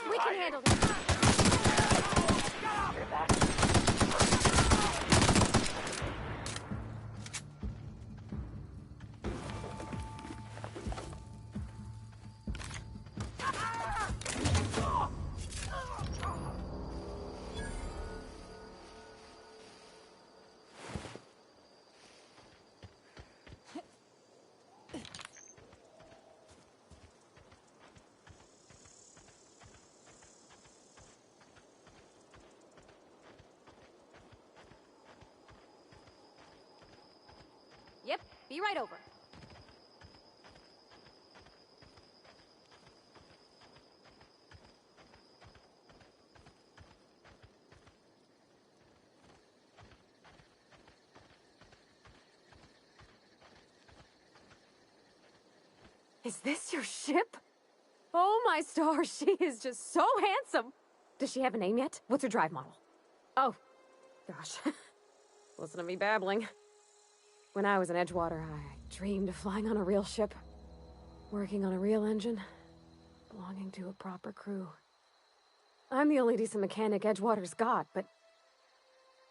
Speaker 21: We can handle this. Be right over. Is this your ship? Oh my stars, she is just so handsome. Does she have a name yet? What's her drive model? Oh, gosh. Listen to me babbling. When I was in Edgewater, I dreamed of flying on a real ship, working on a real engine, belonging to a proper crew. I'm the only decent mechanic Edgewater's got, but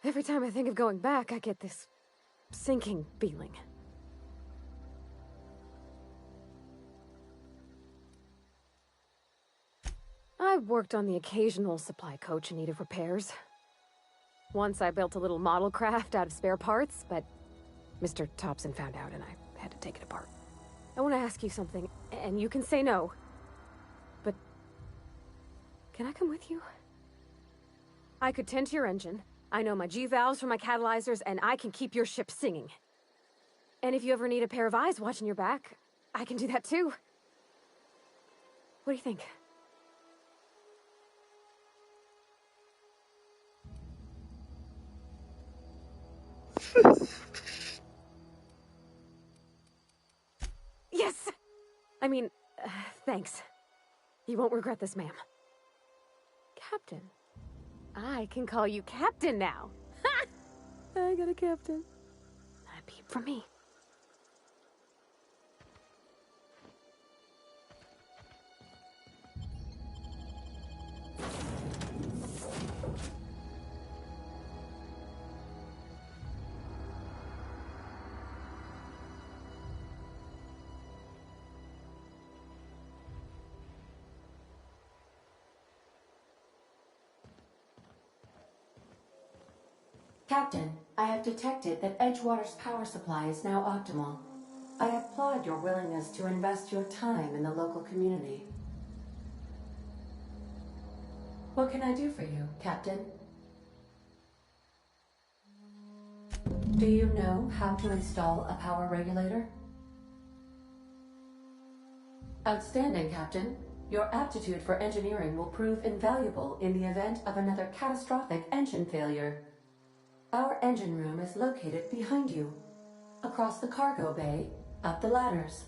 Speaker 21: every time I think of going back, I get this sinking feeling. I've worked on the occasional supply coach in need of repairs. Once I built a little model craft out of spare parts, but Mr. Thompson found out and I had to take it apart. I want to ask you something, and you can say no, but can I come with you? I could tend to your engine, I know my G-valves from my catalyzers, and I can keep your ship singing. And if you ever need a pair of eyes watching your back, I can do that too. What do you think? Yes! I mean, thanks. You won't regret this, ma'am. Captain. I can call you Captain now. Ha! I got a captain. A peep from me.
Speaker 23: Captain, I have detected that Edgewater's power supply is now optimal. I applaud your willingness to invest your time in the local community. What can I do for you, Captain? Do you know how to install a power regulator? Outstanding, Captain. Your aptitude for engineering will prove invaluable in the event of another catastrophic engine failure. Our engine room is located behind you, across the cargo bay, up the ladders.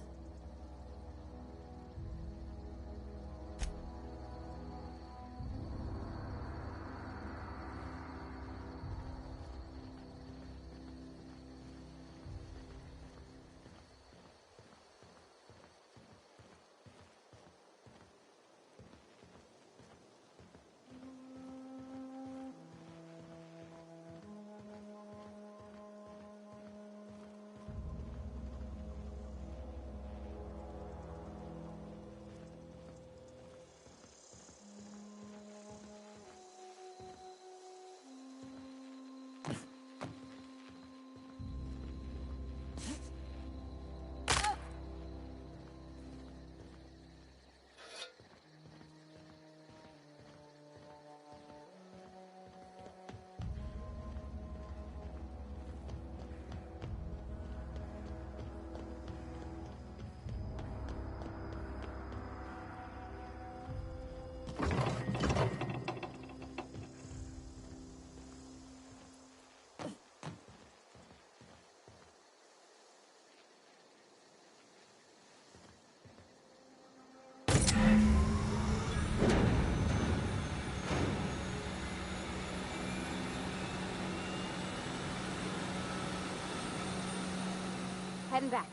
Speaker 21: Heading back.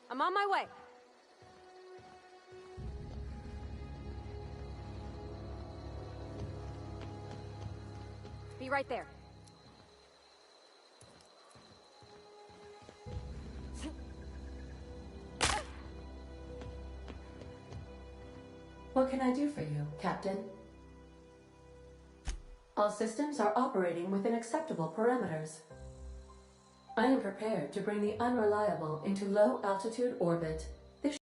Speaker 21: I'm on my way. Be right there.
Speaker 23: What can I do for you, Captain? All systems are operating within acceptable parameters.
Speaker 3: I am prepared to bring the Unreliable into low-altitude orbit. This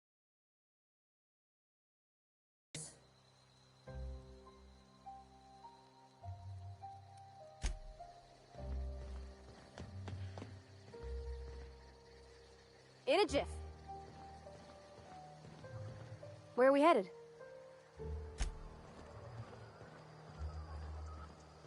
Speaker 21: In a jiff. Where are we headed?